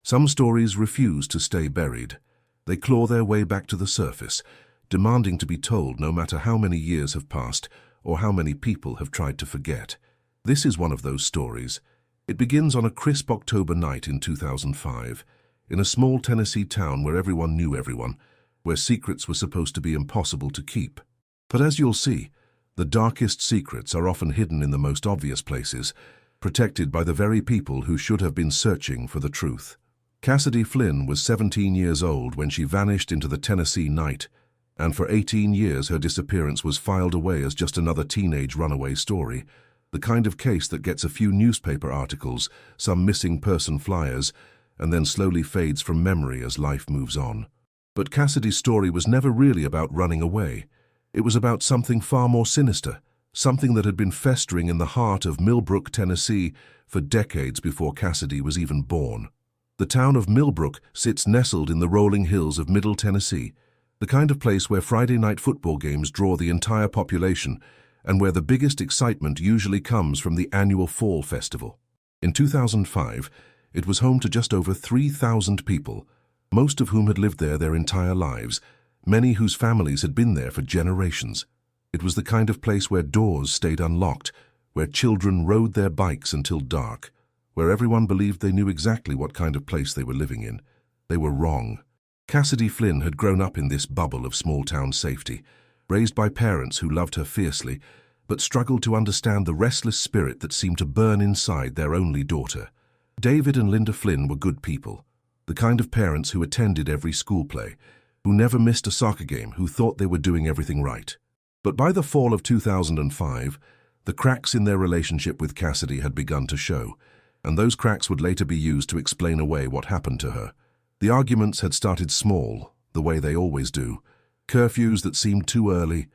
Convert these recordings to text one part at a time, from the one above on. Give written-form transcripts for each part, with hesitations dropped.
Some stories refuse to stay buried. They claw their way back to the surface, demanding to be told no matter how many years have passed or how many people have tried to forget. This is one of those stories. It begins on a crisp October night in 2005, in a small Tennessee town where everyone knew everyone, where secrets were supposed to be impossible to keep. But as you'll see, the darkest secrets are often hidden in the most obvious places, protected by the very people who should have been searching for the truth. Cassidy Flynn was 17 years old when she vanished into the Tennessee night, and for 18 years her disappearance was filed away as just another teenage runaway story, the kind of case that gets a few newspaper articles, some missing person flyers, and then slowly fades from memory as life moves on. But Cassidy's story was never really about running away. It was about something far more sinister, something that had been festering in the heart of Millbrook, Tennessee, for decades before Cassidy was even born. The town of Millbrook sits nestled in the rolling hills of Middle Tennessee, the kind of place where Friday night football games draw the entire population and where the biggest excitement usually comes from the annual Fall Festival. In 2005, it was home to just over 3,000 people, most of whom had lived there their entire lives, many whose families had been there for generations. It was the kind of place where doors stayed unlocked, where children rode their bikes until dark, where everyone believed they knew exactly what kind of place they were living in. They were wrong. Cassidy Flynn had grown up in this bubble of small-town safety, raised by parents who loved her fiercely, but struggled to understand the restless spirit that seemed to burn inside their only daughter. David and Linda Flynn were good people, the kind of parents who attended every school play, who never missed a soccer game, who thought they were doing everything right. But by the fall of 2005, the cracks in their relationship with Cassidy had begun to show, and those cracks would later be used to explain away what happened to her. The arguments had started small, the way they always do. Curfews that seemed too early,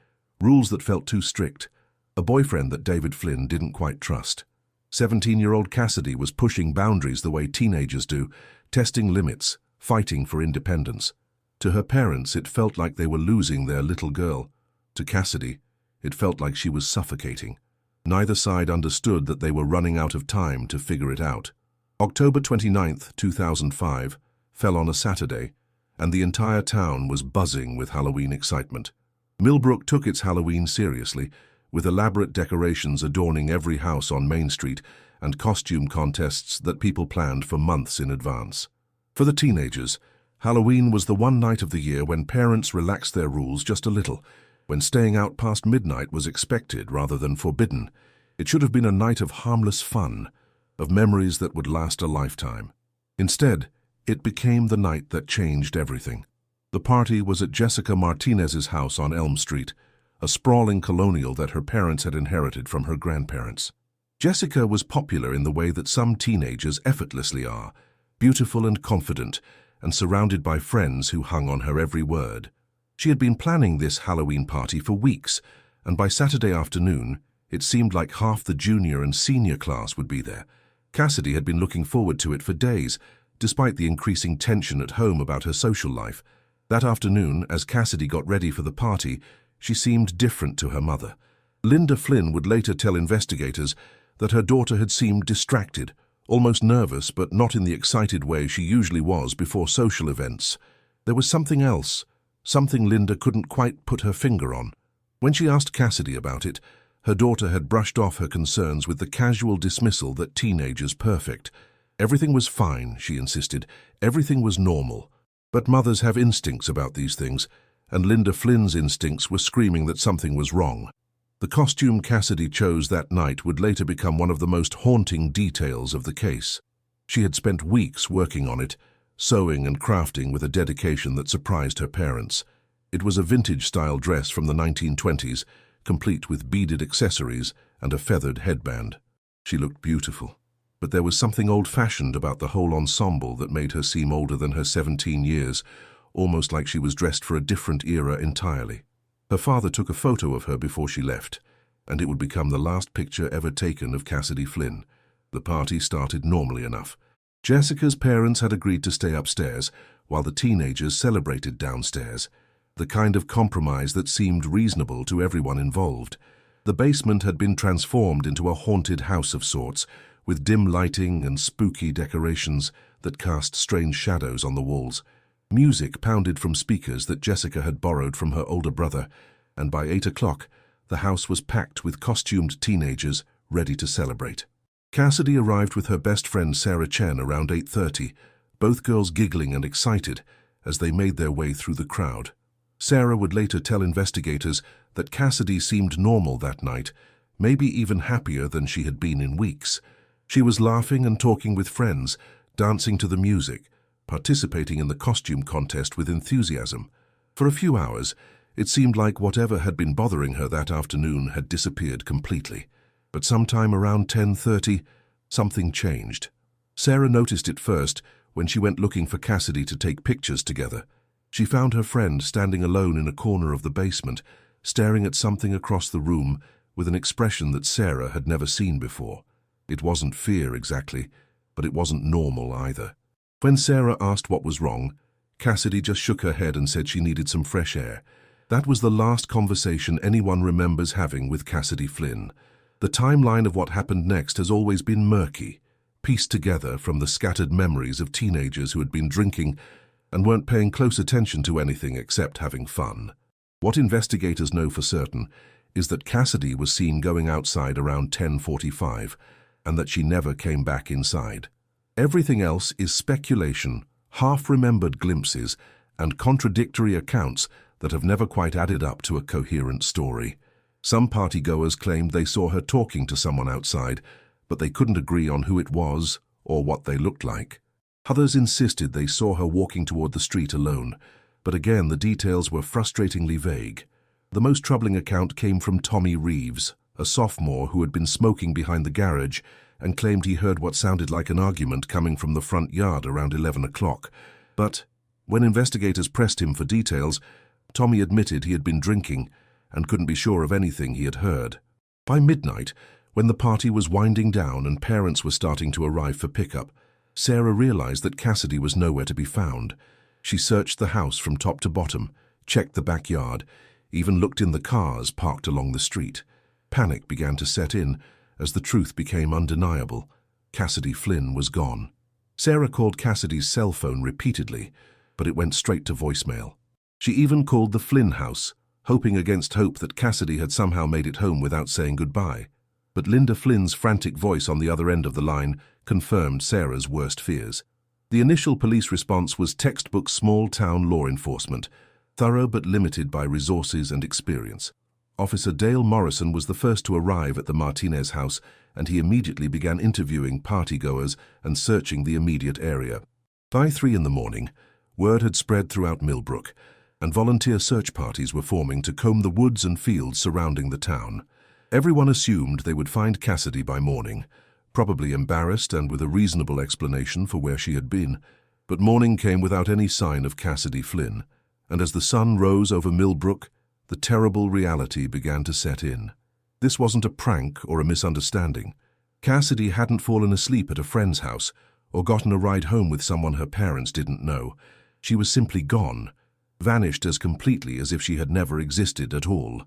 rules that felt too strict, a boyfriend that David Flynn didn't quite trust. 17-year-old Cassidy was pushing boundaries the way teenagers do, testing limits, fighting for independence. To her parents, it felt like they were losing their little girl. To Cassidy, it felt like she was suffocating. Neither side understood that they were running out of time to figure it out. October 29, 2005, fell on a Saturday, and the entire town was buzzing with Halloween excitement. Millbrook took its Halloween seriously, with elaborate decorations adorning every house on Main Street and costume contests that people planned for months in advance. For the teenagers, Halloween was the one night of the year when parents relaxed their rules just a little, when staying out past midnight was expected rather than forbidden. It should have been a night of harmless fun, of memories that would last a lifetime. Instead, it became the night that changed everything. The party was at Jessica Martinez's house on Elm Street, a sprawling colonial that her parents had inherited from her grandparents. Jessica was popular in the way that some teenagers effortlessly are, beautiful and confident, and surrounded by friends who hung on her every word. She had been planning this Halloween party for weeks, and by Saturday afternoon, it seemed like half the junior and senior class would be there. Cassidy had been looking forward to it for days, despite the increasing tension at home about her social life. That afternoon, as Cassidy got ready for the party, she seemed different to her mother. Linda Flynn would later tell investigators that her daughter had seemed distracted, almost nervous, but not in the excited way she usually was before social events. There was something else, something Linda couldn't quite put her finger on. When she asked Cassidy about it, her daughter had brushed off her concerns with the casual dismissal that teenagers perfect. Everything was fine, she insisted. Everything was normal. But mothers have instincts about these things, and Linda Flynn's instincts were screaming that something was wrong. The costume Cassidy chose that night would later become one of the most haunting details of the case. She had spent weeks working on it, sewing and crafting with a dedication that surprised her parents. It was a vintage-style dress from the 1920s, complete with beaded accessories and a feathered headband. She looked beautiful. But there was something old-fashioned about the whole ensemble that made her seem older than her 17 years, almost like she was dressed for a different era entirely. Her father took a photo of her before she left, and it would become the last picture ever taken of Cassidy Flynn. The party started normally enough. Jessica's parents had agreed to stay upstairs, while the teenagers celebrated downstairs, the kind of compromise that seemed reasonable to everyone involved. The basement had been transformed into a haunted house of sorts, with dim lighting and spooky decorations that cast strange shadows on the walls. Music pounded from speakers that Jessica had borrowed from her older brother, and by 8 o'clock, the house was packed with costumed teenagers ready to celebrate. Cassidy arrived with her best friend Sarah Chen around 8:30, both girls giggling and excited as they made their way through the crowd. Sarah would later tell investigators that Cassidy seemed normal that night, maybe even happier than she had been in weeks. She was laughing and talking with friends, dancing to the music, participating in the costume contest with enthusiasm. For a few hours, it seemed like whatever had been bothering her that afternoon had disappeared completely. But sometime around 10:30, something changed. Sarah noticed it first when she went looking for Cassidy to take pictures together. She found her friend standing alone in a corner of the basement, staring at something across the room with an expression that Sarah had never seen before. It wasn't fear exactly, but it wasn't normal either. When Sarah asked what was wrong, Cassidy just shook her head and said she needed some fresh air. That was the last conversation anyone remembers having with Cassidy Flynn. The timeline of what happened next has always been murky, pieced together from the scattered memories of teenagers who had been drinking and weren't paying close attention to anything except having fun. What investigators know for certain is that Cassidy was seen going outside around 10:45 and that she never came back inside. Everything else is speculation, half-remembered glimpses, and contradictory accounts that have never quite added up to a coherent story. Some partygoers claimed they saw her talking to someone outside, but they couldn't agree on who it was or what they looked like. Others insisted they saw her walking toward the street alone, but again the details were frustratingly vague. The most troubling account came from Tommy Reeves, a sophomore who had been smoking behind the garage and claimed he heard what sounded like an argument coming from the front yard around 11 o'clock. But when investigators pressed him for details, Tommy admitted he had been drinking and couldn't be sure of anything he had heard. By midnight, when the party was winding down and parents were starting to arrive for pickup, Sarah realized that Cassidy was nowhere to be found. She searched the house from top to bottom, checked the backyard, even looked in the cars parked along the street. Panic began to set in as the truth became undeniable. Cassidy Flynn was gone. Sarah called Cassidy's cell phone repeatedly, but it went straight to voicemail. She even called the Flynn house, hoping against hope that Cassidy had somehow made it home without saying goodbye. But Linda Flynn's frantic voice on the other end of the line confirmed Sarah's worst fears. The initial police response was textbook small-town law enforcement, thorough but limited by resources and experience. Officer Dale Morrison was the first to arrive at the Martinez house, and he immediately began interviewing partygoers and searching the immediate area. By 3 in the morning, word had spread throughout Millbrook, and volunteer search parties were forming to comb the woods and fields surrounding the town. Everyone assumed they would find Cassidy by morning, probably embarrassed and with a reasonable explanation for where she had been. But morning came without any sign of Cassidy Flynn, and as the sun rose over Millbrook, the terrible reality began to set in. This wasn't a prank or a misunderstanding. Cassidy hadn't fallen asleep at a friend's house or gotten a ride home with someone her parents didn't know. She was simply gone, vanished as completely as if she had never existed at all.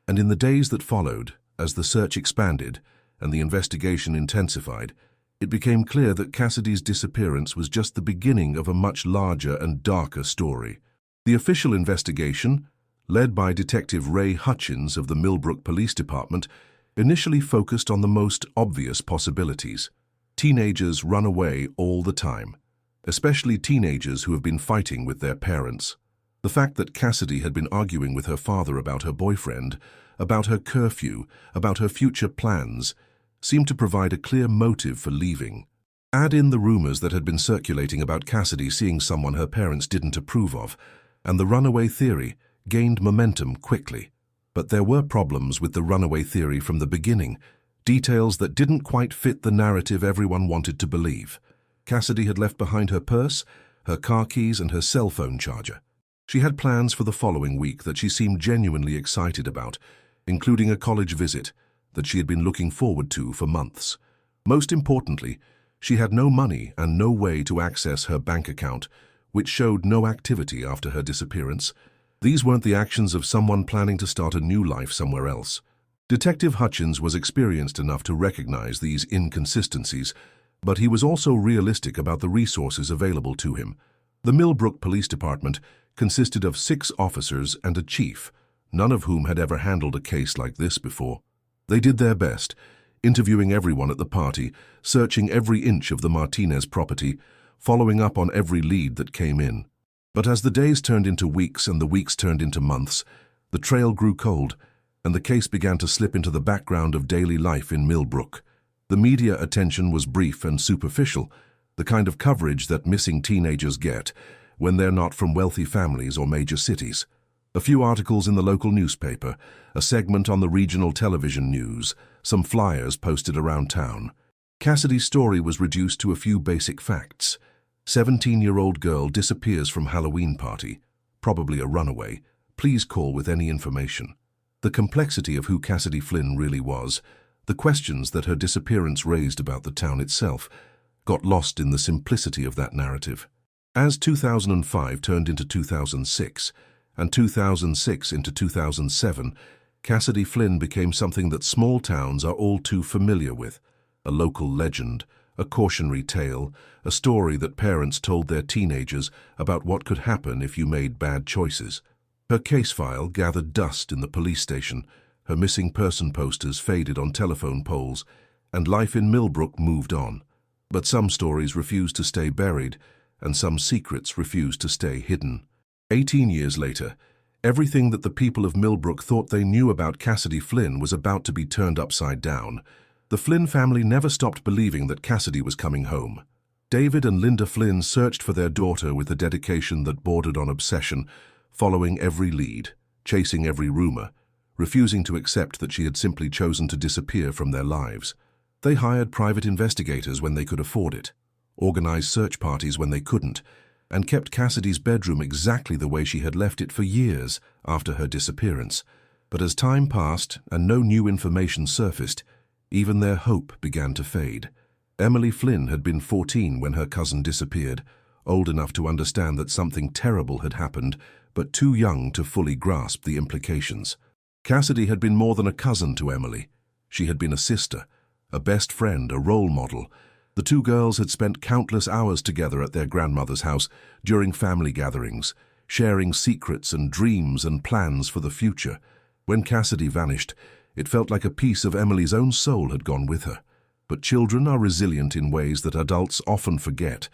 And in the days that followed, as the search expanded and the investigation intensified, it became clear that Cassidy's disappearance was just the beginning of a much larger and darker story. The official investigation, led by Detective Ray Hutchins of the Millbrook Police Department, initially focused on the most obvious possibilities. Teenagers run away all the time, especially teenagers who have been fighting with their parents. The fact that Cassidy had been arguing with her father about her boyfriend, about her curfew, about her future plans, seemed to provide a clear motive for leaving. Add in the rumors that had been circulating about Cassidy seeing someone her parents didn't approve of, and the runaway theory gained momentum quickly. But there were problems with the runaway theory from the beginning, details that didn't quite fit the narrative everyone wanted to believe. Cassidy had left behind her purse, her car keys, and her cell phone charger. She had plans for the following week that she seemed genuinely excited about, including a college visit that she had been looking forward to for months. Most importantly, she had no money and no way to access her bank account, which showed no activity after her disappearance. These weren't the actions of someone planning to start a new life somewhere else. Detective Hutchins was experienced enough to recognize these inconsistencies, but he was also realistic about the resources available to him. The Millbrook Police Department consisted of 6 officers and a chief, none of whom had ever handled a case like this before. They did their best, interviewing everyone at the party, searching every inch of the Martinez property, following up on every lead that came in. But as the days turned into weeks and the weeks turned into months, the trail grew cold, and the case began to slip into the background of daily life in Millbrook. The media attention was brief and superficial, the kind of coverage that missing teenagers get when they're not from wealthy families or major cities. A few articles in the local newspaper, a segment on the regional television news, some flyers posted around town. Cassidy's story was reduced to a few basic facts. 17-year-old girl disappears from Halloween party, probably a runaway. Please call with any information. The complexity of who Cassidy Flynn really was, the questions that her disappearance raised about the town itself, got lost in the simplicity of that narrative. As 2005 turned into 2006, and 2006 into 2007, Cassidy Flynn became something that small towns are all too familiar with, a local legend, a cautionary tale, a story that parents told their teenagers about what could happen if you made bad choices. Her case file gathered dust in the police station, her missing person posters faded on telephone poles, and life in Millbrook moved on. But some stories refused to stay buried, and some secrets refused to stay hidden. 18 years later, everything that the people of Millbrook thought they knew about Cassidy Flynn was about to be turned upside down. The Flynn family never stopped believing that Cassidy was coming home. David and Linda Flynn searched for their daughter with a dedication that bordered on obsession, following every lead, chasing every rumor, refusing to accept that she had simply chosen to disappear from their lives. They hired private investigators when they could afford it, organized search parties when they couldn't, and kept Cassidy's bedroom exactly the way she had left it for years after her disappearance. But as time passed and no new information surfaced, even their hope began to fade. Emily Flynn had been 14 when her cousin disappeared, old enough to understand that something terrible had happened, but too young to fully grasp the implications. Cassidy had been more than a cousin to Emily. She had been a sister, a best friend, a role model. The two girls had spent countless hours together at their grandmother's house during family gatherings, sharing secrets and dreams and plans for the future. When Cassidy vanished, it felt like a piece of Emily's own soul had gone with her. But children are resilient in ways that adults often forget,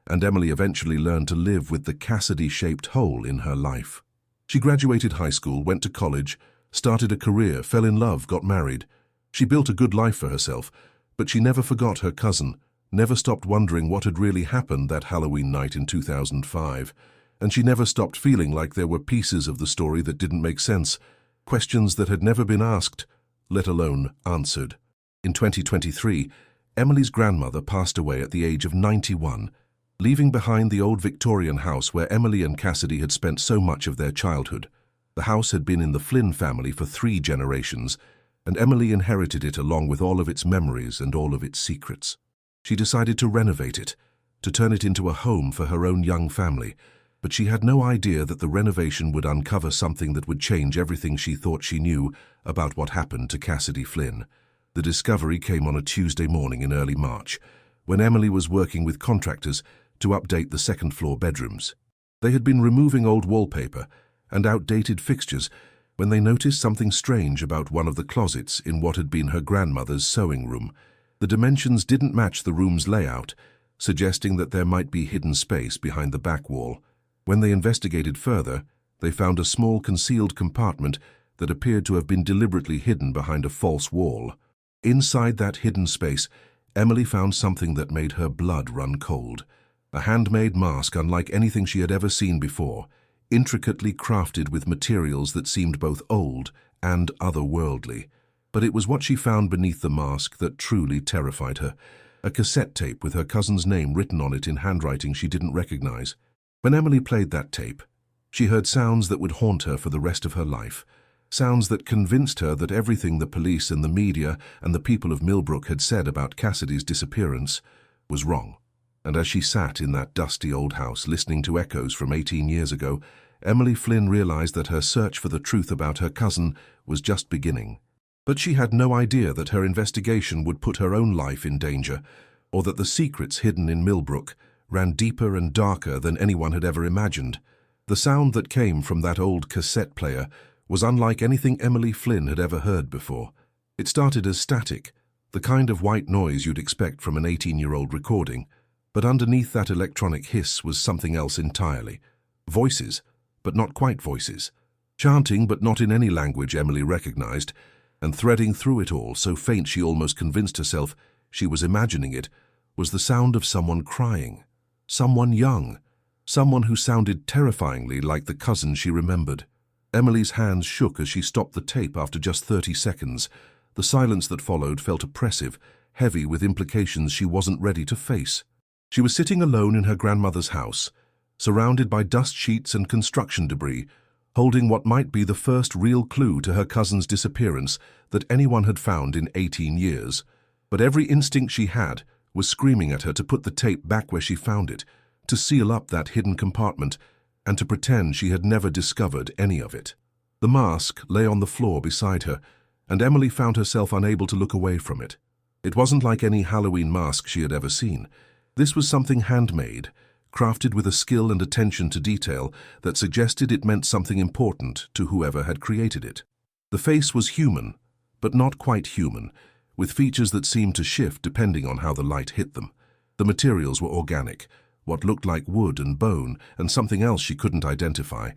and Emily eventually learned to live with the Cassidy-shaped hole in her life. She graduated high school, went to college, started a career, fell in love, got married. She built a good life for herself, but she never forgot her cousin, never stopped wondering what had really happened that Halloween night in 2005, and she never stopped feeling like there were pieces of the story that didn't make sense, questions that had never been asked, let alone answered. In 2023, Emily's grandmother passed away at the age of 91, leaving behind the old Victorian house where Emily and Cassidy had spent so much of their childhood. The house had been in the Flynn family for 3 generations, and Emily inherited it along with all of its memories and all of its secrets. She decided to renovate it, to turn it into a home for her own young family, but she had no idea that the renovation would uncover something that would change everything she thought she knew about what happened to Cassidy Flynn. The discovery came on a Tuesday morning in early March, when Emily was working with contractors to update the second-floor bedrooms. They had been removing old wallpaper and outdated fixtures when they noticed something strange about one of the closets in what had been her grandmother's sewing room. The dimensions didn't match the room's layout, suggesting that there might be hidden space behind the back wall. When they investigated further, they found a small concealed compartment that appeared to have been deliberately hidden behind a false wall. Inside that hidden space, Emily found something that made her blood run cold. A handmade mask unlike anything she had ever seen before, intricately crafted with materials that seemed both old and otherworldly. But it was what she found beneath the mask that truly terrified her, a cassette tape with her cousin's name written on it in handwriting she didn't recognize. When Emily played that tape, she heard sounds that would haunt her for the rest of her life, sounds that convinced her that everything the police and the media and the people of Millbrook had said about Cassidy's disappearance was wrong. And as she sat in that dusty old house listening to echoes from 18 years ago, Emily Flynn realized that her search for the truth about her cousin was just beginning. But she had no idea that her investigation would put her own life in danger, or that the secrets hidden in Millbrook ran deeper and darker than anyone had ever imagined. The sound that came from that old cassette player was unlike anything Emily Flynn had ever heard before. It started as static, the kind of white noise you'd expect from an 18-year-old recording, but underneath that electronic hiss was something else entirely. Voices, but not quite voices. Chanting, but not in any language Emily recognized, and threading through it all, so faint she almost convinced herself she was imagining it, was the sound of someone crying. Someone young. Someone who sounded terrifyingly like the cousin she remembered. Emily's hands shook as she stopped the tape after just 30 seconds. The silence that followed felt oppressive, heavy with implications she wasn't ready to face. She was sitting alone in her grandmother's house, surrounded by dust sheets and construction debris, holding what might be the first real clue to her cousin's disappearance that anyone had found in 18 years. But every instinct she had was screaming at her to put the tape back where she found it, to seal up that hidden compartment, and to pretend she had never discovered any of it. The mask lay on the floor beside her, and Emily found herself unable to look away from it. It wasn't like any Halloween mask she had ever seen. This was something handmade, crafted with a skill and attention to detail that suggested it meant something important to whoever had created it. The face was human, but not quite human, with features that seemed to shift depending on how the light hit them. The materials were organic, what looked like wood and bone and something else she couldn't identify,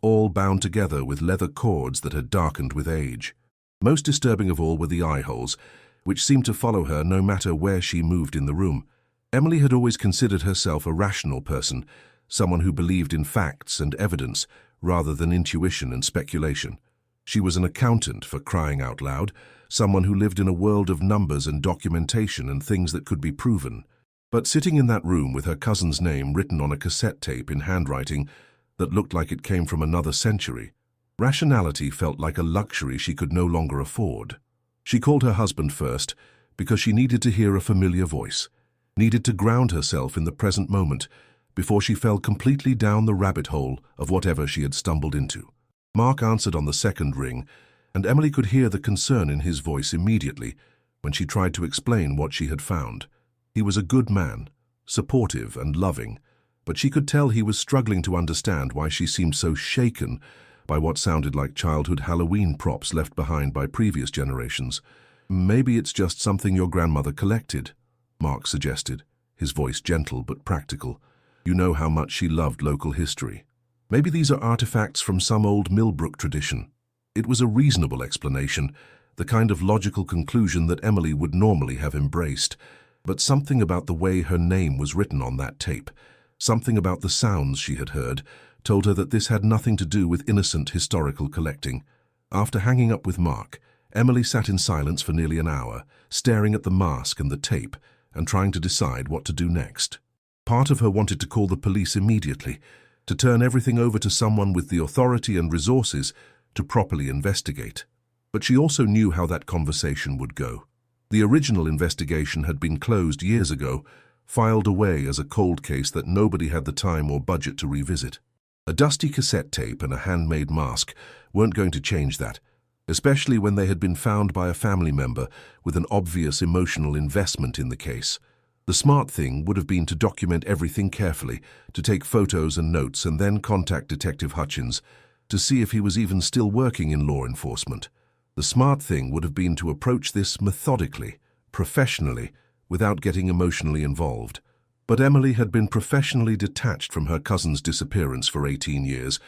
all bound together with leather cords that had darkened with age. Most disturbing of all were the eye holes, which seemed to follow her no matter where she moved in the room. Emily had always considered herself a rational person, someone who believed in facts and evidence rather than intuition and speculation. She was an accountant, for crying out loud, someone who lived in a world of numbers and documentation and things that could be proven. But sitting in that room with her cousin's name written on a cassette tape in handwriting that looked like it came from another century, rationality felt like a luxury she could no longer afford. She called her husband first because she needed to hear a familiar voice, needed to ground herself in the present moment before she fell completely down the rabbit hole of whatever she had stumbled into. Mark answered on the second ring, and Emily could hear the concern in his voice immediately when she tried to explain what she had found. He was a good man, supportive and loving, but she could tell he was struggling to understand why she seemed so shaken by what sounded like childhood Halloween props left behind by previous generations. "Maybe it's just something your grandmother collected," Mark suggested, his voice gentle but practical. "You know how much she loved local history. Maybe these are artifacts from some old Millbrook tradition." It was a reasonable explanation, the kind of logical conclusion that Emily would normally have embraced. But something about the way her name was written on that tape, something about the sounds she had heard, told her that this had nothing to do with innocent historical collecting. After hanging up with Mark, Emily sat in silence for nearly an hour, staring at the mask and the tape and trying to decide what to do next. Part of her wanted to call the police immediately, to turn everything over to someone with the authority and resources to properly investigate. But she also knew how that conversation would go. The original investigation had been closed years ago, filed away as a cold case that nobody had the time or budget to revisit. A dusty cassette tape and a handmade mask weren't going to change that, especially when they had been found by a family member with an obvious emotional investment in the case. The smart thing would have been to document everything carefully, to take photos and notes and then contact Detective Hutchins to see if he was even still working in law enforcement. The smart thing would have been to approach this methodically, professionally, without getting emotionally involved. But Emily had been professionally detached from her cousin's disappearance for 18 years,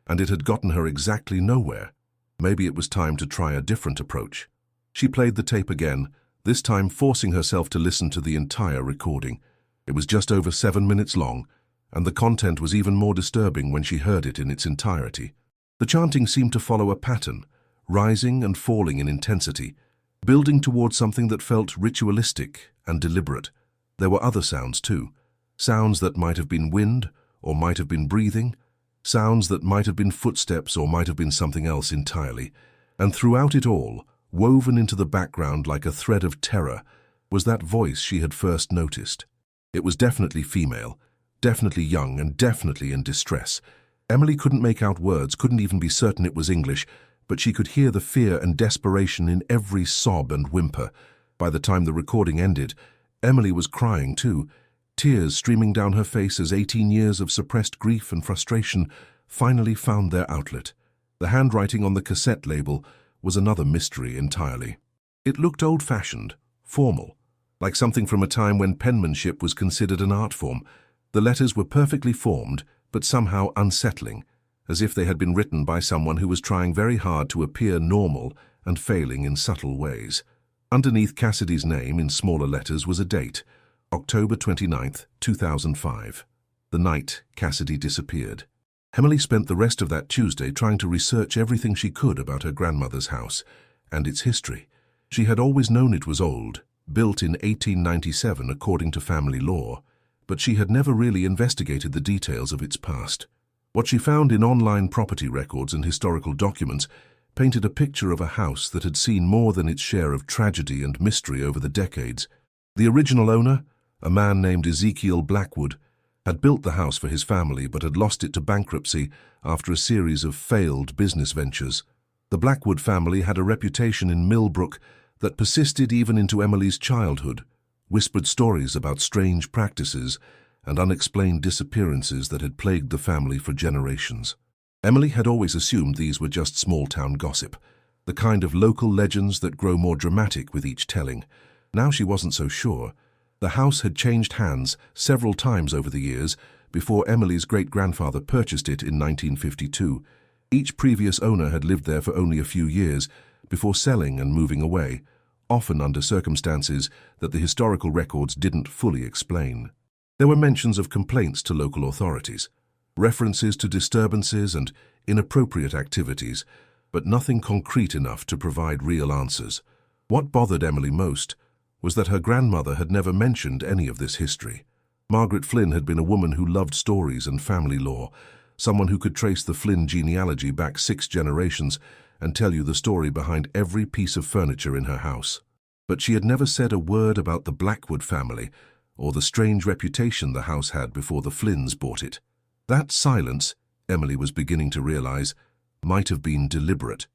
and it had gotten her exactly nowhere. Maybe it was time to try a different approach. She played the tape again, this time forcing herself to listen to the entire recording. It was just over 7 minutes long, and the content was even more disturbing when she heard it in its entirety. The chanting seemed to follow a pattern, rising and falling in intensity, building towards something that felt ritualistic and deliberate. There were other sounds too, sounds that might have been wind or might have been breathing, sounds that might have been footsteps or might have been something else entirely. And throughout it all, woven into the background like a thread of terror, was that voice she had first noticed. It was definitely female, definitely young and definitely in distress. Emily couldn't make out words, couldn't even be certain it was English, but she could hear the fear and desperation in every sob and whimper. By the time the recording ended, Emily was crying too, tears streaming down her face as 18 years of suppressed grief and frustration finally found their outlet. The handwriting on the cassette label was another mystery entirely. It looked old-fashioned, formal, like something from a time when penmanship was considered an art form. The letters were perfectly formed, but somehow unsettling, as if they had been written by someone who was trying very hard to appear normal and failing in subtle ways. Underneath Cassidy's name in smaller letters was a date, October 29th, 2005, the night Cassidy disappeared. Emily spent the rest of that Tuesday trying to research everything she could about her grandmother's house and its history. She had always known it was old, built in 1897 according to family law, but she had never really investigated the details of its past. What she found in online property records and historical documents painted a picture of a house that had seen more than its share of tragedy and mystery over the decades. The original owner, a man named Ezekiel Blackwood, had built the house for his family but had lost it to bankruptcy after a series of failed business ventures. The Blackwood family had a reputation in Millbrook that persisted even into Emily's childhood, whispered stories about strange practices and unexplained disappearances that had plagued the family for generations. Emily had always assumed these were just small-town gossip, the kind of local legends that grow more dramatic with each telling. Now she wasn't so sure. The house had changed hands several times over the years before Emily's great-grandfather purchased it in 1952. Each previous owner had lived there for only a few years before selling and moving away, often under circumstances that the historical records didn't fully explain. There were mentions of complaints to local authorities, references to disturbances and inappropriate activities, but nothing concrete enough to provide real answers. What bothered Emily most was that her grandmother had never mentioned any of this history. Margaret Flynn had been a woman who loved stories and family lore, someone who could trace the Flynn genealogy back 6 generations and tell you the story behind every piece of furniture in her house. But she had never said a word about the Blackwood family or the strange reputation the house had before the Flynns bought it. That silence, Emily was beginning to realize, might have been deliberate.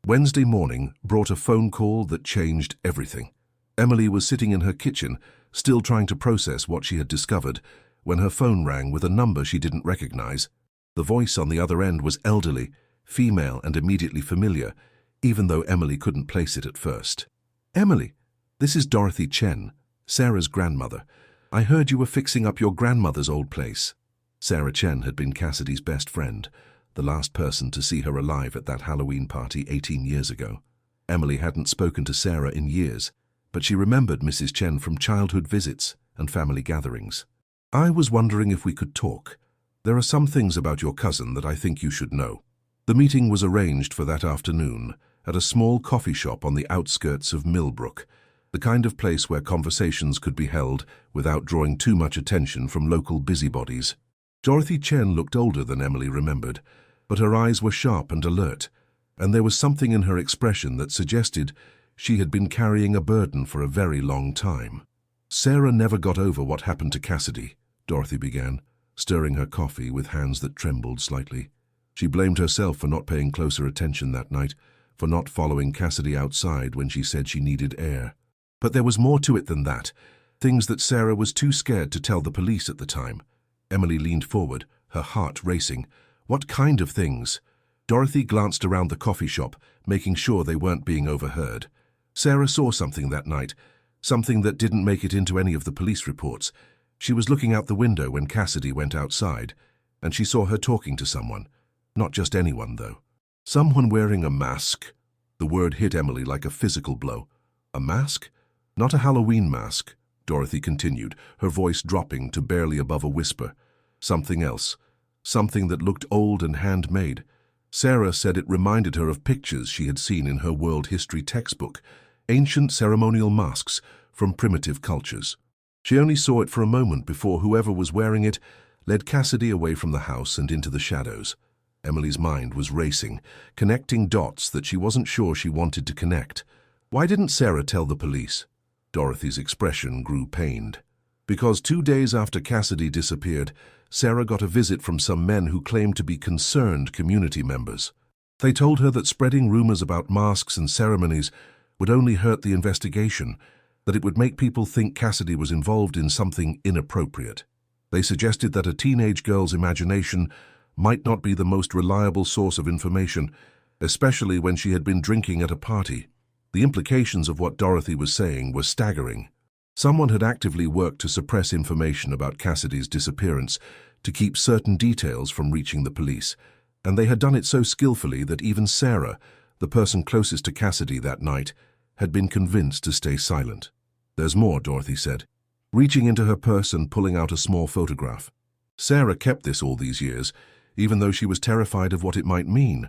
Wednesday morning brought a phone call that changed everything. Emily was sitting in her kitchen, still trying to process what she had discovered, when her phone rang with a number she didn't recognize. The voice on the other end was elderly, female and immediately familiar, even though Emily couldn't place it at first. "Emily, this is Dorothy Chen, Sarah's grandmother. I heard you were fixing up your grandmother's old place." Sarah Chen had been Cassidy's best friend, the last person to see her alive at that Halloween party 18 years ago. Emily hadn't spoken to Sarah in years, but she remembered Mrs. Chen from childhood visits and family gatherings. "I was wondering if we could talk. There are some things about your cousin that I think you should know." The meeting was arranged for that afternoon at a small coffee shop on the outskirts of Millbrook, the kind of place where conversations could be held without drawing too much attention from local busybodies. Dorothy Chen looked older than Emily remembered, but her eyes were sharp and alert, and there was something in her expression that suggested she had been carrying a burden for a very long time. "Sarah never got over what happened to Cassidy," Dorothy began, stirring her coffee with hands that trembled slightly. She blamed herself for not paying closer attention that night, for not following Cassidy outside when she said she needed air. But there was more to it than that, things that Sarah was too scared to tell the police at the time. Emily leaned forward, her heart racing. What kind of things? Dorothy glanced around the coffee shop, making sure they weren't being overheard. Sarah saw something that night, something that didn't make it into any of the police reports. She was looking out the window when Cassidy went outside, and she saw her talking to someone. Not just anyone, though. Someone wearing a mask. The word hit Emily like a physical blow. A mask? Not a Halloween mask, Dorothy continued, her voice dropping to barely above a whisper. Something else. Something that looked old and handmade. Sarah said it reminded her of pictures she had seen in her world history textbook, ancient ceremonial masks from primitive cultures. She only saw it for a moment before whoever was wearing it led Cassidy away from the house and into the shadows. Emily's mind was racing, connecting dots that she wasn't sure she wanted to connect. Why didn't Sarah tell the police? Dorothy's expression grew pained. Because 2 days after Cassidy disappeared, Sarah got a visit from some men who claimed to be concerned community members. They told her that spreading rumors about masks and ceremonies would only hurt the investigation, that it would make people think Cassidy was involved in something inappropriate. They suggested that a teenage girl's imagination might not be the most reliable source of information, especially when she had been drinking at a party. The implications of what Dorothy was saying were staggering. Someone had actively worked to suppress information about Cassidy's disappearance, to keep certain details from reaching the police, and they had done it so skillfully that even Sarah, the person closest to Cassidy that night, had been convinced to stay silent. "There's more," Dorothy said, reaching into her purse and pulling out a small photograph. Sarah kept this all these years, even though she was terrified of what it might mean.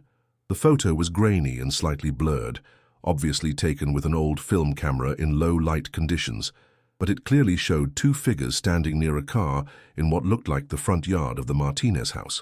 The photo was grainy and slightly blurred, obviously taken with an old film camera in low-light conditions, but it clearly showed two figures standing near a car in what looked like the front yard of the Martinez house.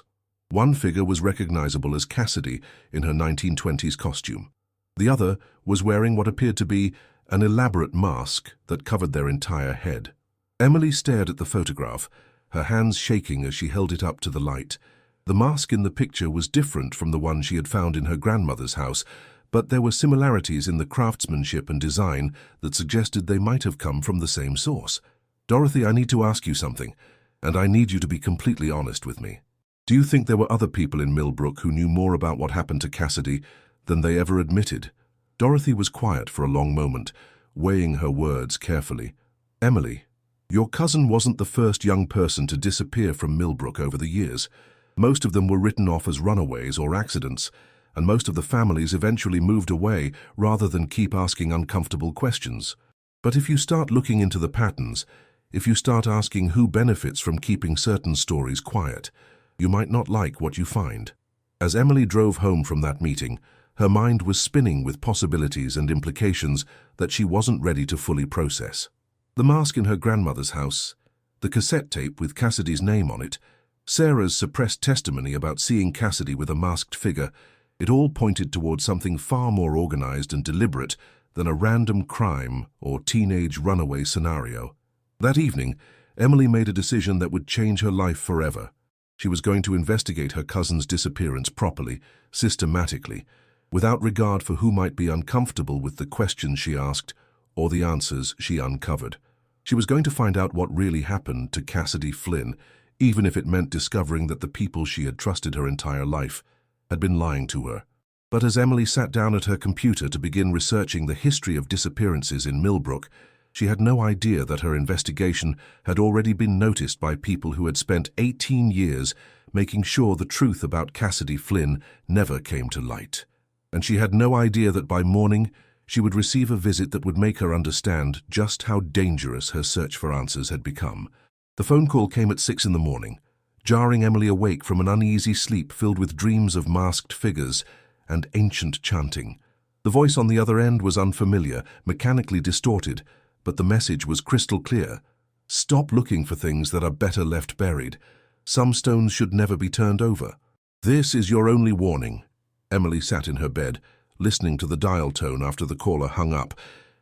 One figure was recognizable as Cassidy in her 1920s costume. The other was wearing what appeared to be an elaborate mask that covered their entire head. Emily stared at the photograph, her hands shaking as she held it up to the light. The mask in the picture was different from the one she had found in her grandmother's house, but there were similarities in the craftsmanship and design that suggested they might have come from the same source. "Dorothy, I need to ask you something, and I need you to be completely honest with me. Do you think there were other people in Millbrook who knew more about what happened to Cassidy than they ever admitted?" Dorothy was quiet for a long moment, weighing her words carefully. "Emily, your cousin wasn't the first young person to disappear from Millbrook over the years. Most of them were written off as runaways or accidents, and most of the families eventually moved away rather than keep asking uncomfortable questions. But if you start looking into the patterns, if you start asking who benefits from keeping certain stories quiet, you might not like what you find." As Emily drove home from that meeting, her mind was spinning with possibilities and implications that she wasn't ready to fully process. The mask in her grandmother's house, the cassette tape with Cassidy's name on it, Sarah's suppressed testimony about seeing Cassidy with a masked figure, it all pointed towards something far more organized and deliberate than a random crime or teenage runaway scenario. That evening, Emily made a decision that would change her life forever. She was going to investigate her cousin's disappearance properly, systematically, without regard for who might be uncomfortable with the questions she asked or the answers she uncovered. She was going to find out what really happened to Cassidy Flynn, even if it meant discovering that the people she had trusted her entire life had been lying to her. But as Emily sat down at her computer to begin researching the history of disappearances in Millbrook, she had no idea that her investigation had already been noticed by people who had spent 18 years making sure the truth about Cassidy Flynn never came to light. And she had no idea that by morning she would receive a visit that would make her understand just how dangerous her search for answers had become. The phone call came at 6 in the morning, jarring Emily awake from an uneasy sleep filled with dreams of masked figures and ancient chanting. The voice on the other end was unfamiliar, mechanically distorted, but the message was crystal clear. "Stop looking for things that are better left buried. Some stones should never be turned over. This is your only warning." Emily sat in her bed, listening to the dial tone after the caller hung up,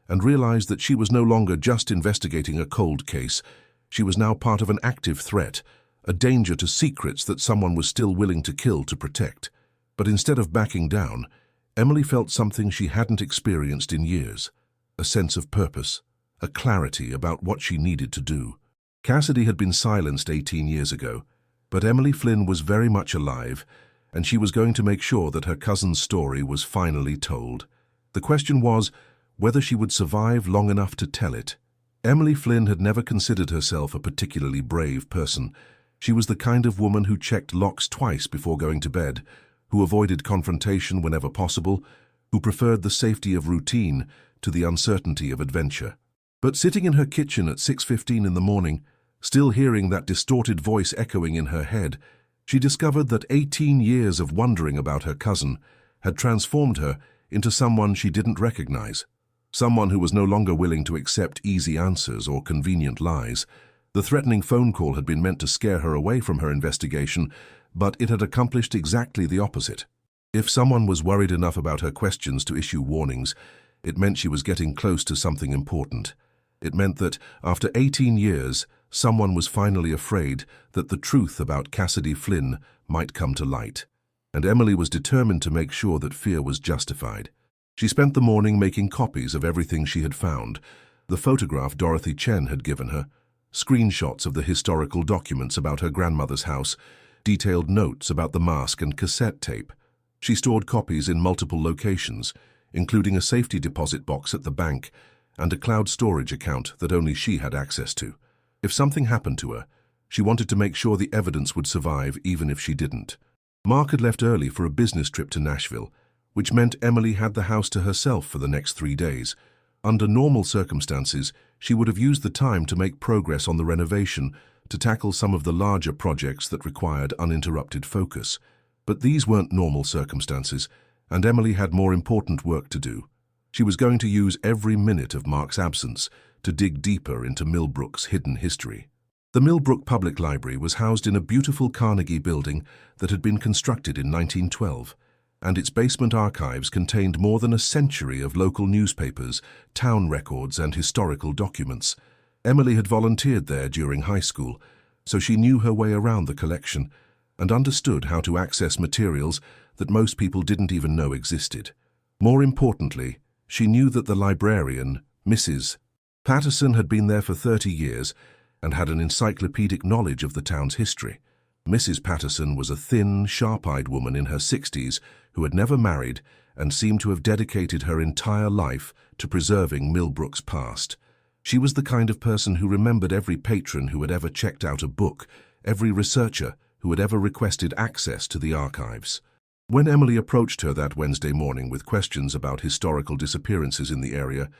and realized that she was no longer just investigating a cold case. She was now part of an active threat, a danger to secrets that someone was still willing to kill to protect. But instead of backing down, Emily felt something she hadn't experienced in years, a sense of purpose, a clarity about what she needed to do. Cassidy had been silenced 18 years ago, but Emily Flynn was very much alive, and she was going to make sure that her cousin's story was finally told. The question was whether she would survive long enough to tell it. Emily Flynn had never considered herself a particularly brave person. She was the kind of woman who checked locks twice before going to bed, who avoided confrontation whenever possible, who preferred the safety of routine to the uncertainty of adventure. But sitting in her kitchen at 6:15 in the morning, still hearing that distorted voice echoing in her head, she discovered that 18 years of wondering about her cousin had transformed her into someone she didn't recognize, someone who was no longer willing to accept easy answers or convenient lies. The threatening phone call had been meant to scare her away from her investigation, but it had accomplished exactly the opposite. If someone was worried enough about her questions to issue warnings, it meant she was getting close to something important. It meant that, after 18 years, someone was finally afraid that the truth about Cassidy Flynn might come to light. and Emily was determined to make sure that fear was justified. She spent the morning making copies of everything she had found, the photograph Dorothy Chen had given her, screenshots of the historical documents about her grandmother's house, detailed notes about the mask and cassette tape. She stored copies in multiple locations, including a safety deposit box at the bank and a cloud storage account that only she had access to. If something happened to her, she wanted to make sure the evidence would survive even if she didn't. Mark had left early for a business trip to Nashville, which meant Emily had the house to herself for the next 3 days. Under normal circumstances, she would have used the time to make progress on the renovation, to tackle some of the larger projects that required uninterrupted focus. But these weren't normal circumstances, and Emily had more important work to do. She was going to use every minute of Mark's absence to dig deeper into Millbrook's hidden history. The Millbrook Public Library was housed in a beautiful Carnegie building that had been constructed in 1912, and its basement archives contained more than a century of local newspapers, town records, and historical documents. Emily had volunteered there during high school, so she knew her way around the collection and understood how to access materials that most people didn't even know existed. More importantly, she knew that the librarian, Mrs. Patterson, had been there for 30 years and had an encyclopedic knowledge of the town's history. Mrs. Patterson was a thin, sharp-eyed woman in her 60s who had never married and seemed to have dedicated her entire life to preserving Millbrook's past. She was the kind of person who remembered every patron who had ever checked out a book, every researcher who had ever requested access to the archives. When Emily approached her that Wednesday morning with questions about historical disappearances in the area,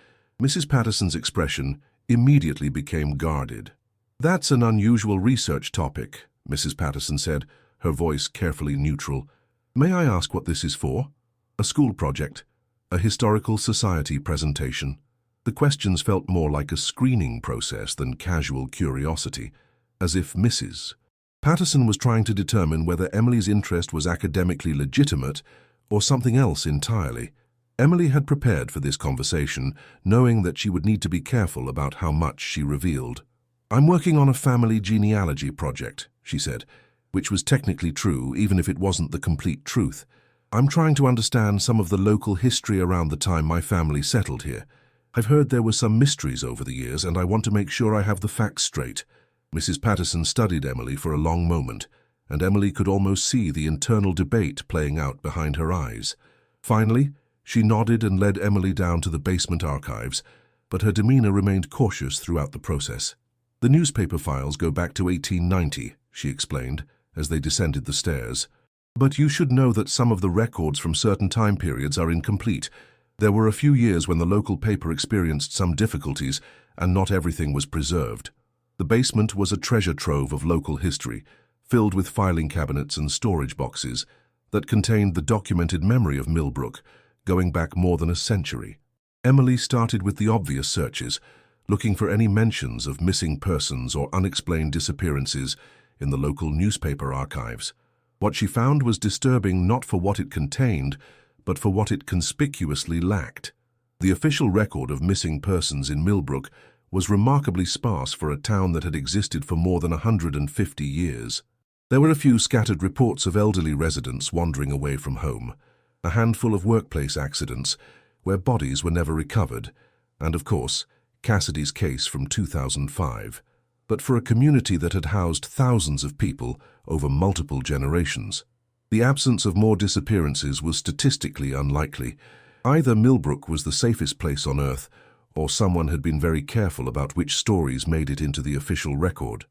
Mrs. Patterson's expression immediately became guarded. "That's an unusual research topic," Mrs. Patterson said, her voice carefully neutral. "May I ask what this is for? A school project? A historical society presentation?" The questions felt more like a screening process than casual curiosity, as if Mrs. Patterson was trying to determine whether Emily's interest was academically legitimate or something else entirely. Emily had prepared for this conversation, knowing that she would need to be careful about how much she revealed. "I'm working on a family genealogy project," she said, which was technically true even if it wasn't the complete truth. "I'm trying to understand some of the local history around the time my family settled here. I've heard there were some mysteries over the years, and I want to make sure I have the facts straight." Mrs. Patterson studied Emily for a long moment, and Emily could almost see the internal debate playing out behind her eyes. Finally, she nodded and led Emily down to the basement archives, but her demeanor remained cautious throughout the process. "The newspaper files go back to 1890, she explained, as they descended the stairs. "But you should know that some of the records from certain time periods are incomplete. There were a few years when the local paper experienced some difficulties, and not everything was preserved." The basement was a treasure trove of local history, filled with filing cabinets and storage boxes that contained the documented memory of Millbrook, going back more than a century. Emily started with the obvious searches, looking for any mentions of missing persons or unexplained disappearances in the local newspaper archives. What she found was disturbing not for what it contained, but for what it conspicuously lacked. The official record of missing persons in Millbrook was remarkably sparse for a town that had existed for more than 150 years. There were a few scattered reports of elderly residents wandering away from home, a handful of workplace accidents where bodies were never recovered, and, of course, Cassidy's case from 2005. But for a community that had housed thousands of people over multiple generations, the absence of more disappearances was statistically unlikely. Either Millbrook was the safest place on Earth, or someone had been very careful about which stories made it into the official record.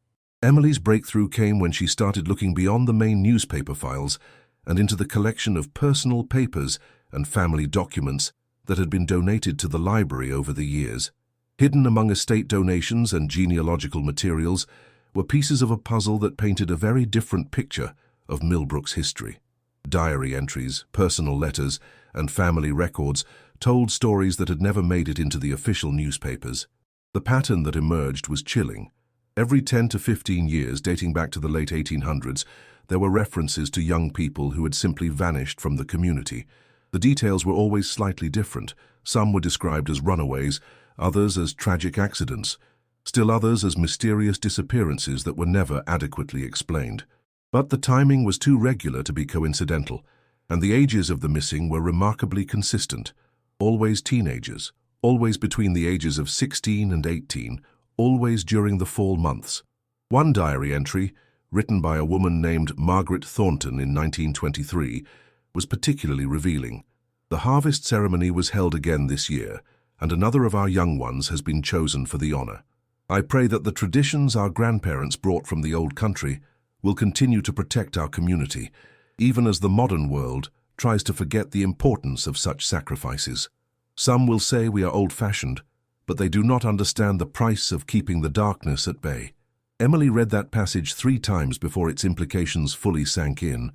Emily's breakthrough came when she started looking beyond the main newspaper files and into the collection of personal papers and family documents that had been donated to the library over the years. Hidden among estate donations and genealogical materials were pieces of a puzzle that painted a very different picture of Millbrook's history. Diary entries, personal letters, and family records told stories that had never made it into the official newspapers. The pattern that emerged was chilling. Every 10 to 15 years, dating back to the late 1800s, there were references to young people who had simply vanished from the community. The details were always slightly different. Some were described as runaways, others as tragic accidents, still others as mysterious disappearances that were never adequately explained. But the timing was too regular to be coincidental, and the ages of the missing were remarkably consistent. Always teenagers, always between the ages of 16 and 18, always during the fall months. One diary entry, written by a woman named Margaret Thornton in 1923, was particularly revealing. The harvest ceremony was held again this year, and another of our young ones has been chosen for the honor. I pray that the traditions our grandparents brought from the old country will continue to protect our community, even as the modern world tries to forget the importance of such sacrifices. Some will say we are old-fashioned, but they do not understand the price of keeping the darkness at bay. Emily read that passage 3 times before its implications fully sank in.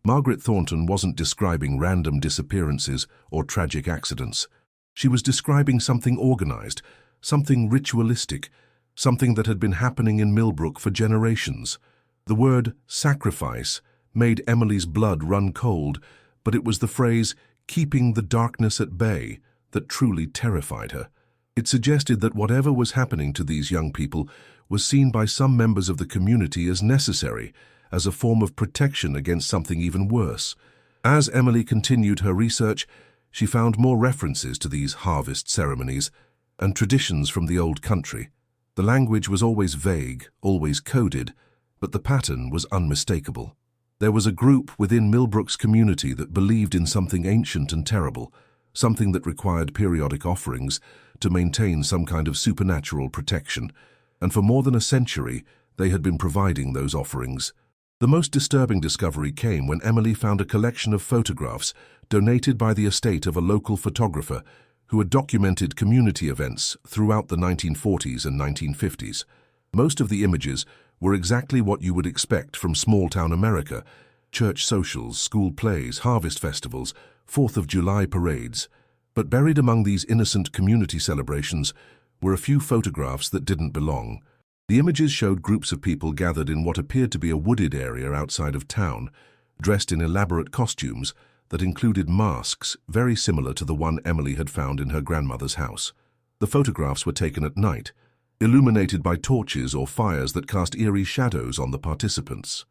Margaret Thornton wasn't describing random disappearances or tragic accidents. She was describing something organized, something ritualistic, something that had been happening in Millbrook for generations. The word sacrifice made Emily's blood run cold, but it was the phrase, keeping the darkness at bay, that truly terrified her. It suggested that whatever was happening to these young people was seen by some members of the community as necessary, as a form of protection against something even worse. As Emily continued her research, she found more references to these harvest ceremonies and traditions from the old country. The language was always vague, always coded, but the pattern was unmistakable. There was a group within Millbrook's community that believed in something ancient and terrible, something that required periodic offerings to maintain some kind of supernatural protection, and for more than a century they had been providing those offerings. The most disturbing discovery came when Emily found a collection of photographs donated by the estate of a local photographer who had documented community events throughout the 1940s and 1950s. Most of the images were exactly what you would expect from small-town America: church socials, school plays, harvest festivals, 4th of July parades. But buried among these innocent community celebrations were a few photographs that didn't belong. The images showed groups of people gathered in what appeared to be a wooded area outside of town, dressed in elaborate costumes that included masks very similar to the one Emily had found in her grandmother's house. The photographs were taken at night, illuminated by torches or fires that cast eerie shadows on the participants.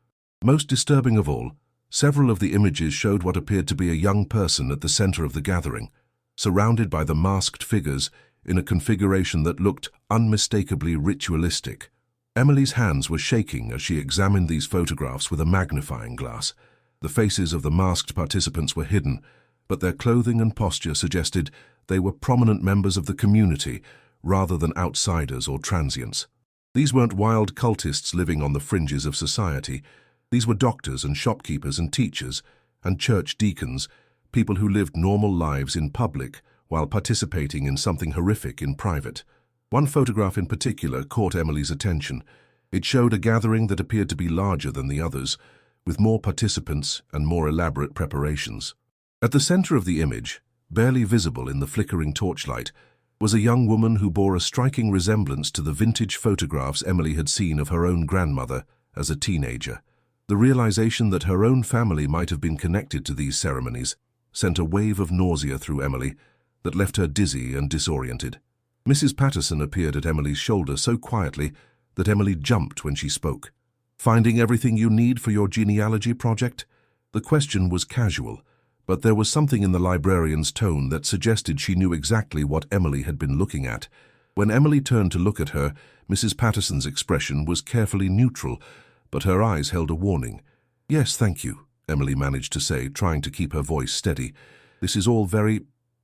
Most disturbing of all, several of the images showed what appeared to be a young person at the center of the gathering, surrounded by the masked figures in a configuration that looked unmistakably ritualistic. Emily's hands were shaking as she examined these photographs with a magnifying glass. The faces of the masked participants were hidden, but their clothing and posture suggested they were prominent members of the community rather than outsiders or transients. These weren't wild cultists living on the fringes of society. These were doctors and shopkeepers and teachers and church deacons, people who lived normal lives in public while participating in something horrific in private. One photograph in particular caught Emily's attention. It showed a gathering that appeared to be larger than the others, with more participants and more elaborate preparations. At the center of the image, barely visible in the flickering torchlight, was a young woman who bore a striking resemblance to the vintage photographs Emily had seen of her own grandmother as a teenager. The realization that her own family might have been connected to these ceremonies sent a wave of nausea through Emily that left her dizzy and disoriented. Mrs. Patterson appeared at Emily's shoulder so quietly that Emily jumped when she spoke. "Finding everything you need for your genealogy project?" The question was casual, but there was something in the librarian's tone that suggested she knew exactly what Emily had been looking at. When Emily turned to look at her, Mrs. Patterson's expression was carefully neutral, but her eyes held a warning. "Yes, thank you," Emily managed to say, trying to keep her voice steady. "This is all very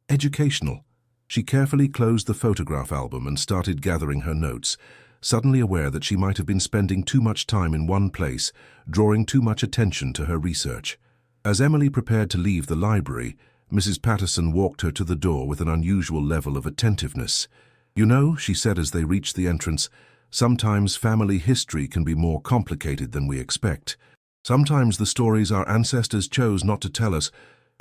educational." She carefully closed the photograph album and started gathering her notes, suddenly aware that she might have been spending too much time in one place, drawing too much attention to her research. As Emily prepared to leave the library, Mrs. Patterson walked her to the door with an unusual level of attentiveness. "You know," she said as they reached the entrance, "sometimes family history can be more complicated than we expect. Sometimes the stories our ancestors chose not to tell us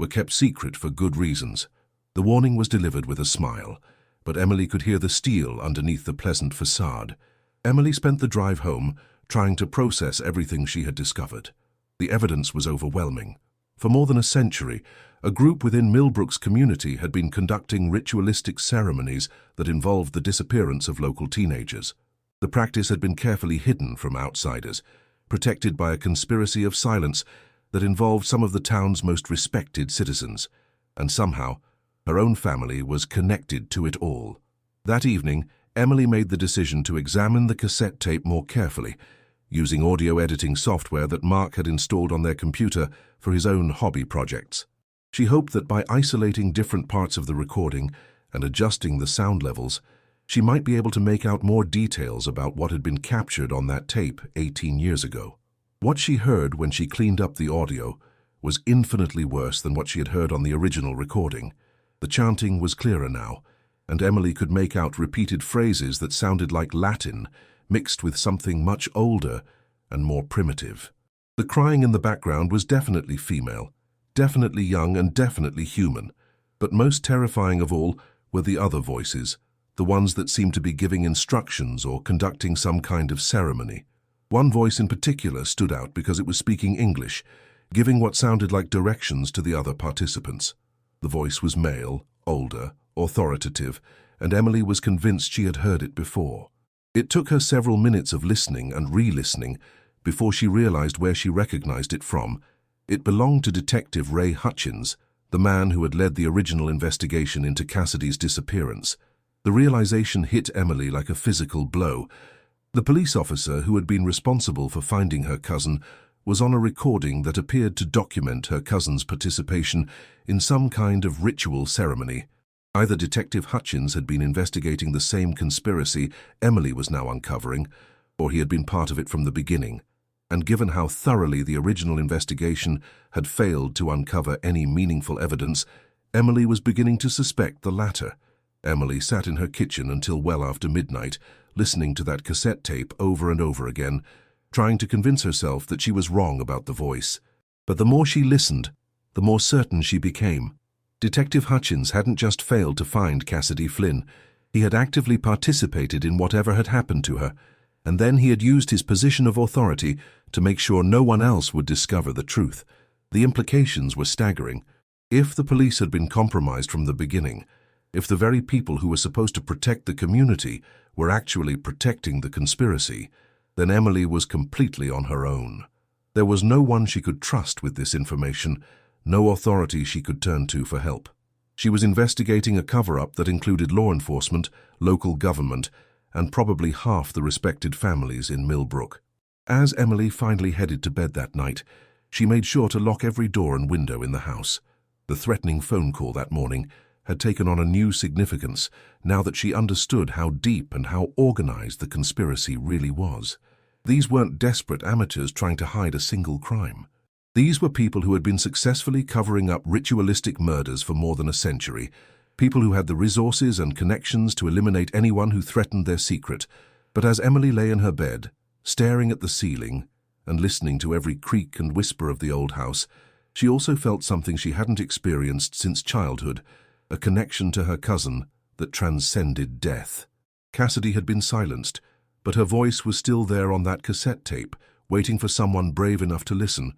were kept secret for good reasons." The warning was delivered with a smile, but Emily could hear the steel underneath the pleasant facade. Emily spent the drive home trying to process everything she had discovered. The evidence was overwhelming. For more than a century, a group within Millbrook's community had been conducting ritualistic ceremonies that involved the disappearance of local teenagers. The practice had been carefully hidden from outsiders, protected by a conspiracy of silence that involved some of the town's most respected citizens, and somehow her own family was connected to it all. That evening, Emily made the decision to examine the cassette tape more carefully, using audio editing software that Mark had installed on their computer for his own hobby projects. She hoped that by isolating different parts of the recording and adjusting the sound levels, she might be able to make out more details about what had been captured on that tape 18 years ago. What she heard when she cleaned up the audio was infinitely worse than what she had heard on the original recording. The chanting was clearer now, and Emily could make out repeated phrases that sounded like Latin mixed with something much older and more primitive. The crying in the background was definitely female, definitely young and definitely human, but most terrifying of all were the other voices, the ones that seemed to be giving instructions or conducting some kind of ceremony. One voice in particular stood out because it was speaking English, giving what sounded like directions to the other participants. The voice was male, older, authoritative, and Emily was convinced she had heard it before. It took her several minutes of listening and re-listening before she realized where she recognized it from. It belonged to Detective Ray Hutchins, the man who had led the original investigation into Cassidy's disappearance. The realization hit Emily like a physical blow. The police officer who had been responsible for finding her cousin was on a recording that appeared to document her cousin's participation in some kind of ritual ceremony. Either Detective Hutchins had been investigating the same conspiracy Emily was now uncovering, or he had been part of it from the beginning. And given how thoroughly the original investigation had failed to uncover any meaningful evidence, Emily was beginning to suspect the latter. Emily sat in her kitchen until well after midnight, listening to that cassette tape over and over again, trying to convince herself that she was wrong about the voice. But the more she listened, the more certain she became. Detective Hutchins hadn't just failed to find Cassidy Flynn. He had actively participated in whatever had happened to her, and then he had used his position of authority to make sure no one else would discover the truth. The implications were staggering. If the police had been compromised from the beginning, if the very people who were supposed to protect the community were actually protecting the conspiracy, then Emily was completely on her own. There was no one she could trust with this information, no authority she could turn to for help. She was investigating a cover-up that included law enforcement, local government, and probably half the respected families in Millbrook. As Emily finally headed to bed that night, she made sure to lock every door and window in the house. The threatening phone call that morning had taken on a new significance now that she understood how deep and how organized the conspiracy really was. These weren't desperate amateurs trying to hide a single crime. These were people who had been successfully covering up ritualistic murders for more than a century, people who had the resources and connections to eliminate anyone who threatened their secret. But as Emily lay in her bed, staring at the ceiling and listening to every creak and whisper of the old house, she also felt something she hadn't experienced since childhood, a connection to her cousin that transcended death. Cassidy had been silenced, but her voice was still there on that cassette tape, waiting for someone brave enough to listen.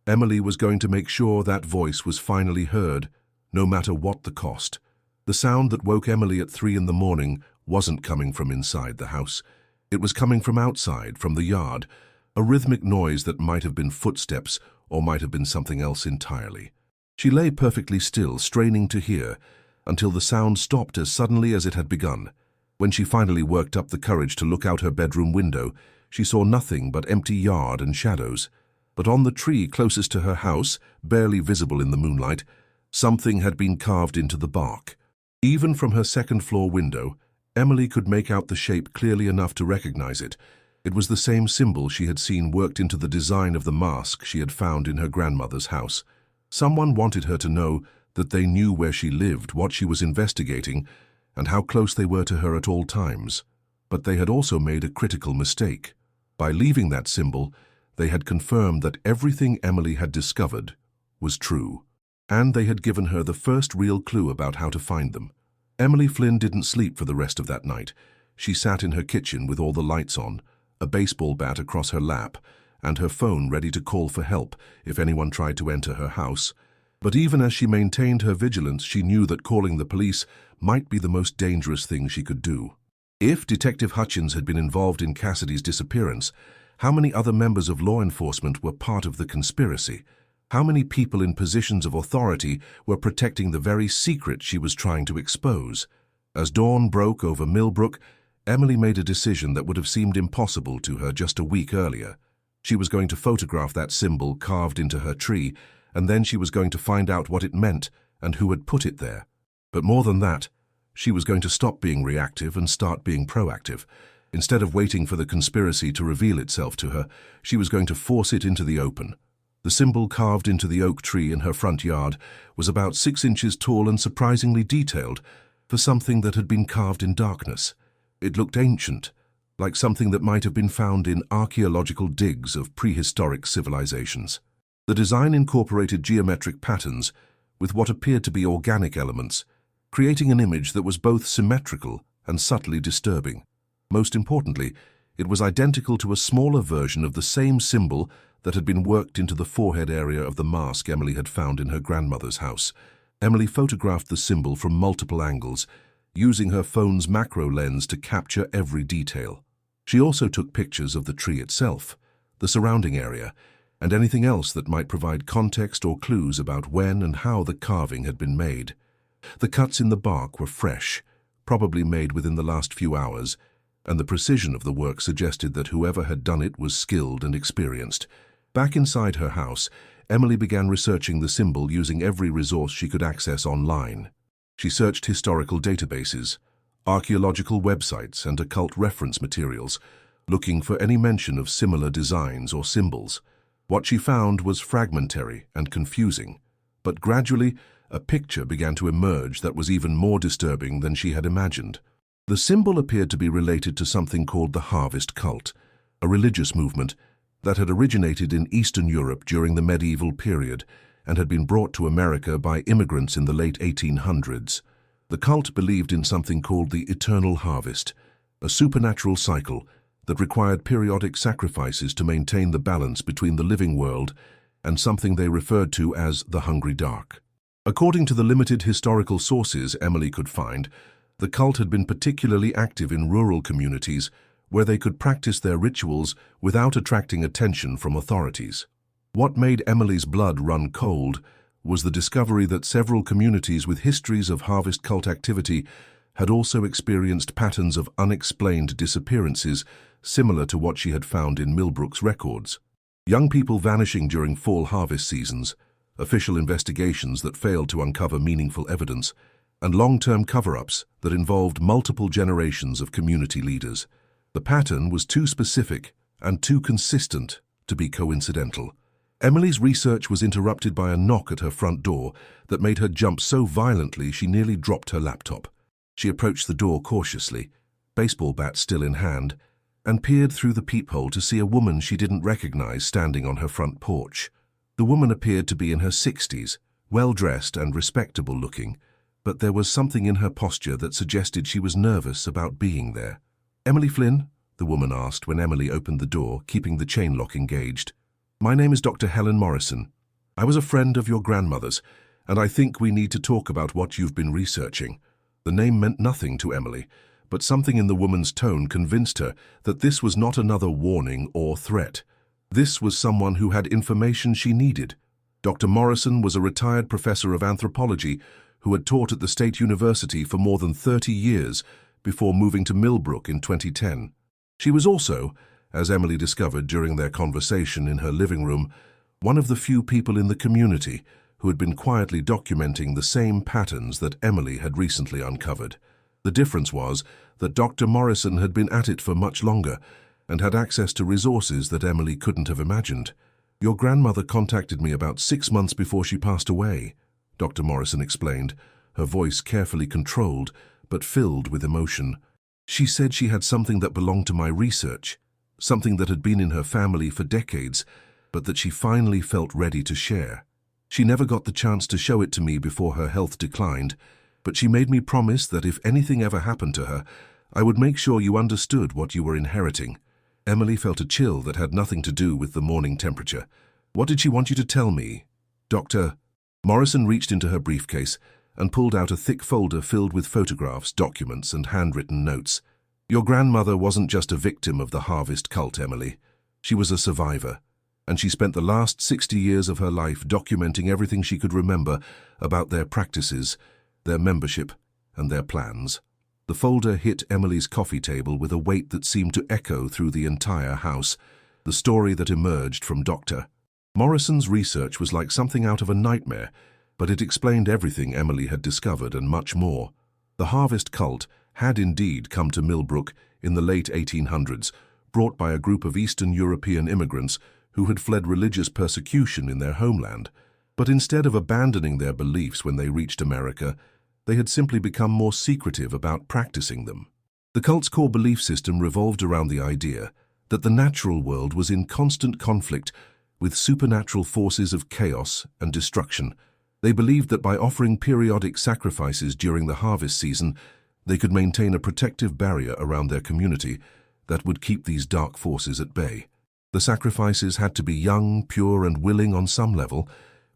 Emily was going to make sure that voice was finally heard, no matter what the cost. The sound that woke Emily at 3 in the morning wasn't coming from inside the house. It was coming from outside, from the yard, a rhythmic noise that might have been footsteps or might have been something else entirely. She lay perfectly still, straining to hear, until the sound stopped as suddenly as it had begun. When she finally worked up the courage to look out her bedroom window, she saw nothing but empty yard and shadows. But on the tree closest to her house, barely visible in the moonlight, something had been carved into the bark. Even from her second-floor window, Emily could make out the shape clearly enough to recognize it. It was the same symbol she had seen worked into the design of the mask she had found in her grandmother's house. Someone wanted her to know that they knew where she lived, what she was investigating, and how close they were to her at all times. But they had also made a critical mistake. By leaving that symbol, they had confirmed that everything Emily had discovered was true, and they had given her the first real clue about how to find them. Emily Flynn didn't sleep for the rest of that night. She sat in her kitchen with all the lights on, a baseball bat across her lap, and her phone ready to call for help if anyone tried to enter her house. But even as she maintained her vigilance, she knew that calling the police might be the most dangerous thing she could do. If Detective Hutchins had been involved in Cassidy's disappearance, How many other members of law enforcement were part of the conspiracy? How many people in positions of authority were protecting the very secret she was trying to expose? As dawn broke over Millbrook, Emily made a decision that would have seemed impossible to her just a week earlier. She was going to photograph that symbol carved into her tree, and then she was going to find out what it meant and who had put it there. But more than that, she was going to stop being reactive and start being proactive. Instead of waiting for the conspiracy to reveal itself to her, she was going to force it into the open. The symbol carved into the oak tree in her front yard was about 6 inches tall and surprisingly detailed for something that had been carved in darkness. It looked ancient, like something that might have been found in archaeological digs of prehistoric civilizations. The design incorporated geometric patterns with what appeared to be organic elements, creating an image that was both symmetrical and subtly disturbing. Most importantly, it was identical to a smaller version of the same symbol that had been worked into the forehead area of the mask Emily had found in her grandmother's house. Emily photographed the symbol from multiple angles, using her phone's macro lens to capture every detail. She also took pictures of the tree itself, the surrounding area, and anything else that might provide context or clues about when and how the carving had been made. The cuts in the bark were fresh, probably made within the last few hours, and the precision of the work suggested that whoever had done it was skilled and experienced. Back inside her house, Emily began researching the symbol using every resource she could access online. She searched historical databases, archaeological websites, and occult reference materials, looking for any mention of similar designs or symbols. What she found was fragmentary and confusing, but gradually a picture began to emerge that was even more disturbing than she had imagined. The symbol appeared to be related to something called the Harvest Cult, a religious movement that had originated in Eastern Europe during the medieval period and had been brought to America by immigrants in the late 1800s. The cult believed in something called the eternal harvest, a supernatural cycle that required periodic sacrifices to maintain the balance between the living world and something they referred to as the hungry dark. According to the limited historical sources Emily could find, the cult had been particularly active in rural communities where they could practice their rituals without attracting attention from authorities. What made Emily's blood run cold was the discovery that several communities with histories of harvest cult activity had also experienced patterns of unexplained disappearances similar to what she had found in Millbrook's records. Young people vanishing during fall harvest seasons, official investigations that failed to uncover meaningful evidence, and long-term cover-ups that involved multiple generations of community leaders. The pattern was too specific and too consistent to be coincidental. Emily's research was interrupted by a knock at her front door that made her jump so violently she nearly dropped her laptop. She approached the door cautiously, baseball bat still in hand, and peered through the peephole to see a woman she didn't recognize standing on her front porch. The woman appeared to be in her 60s, well-dressed and respectable-looking, but there was something in her posture that suggested she was nervous about being there. "Emily Flynn?" the woman asked when Emily opened the door, keeping the chain lock engaged. "My name is Dr. Helen Morrison. I was a friend of your grandmother's, and I think we need to talk about what you've been researching." The name meant nothing to Emily, but something in the woman's tone convinced her that this was not another warning or threat. This was someone who had information she needed. Dr. Morrison was a retired professor of anthropology who had taught at the State University for more than 30 years before moving to Millbrook in 2010. She was also, as Emily discovered during their conversation in her living room, one of the few people in the community who had been quietly documenting the same patterns that Emily had recently uncovered. The difference was that Dr. Morrison had been at it for much longer and had access to resources that Emily couldn't have imagined. "Your grandmother contacted me about 6 months before she passed away," Dr. Morrison explained, her voice carefully controlled but filled with emotion. "She said she had something that belonged to my research, something that had been in her family for decades, but that she finally felt ready to share. She never got the chance to show it to me before her health declined, but she made me promise that if anything ever happened to her, I would make sure you understood what you were inheriting." Emily felt a chill that had nothing to do with the morning temperature. "What did she want you to tell me, Dr.?" Morrison reached into her briefcase and pulled out a thick folder filled with photographs, documents, and handwritten notes. "Your grandmother wasn't just a victim of the harvest cult, Emily. She was a survivor, and she spent the last 60 years of her life documenting everything she could remember about their practices, their membership, and their plans. The folder hit Emily's coffee table with a weight that seemed to echo through the entire house, the story that emerged from Dr. Morrison's research was like something out of a nightmare, but it explained everything Emily had discovered and much more. The harvest cult had indeed come to Millbrook in the late 1800s, brought by a group of Eastern European immigrants who had fled religious persecution in their homeland. But instead of abandoning their beliefs when they reached America, they had simply become more secretive about practicing them. The cult's core belief system revolved around the idea that the natural world was in constant conflict with supernatural forces of chaos and destruction. They believed that by offering periodic sacrifices during the harvest season, they could maintain a protective barrier around their community that would keep these dark forces at bay. The sacrifices had to be young, pure, and willing on some level,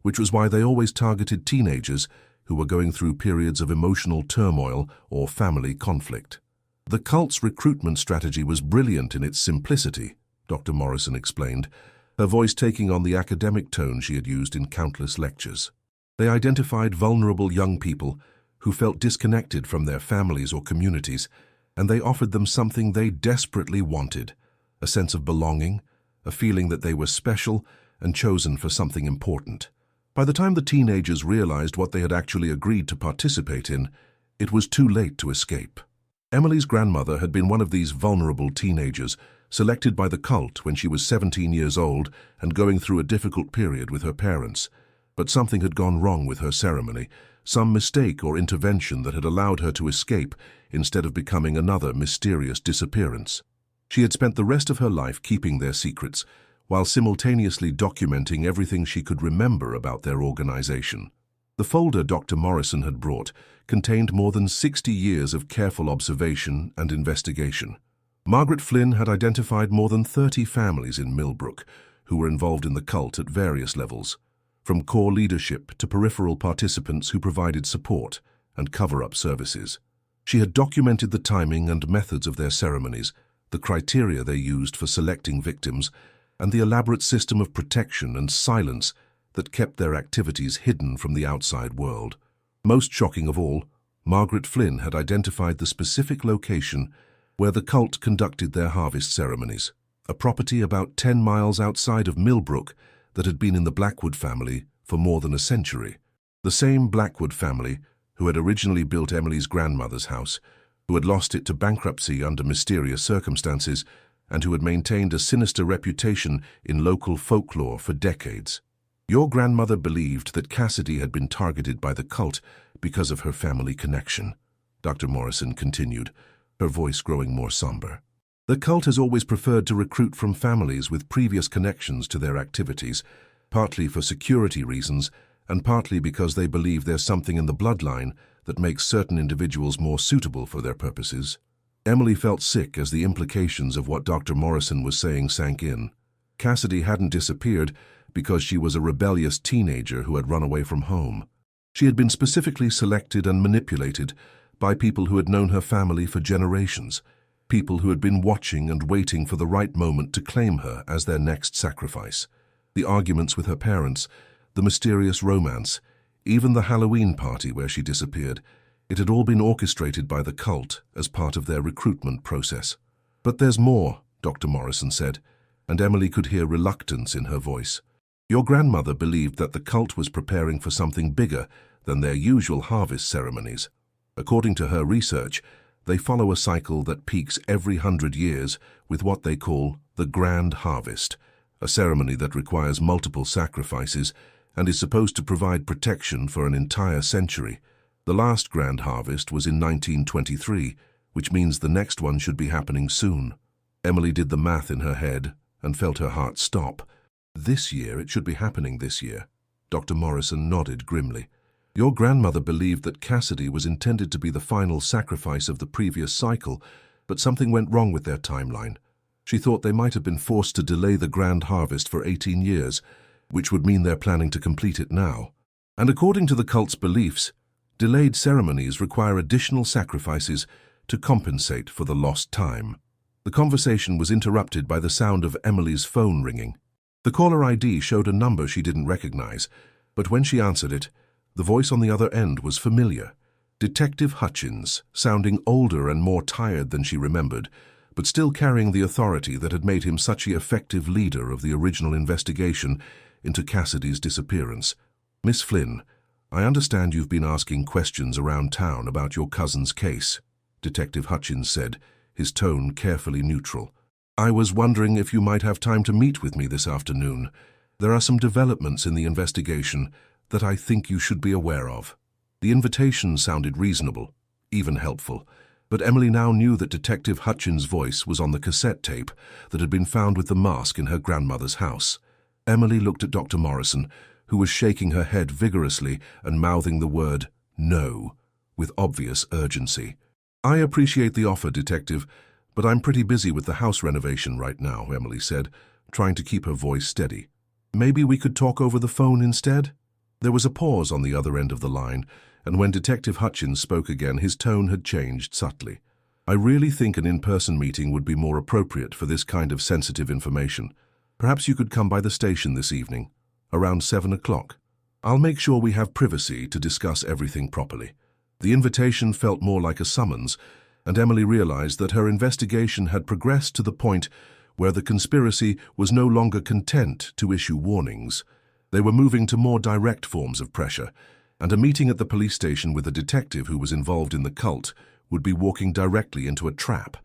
which was why they always targeted teenagers who were going through periods of emotional turmoil or family conflict. The cult's recruitment strategy was brilliant in its simplicity, Dr. Morrison explained, her voice taking on the academic tone she had used in countless lectures. They identified vulnerable young people who felt disconnected from their families or communities, and they offered them something they desperately wanted, a sense of belonging, a feeling that they were special and chosen for something important. By the time the teenagers realized what they had actually agreed to participate in, it was too late to escape. Emily's grandmother had been one of these vulnerable teenagers, selected by the cult when she was 17 years old and going through a difficult period with her parents. But something had gone wrong with her ceremony, some mistake or intervention that had allowed her to escape instead of becoming another mysterious disappearance. She had spent the rest of her life keeping their secrets, while simultaneously documenting everything she could remember about their organization. The folder Dr. Morrison had brought contained more than 60 years of careful observation and investigation. Margaret Flynn had identified more than 30 families in Millbrook who were involved in the cult at various levels, from core leadership to peripheral participants who provided support and cover-up services. She had documented the timing and methods of their ceremonies, the criteria they used for selecting victims, and the elaborate system of protection and silence that kept their activities hidden from the outside world. Most shocking of all, Margaret Flynn had identified the specific location where the cult conducted their harvest ceremonies, a property about 10 miles outside of Millbrook that had been in the Blackwood family for more than a century. The same Blackwood family who had originally built Emily's grandmother's house, who had lost it to bankruptcy under mysterious circumstances, and who had maintained a sinister reputation in local folklore for decades. Your grandmother believed that Cassidy had been targeted by the cult because of her family connection, Dr. Morrison continued, her voice growing more somber. The cult has always preferred to recruit from families with previous connections to their activities, partly for security reasons and partly because they believe there's something in the bloodline that makes certain individuals more suitable for their purposes. Emily felt sick as the implications of what Dr. Morrison was saying sank in. Cassidy hadn't disappeared because she was a rebellious teenager who had run away from home. She had been specifically selected and manipulated by people who had known her family for generations, people who had been watching and waiting for the right moment to claim her as their next sacrifice. The arguments with her parents, the mysterious romance, even the Halloween party where she disappeared, it had all been orchestrated by the cult as part of their recruitment process. But there's more, Dr. Morrison said, and Emily could hear reluctance in her voice. Your grandmother believed that the cult was preparing for something bigger than their usual harvest ceremonies. According to her research, they follow a cycle that peaks every 100 years with what they call the Grand Harvest, a ceremony that requires multiple sacrifices and is supposed to provide protection for an entire century. The last Grand Harvest was in 1923, which means the next one should be happening soon. Emily did the math in her head and felt her heart stop. This year, it should be happening this year. Dr. Morrison nodded grimly. Your grandmother believed that Cassidy was intended to be the final sacrifice of the previous cycle, but something went wrong with their timeline. She thought they might have been forced to delay the Grand Harvest for 18 years, which would mean they're planning to complete it now. And according to the cult's beliefs, delayed ceremonies require additional sacrifices to compensate for the lost time. The conversation was interrupted by the sound of Emily's phone ringing. The caller ID showed a number she didn't recognize, but when she answered it, the voice on the other end was familiar. Detective Hutchins, sounding older and more tired than she remembered, but still carrying the authority that had made him such an effective leader of the original investigation into Cassidy's disappearance. "Miss Flynn, I understand you've been asking questions around town about your cousin's case," Detective Hutchins said, his tone carefully neutral. "I was wondering if you might have time to meet with me this afternoon. There are some developments in the investigation that I think you should be aware of." The invitation sounded reasonable, even helpful, but Emily now knew that Detective Hutchins' voice was on the cassette tape that had been found with the mask in her grandmother's house. Emily looked at Dr. Morrison, who was shaking her head vigorously and mouthing the word "no" with obvious urgency. "I appreciate the offer, Detective, but I'm pretty busy with the house renovation right now," Emily said, trying to keep her voice steady. "Maybe we could talk over the phone instead?" There was a pause on the other end of the line, and when Detective Hutchins spoke again, his tone had changed subtly. "I really think an in-person meeting would be more appropriate for this kind of sensitive information. Perhaps you could come by the station this evening, around 7 o'clock. I'll make sure we have privacy to discuss everything properly." The invitation felt more like a summons, and Emily realized that her investigation had progressed to the point where the conspiracy was no longer content to issue warnings. They were moving to more direct forms of pressure, and a meeting at the police station with a detective who was involved in the cult would be walking directly into a trap.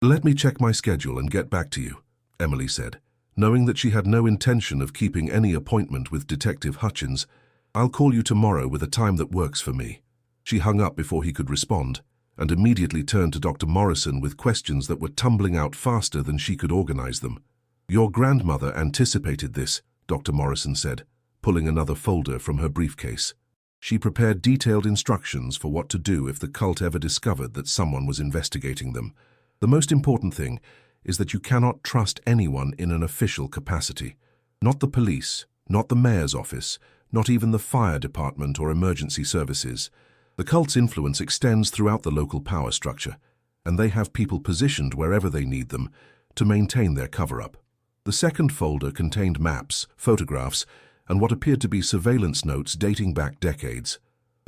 "Let me check my schedule and get back to you," Emily said, knowing that she had no intention of keeping any appointment with Detective Hutchins. "I'll call you tomorrow with a time that works for me." She hung up before he could respond, and immediately turned to Dr. Morrison with questions that were tumbling out faster than she could organize them. "Your grandmother anticipated this," Dr. Morrison said, pulling another folder from her briefcase. "She prepared detailed instructions for what to do if the cult ever discovered that someone was investigating them. The most important thing is that you cannot trust anyone in an official capacity. Not the police, not the mayor's office, not even the fire department or emergency services. The cult's influence extends throughout the local power structure, and they have people positioned wherever they need them to maintain their cover-up." The second folder contained maps, photographs, and what appeared to be surveillance notes dating back decades.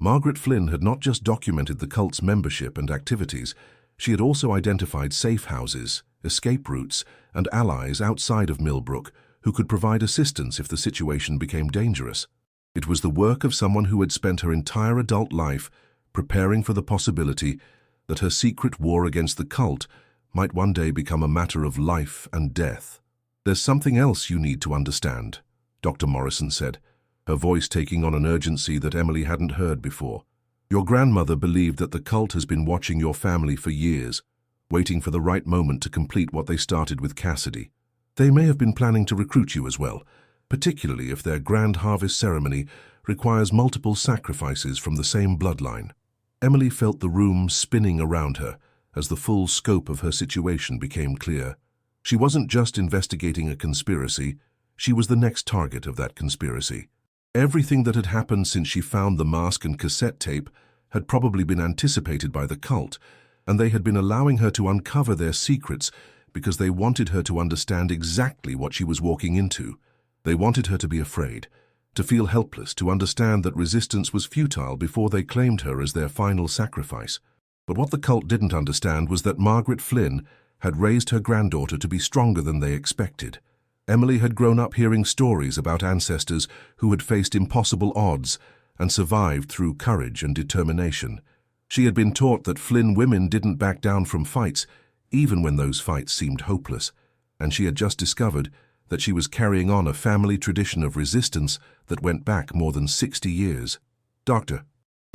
Margaret Flynn had not just documented the cult's membership and activities, she had also identified safe houses, escape routes, and allies outside of Millbrook who could provide assistance if the situation became dangerous. It was the work of someone who had spent her entire adult life preparing for the possibility that her secret war against the cult might one day become a matter of life and death. "There's something else you need to understand," Dr. Morrison said, her voice taking on an urgency that Emily hadn't heard before. "Your grandmother believed that the cult has been watching your family for years, waiting for the right moment to complete what they started with Cassidy. They may have been planning to recruit you as well, particularly if their grand harvest ceremony requires multiple sacrifices from the same bloodline." Emily felt the room spinning around her as the full scope of her situation became clear. She wasn't just investigating a conspiracy, she was the next target of that conspiracy. Everything that had happened since she found the mask and cassette tape had probably been anticipated by the cult, and they had been allowing her to uncover their secrets because they wanted her to understand exactly what she was walking into. They wanted her to be afraid, to feel helpless, to understand that resistance was futile before they claimed her as their final sacrifice. But what the cult didn't understand was that Margaret Flynn had raised her granddaughter to be stronger than they expected. Emily had grown up hearing stories about ancestors who had faced impossible odds and survived through courage and determination. She had been taught that Flynn women didn't back down from fights, even when those fights seemed hopeless, and she had just discovered that she was carrying on a family tradition of resistance that went back more than 60 years. "Dr.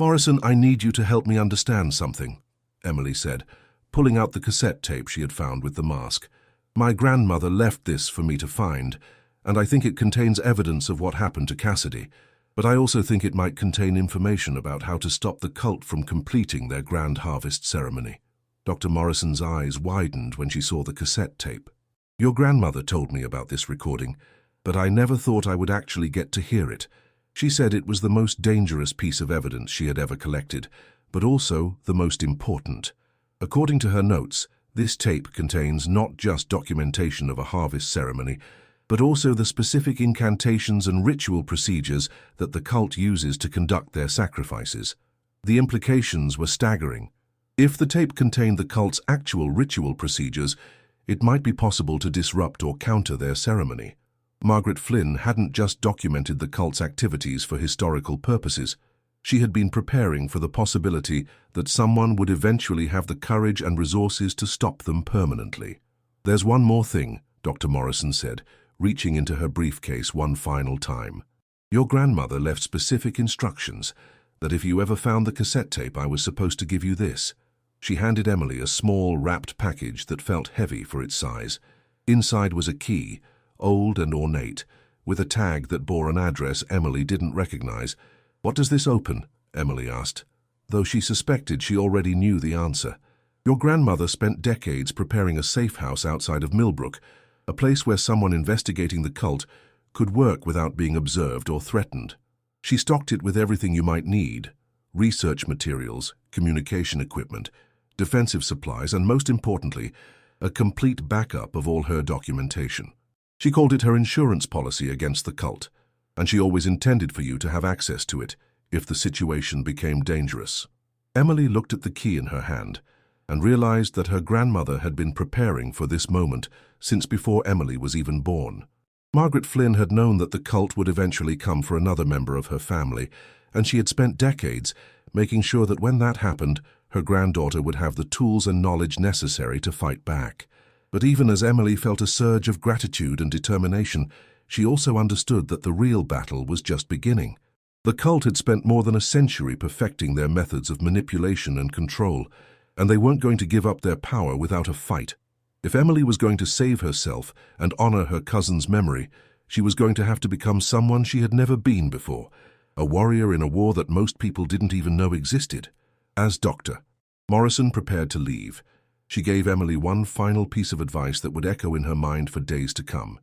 Morrison, I need you to help me understand something," Emily said, pulling out the cassette tape she had found with the mask. "My grandmother left this for me to find, and I think it contains evidence of what happened to Cassidy, but I also think it might contain information about how to stop the cult from completing their grand harvest ceremony." Dr. Morrison's eyes widened when she saw the cassette tape. "Your grandmother told me about this recording, but I never thought I would actually get to hear it. She said it was the most dangerous piece of evidence she had ever collected, but also the most important. According to her notes, This tape contains not just documentation of a harvest ceremony, but also the specific incantations and ritual procedures that the cult uses to conduct their sacrifices. The implications were staggering. If the tape contained the cult's actual ritual procedures, it might be possible to disrupt or counter their ceremony. Margaret Flynn hadn't just documented the cult's activities for historical purposes. She had been preparing for the possibility that someone would eventually have the courage and resources to stop them permanently. "There's one more thing," Dr. Morrison said, reaching into her briefcase one final time. "Your grandmother left specific instructions that if you ever found the cassette tape, I was supposed to give you this." She handed Emily a small, wrapped package that felt heavy for its size. Inside was a key, old and ornate, with a tag that bore an address Emily didn't recognize. "What does this open?" Emily asked, though she suspected she already knew the answer. "Your grandmother spent decades preparing a safe house outside of Millbrook, a place where someone investigating the cult could work without being observed or threatened. She stocked it with everything you might need: research materials, communication equipment, defensive supplies, and most importantly, a complete backup of all her documentation. She called it her insurance policy against the cult, and she always intended for you to have access to it if the situation became dangerous." Emily looked at the key in her hand and realized that her grandmother had been preparing for this moment since before Emily was even born. Margaret Flynn had known that the cult would eventually come for another member of her family, and she had spent decades making sure that when that happened, her granddaughter would have the tools and knowledge necessary to fight back. But even as Emily felt a surge of gratitude and determination, she also understood that the real battle was just beginning. The cult had spent more than a century perfecting their methods of manipulation and control, and they weren't going to give up their power without a fight. If Emily was going to save herself and honor her cousin's memory, she was going to have to become someone she had never been before, a warrior in a war that most people didn't even know existed. As Dr. Morrison prepared to leave, she gave Emily one final piece of advice that would echo in her mind for days to come.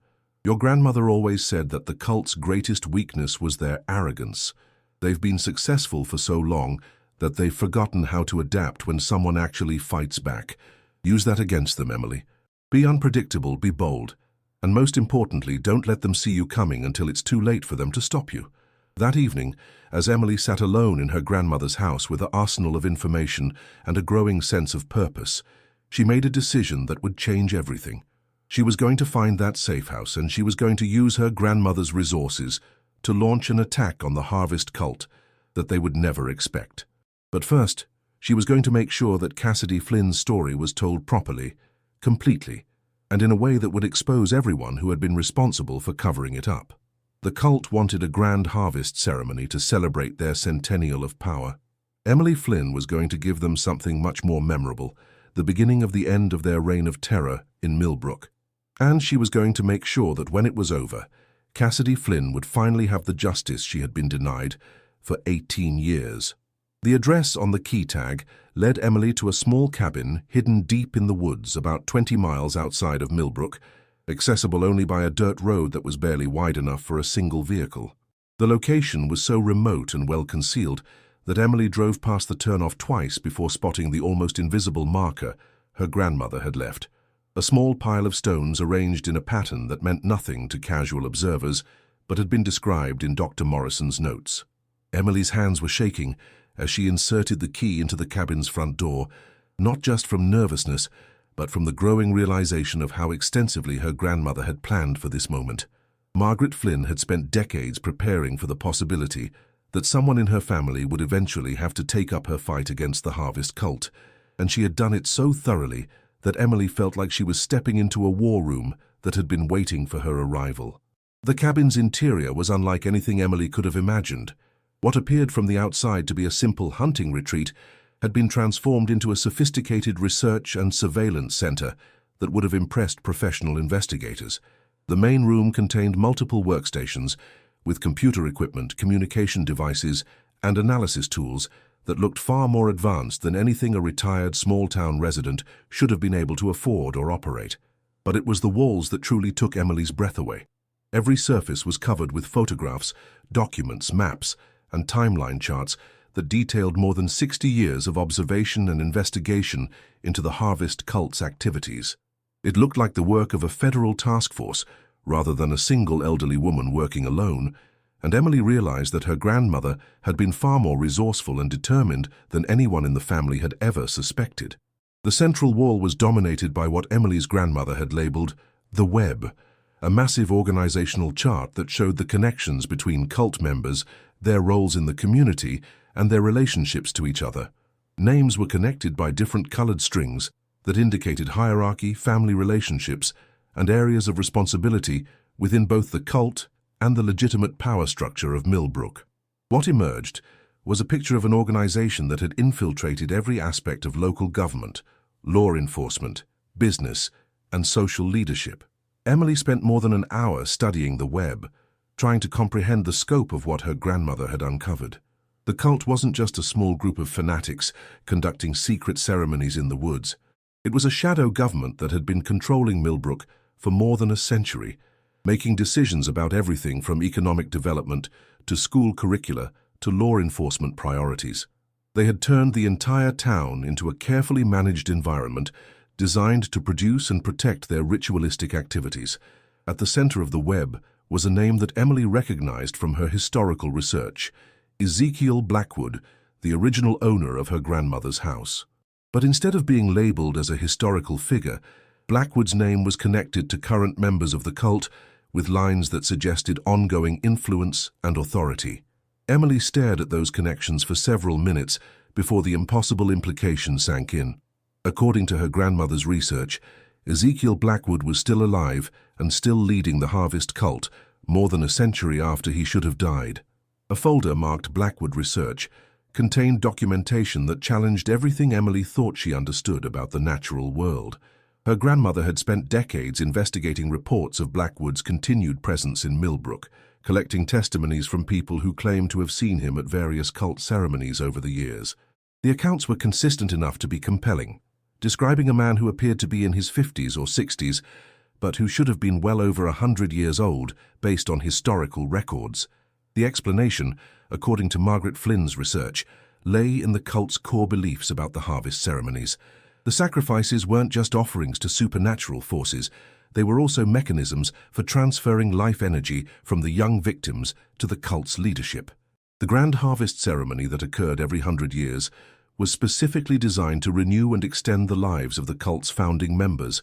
"Your grandmother always said that the cult's greatest weakness was their arrogance. They've been successful for so long that they've forgotten how to adapt when someone actually fights back. Use that against them, Emily. Be unpredictable, be bold, and most importantly, don't let them see you coming until it's too late for them to stop you." That evening, as Emily sat alone in her grandmother's house with an arsenal of information and a growing sense of purpose, she made a decision that would change everything. She was going to find that safe house, and she was going to use her grandmother's resources to launch an attack on the Harvest cult that they would never expect. But first, she was going to make sure that Cassidy Flynn's story was told properly, completely, and in a way that would expose everyone who had been responsible for covering it up. The cult wanted a grand harvest ceremony to celebrate their centennial of power. Emily Flynn was going to give them something much more memorable, the beginning of the end of their reign of terror in Millbrook. And she was going to make sure that when it was over, Cassidy Flynn would finally have the justice she had been denied for 18 years. The address on the key tag led Emily to a small cabin hidden deep in the woods about 20 miles outside of Millbrook, accessible only by a dirt road that was barely wide enough for a single vehicle. The location was so remote and well concealed that Emily drove past the turnoff twice before spotting the almost invisible marker her grandmother had left. A small pile of stones arranged in a pattern that meant nothing to casual observers, but had been described in Dr. Morrison's notes. Emily's hands were shaking as she inserted the key into the cabin's front door, not just from nervousness, but from the growing realization of how extensively her grandmother had planned for this moment. Margaret Flynn had spent decades preparing for the possibility that someone in her family would eventually have to take up her fight against the Harvest cult, and she had done it so thoroughly that Emily felt like she was stepping into a war room that had been waiting for her arrival. The cabin's interior was unlike anything Emily could have imagined. What appeared from the outside to be a simple hunting retreat had been transformed into a sophisticated research and surveillance center that would have impressed professional investigators. The main room contained multiple workstations with computer equipment, communication devices, and analysis tools that looked far more advanced than anything a retired small-town resident should have been able to afford or operate. But it was the walls that truly took Emily's breath away. Every surface was covered with photographs, documents, maps, and timeline charts that detailed more than 60 years of observation and investigation into the Harvest cult's activities. It looked like the work of a federal task force rather than a single elderly woman working alone, and Emily realized that her grandmother had been far more resourceful and determined than anyone in the family had ever suspected. The central wall was dominated by what Emily's grandmother had labeled the Web, a massive organizational chart that showed the connections between cult members, their roles in the community, and their relationships to each other. Names were connected by different colored strings that indicated hierarchy, family relationships, and areas of responsibility within both the cult and the legitimate power structure of Millbrook. What emerged was a picture of an organization that had infiltrated every aspect of local government, law enforcement, business, and social leadership. Emily spent more than an hour studying the Web, trying to comprehend the scope of what her grandmother had uncovered. The cult wasn't just a small group of fanatics conducting secret ceremonies in the woods. It was a shadow government that had been controlling Millbrook for more than a century, making decisions about everything from economic development to school curricula to law enforcement priorities. They had turned the entire town into a carefully managed environment designed to produce and protect their ritualistic activities. At the center of the Web was a name that Emily recognized from her historical research: Ezekiel Blackwood, the original owner of her grandmother's house. But instead of being labeled as a historical figure, Blackwood's name was connected to current members of the cult with lines that suggested ongoing influence and authority. Emily stared at those connections for several minutes before the impossible implication sank in. According to her grandmother's research, Ezekiel Blackwood was still alive and still leading the Harvest cult more than a century after he should have died. A folder marked Blackwood Research contained documentation that challenged everything Emily thought she understood about the natural world. Her grandmother had spent decades investigating reports of Blackwood's continued presence in Millbrook, collecting testimonies from people who claimed to have seen him at various cult ceremonies over the years. The accounts were consistent enough to be compelling, describing a man who appeared to be in his 50s or 60s, but who should have been well over 100 years old based on historical records. The explanation, according to Margaret Flynn's research, lay in the cult's core beliefs about the harvest ceremonies. The sacrifices weren't just offerings to supernatural forces, they were also mechanisms for transferring life energy from the young victims to the cult's leadership. The grand harvest ceremony that occurred every 100 years was specifically designed to renew and extend the lives of the cult's founding members,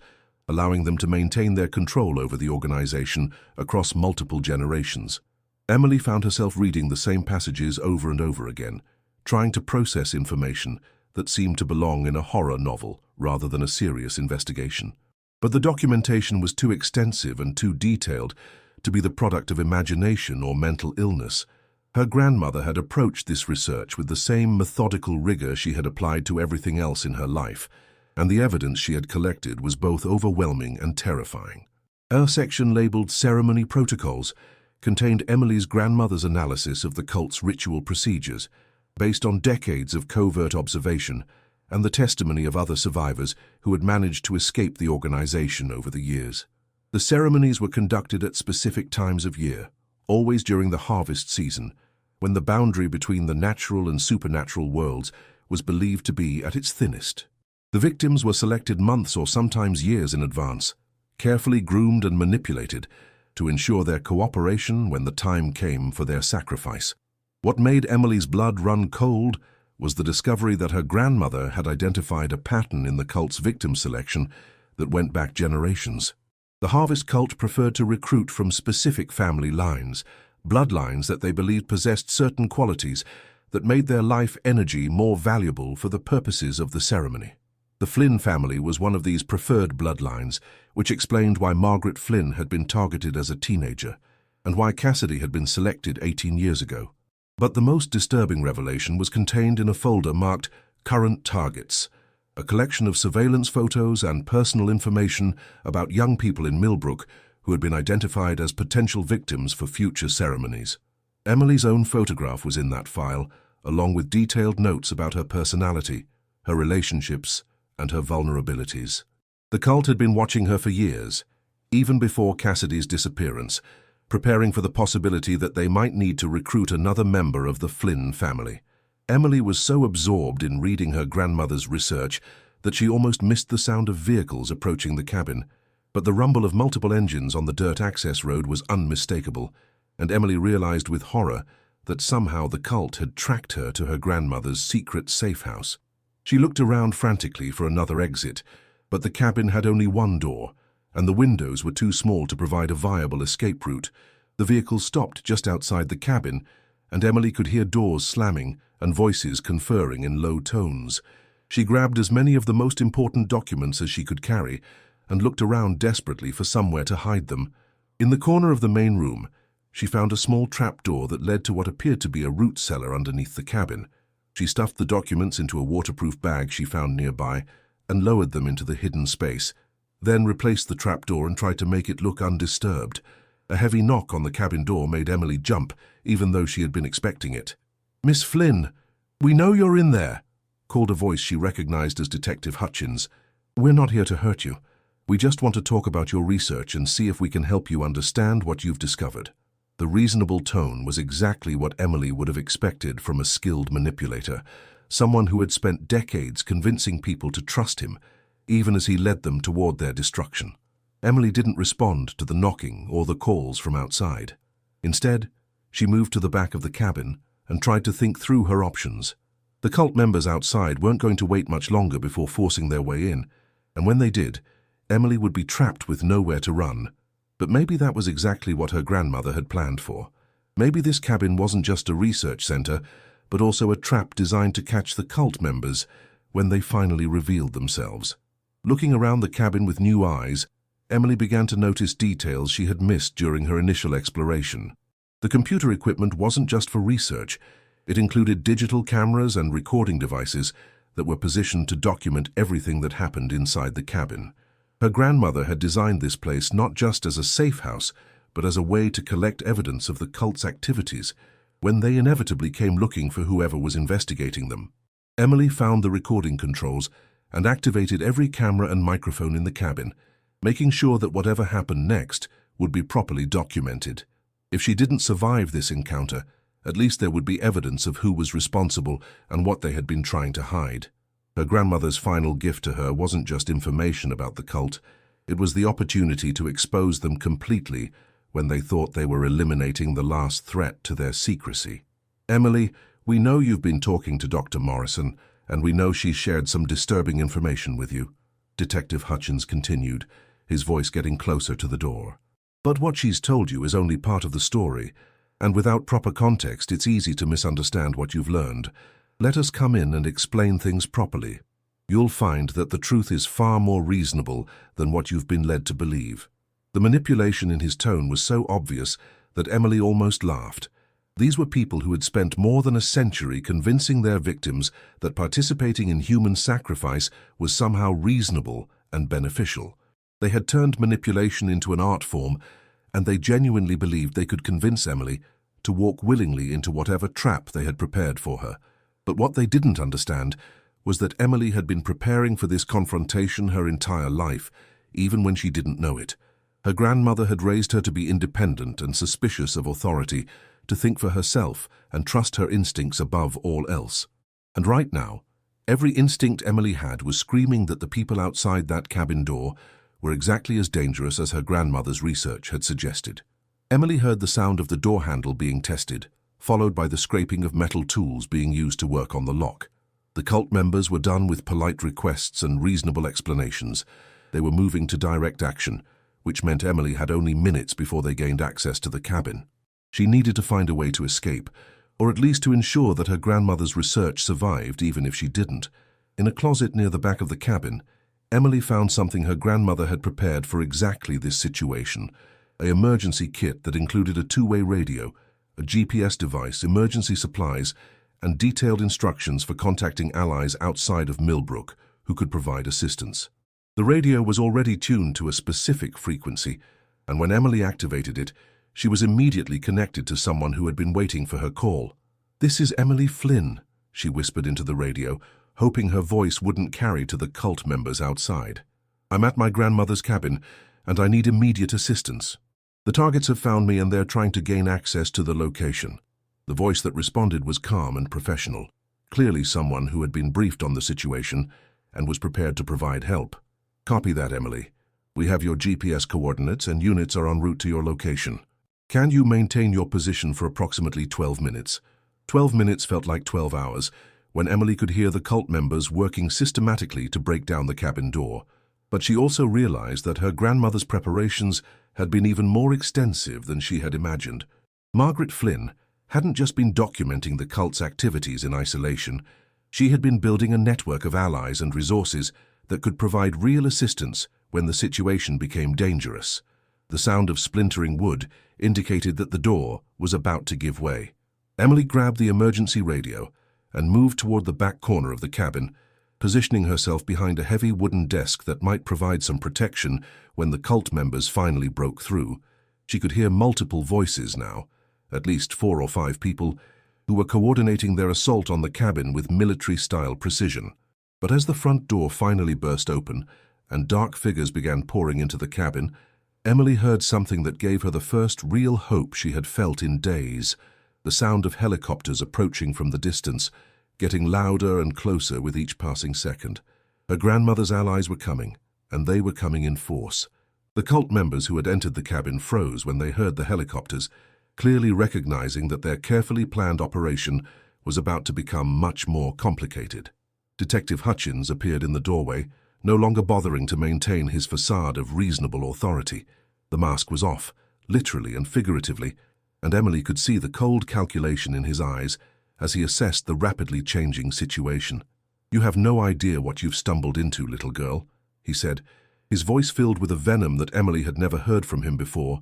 allowing them to maintain their control over the organization across multiple generations. Emily found herself reading the same passages over and over again, trying to process information that seemed to belong in a horror novel rather than a serious investigation. But the documentation was too extensive and too detailed to be the product of imagination or mental illness. Her grandmother had approached this research with the same methodical rigor she had applied to everything else in her life, and the evidence she had collected was both overwhelming and terrifying. Her section labeled Ceremony Protocols contained Emily's grandmother's analysis of the cult's ritual procedures, based on decades of covert observation and the testimony of other survivors who had managed to escape the organization over the years. The ceremonies were conducted at specific times of year, always during the harvest season, when the boundary between the natural and supernatural worlds was believed to be at its thinnest. The victims were selected months or sometimes years in advance, carefully groomed and manipulated to ensure their cooperation when the time came for their sacrifice. What made Emily's blood run cold was the discovery that her grandmother had identified a pattern in the cult's victim selection that went back generations. The Harvest cult preferred to recruit from specific family lines, bloodlines that they believed possessed certain qualities that made their life energy more valuable for the purposes of the ceremony. The Flynn family was one of these preferred bloodlines, which explained why Margaret Flynn had been targeted as a teenager, and why Cassidy had been selected 18 years ago. But the most disturbing revelation was contained in a folder marked Current Targets, a collection of surveillance photos and personal information about young people in Millbrook who had been identified as potential victims for future ceremonies. Emily's own photograph was in that file, along with detailed notes about her personality, her relationships, and her vulnerabilities. The cult had been watching her for years, even before Cassidy's disappearance, preparing for the possibility that they might need to recruit another member of the Flynn family. Emily was so absorbed in reading her grandmother's research that she almost missed the sound of vehicles approaching the cabin. But the rumble of multiple engines on the dirt access road was unmistakable, and Emily realized with horror that somehow the cult had tracked her to her grandmother's secret safe house. She looked around frantically for another exit, but the cabin had only one door, and the windows were too small to provide a viable escape route. The vehicle stopped just outside the cabin, and Emily could hear doors slamming and voices conferring in low tones. She grabbed as many of the most important documents as she could carry and looked around desperately for somewhere to hide them. In the corner of the main room, she found a small trapdoor that led to what appeared to be a root cellar underneath the cabin. She stuffed the documents into a waterproof bag she found nearby and lowered them into the hidden space, then replaced the trapdoor and tried to make it look undisturbed. A heavy knock on the cabin door made Emily jump, even though she had been expecting it. "Miss Flynn, we know you're in there," called a voice she recognized as Detective Hutchins. "We're not here to hurt you. We just want to talk about your research and see if we can help you understand what you've discovered." The reasonable tone was exactly what Emily would have expected from a skilled manipulator, someone who had spent decades convincing people to trust him, even as he led them toward their destruction. Emily didn't respond to the knocking or the calls from outside. Instead, she moved to the back of the cabin and tried to think through her options. The cult members outside weren't going to wait much longer before forcing their way in, and when they did, Emily would be trapped with nowhere to run. But maybe that was exactly what her grandmother had planned for. Maybe this cabin wasn't just a research center, but also a trap designed to catch the cult members when they finally revealed themselves. Looking around the cabin with new eyes, Emily began to notice details she had missed during her initial exploration. The computer equipment wasn't just for research. It included digital cameras and recording devices that were positioned to document everything that happened inside the cabin. Her grandmother had designed this place not just as a safe house, but as a way to collect evidence of the cult's activities when they inevitably came looking for whoever was investigating them. Emily found the recording controls and activated every camera and microphone in the cabin, making sure that whatever happened next would be properly documented. If she didn't survive this encounter, at least there would be evidence of who was responsible and what they had been trying to hide. Her grandmother's final gift to her wasn't just information about the cult, it was the opportunity to expose them completely when they thought they were eliminating the last threat to their secrecy. "Emily, we know you've been talking to Dr. Morrison, and we know she shared some disturbing information with you," Detective Hutchins continued, his voice getting closer to the door. "But what she's told you is only part of the story, and without proper context, it's easy to misunderstand what you've learned. Let us come in and explain things properly. You'll find that the truth is far more reasonable than what you've been led to believe." The manipulation in his tone was so obvious that Emily almost laughed. These were people who had spent more than a century convincing their victims that participating in human sacrifice was somehow reasonable and beneficial. They had turned manipulation into an art form, and they genuinely believed they could convince Emily to walk willingly into whatever trap they had prepared for her. But what they didn't understand was that Emily had been preparing for this confrontation her entire life, even when she didn't know it. Her grandmother had raised her to be independent and suspicious of authority, to think for herself and trust her instincts above all else. And right now, every instinct Emily had was screaming that the people outside that cabin door were exactly as dangerous as her grandmother's research had suggested. Emily heard the sound of the door handle being tested, followed by the scraping of metal tools being used to work on the lock. The cult members were done with polite requests and reasonable explanations. They were moving to direct action, which meant Emily had only minutes before they gained access to the cabin. She needed to find a way to escape, or at least to ensure that her grandmother's research survived even if she didn't. In a closet near the back of the cabin, Emily found something her grandmother had prepared for exactly this situation, an emergency kit that included a two-way radio, a GPS device, emergency supplies, and detailed instructions for contacting allies outside of Millbrook who could provide assistance. The radio was already tuned to a specific frequency, and when Emily activated it, she was immediately connected to someone who had been waiting for her call. "This is Emily Flynn," she whispered into the radio, hoping her voice wouldn't carry to the cult members outside. "I'm at my grandmother's cabin, and I need immediate assistance. The targets have found me and they're trying to gain access to the location." The voice that responded was calm and professional. clearly someone who had been briefed on the situation and was prepared to provide help. "Copy that, Emily. We have your GPS coordinates and units are en route to your location. Can you maintain your position for approximately 12 minutes? 12 minutes felt like 12 hours when Emily could hear the cult members working systematically to break down the cabin door. But she also realized that her grandmother's preparations had been even more extensive than she had imagined. Margaret Flynn hadn't just been documenting the cult's activities in isolation. She had been building a network of allies and resources that could provide real assistance when the situation became dangerous. The sound of splintering wood indicated that the door was about to give way. Emily grabbed the emergency radio and moved toward the back corner of the cabin, positioning herself behind a heavy wooden desk that might provide some protection when the cult members finally broke through. She could hear multiple voices now, at least 4 or 5 people, who were coordinating their assault on the cabin with military-style precision. But as the front door finally burst open and dark figures began pouring into the cabin, Emily heard something that gave her the first real hope she had felt in days. The sound of helicopters approaching from the distance, getting louder and closer with each passing second. Her grandmother's allies were coming, and they were coming in force. The cult members who had entered the cabin froze when they heard the helicopters, clearly recognizing that their carefully planned operation was about to become much more complicated. Detective Hutchins appeared in the doorway, no longer bothering to maintain his facade of reasonable authority. The mask was off, literally and figuratively, and Emily could see the cold calculation in his eyes as he assessed the rapidly changing situation. "You have no idea what you've stumbled into, little girl," he said, his voice filled with a venom that Emily had never heard from him before.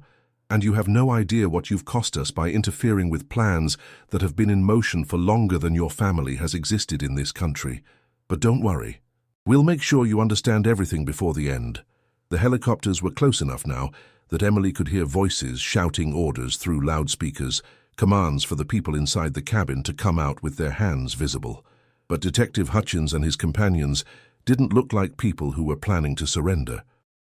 "And you have no idea what you've cost us by interfering with plans that have been in motion for longer than your family has existed in this country. But don't worry. We'll make sure you understand everything before the end." The helicopters were close enough now that Emily could hear voices shouting orders through loudspeakers, commands for the people inside the cabin to come out with their hands visible. But Detective Hutchins and his companions didn't look like people who were planning to surrender.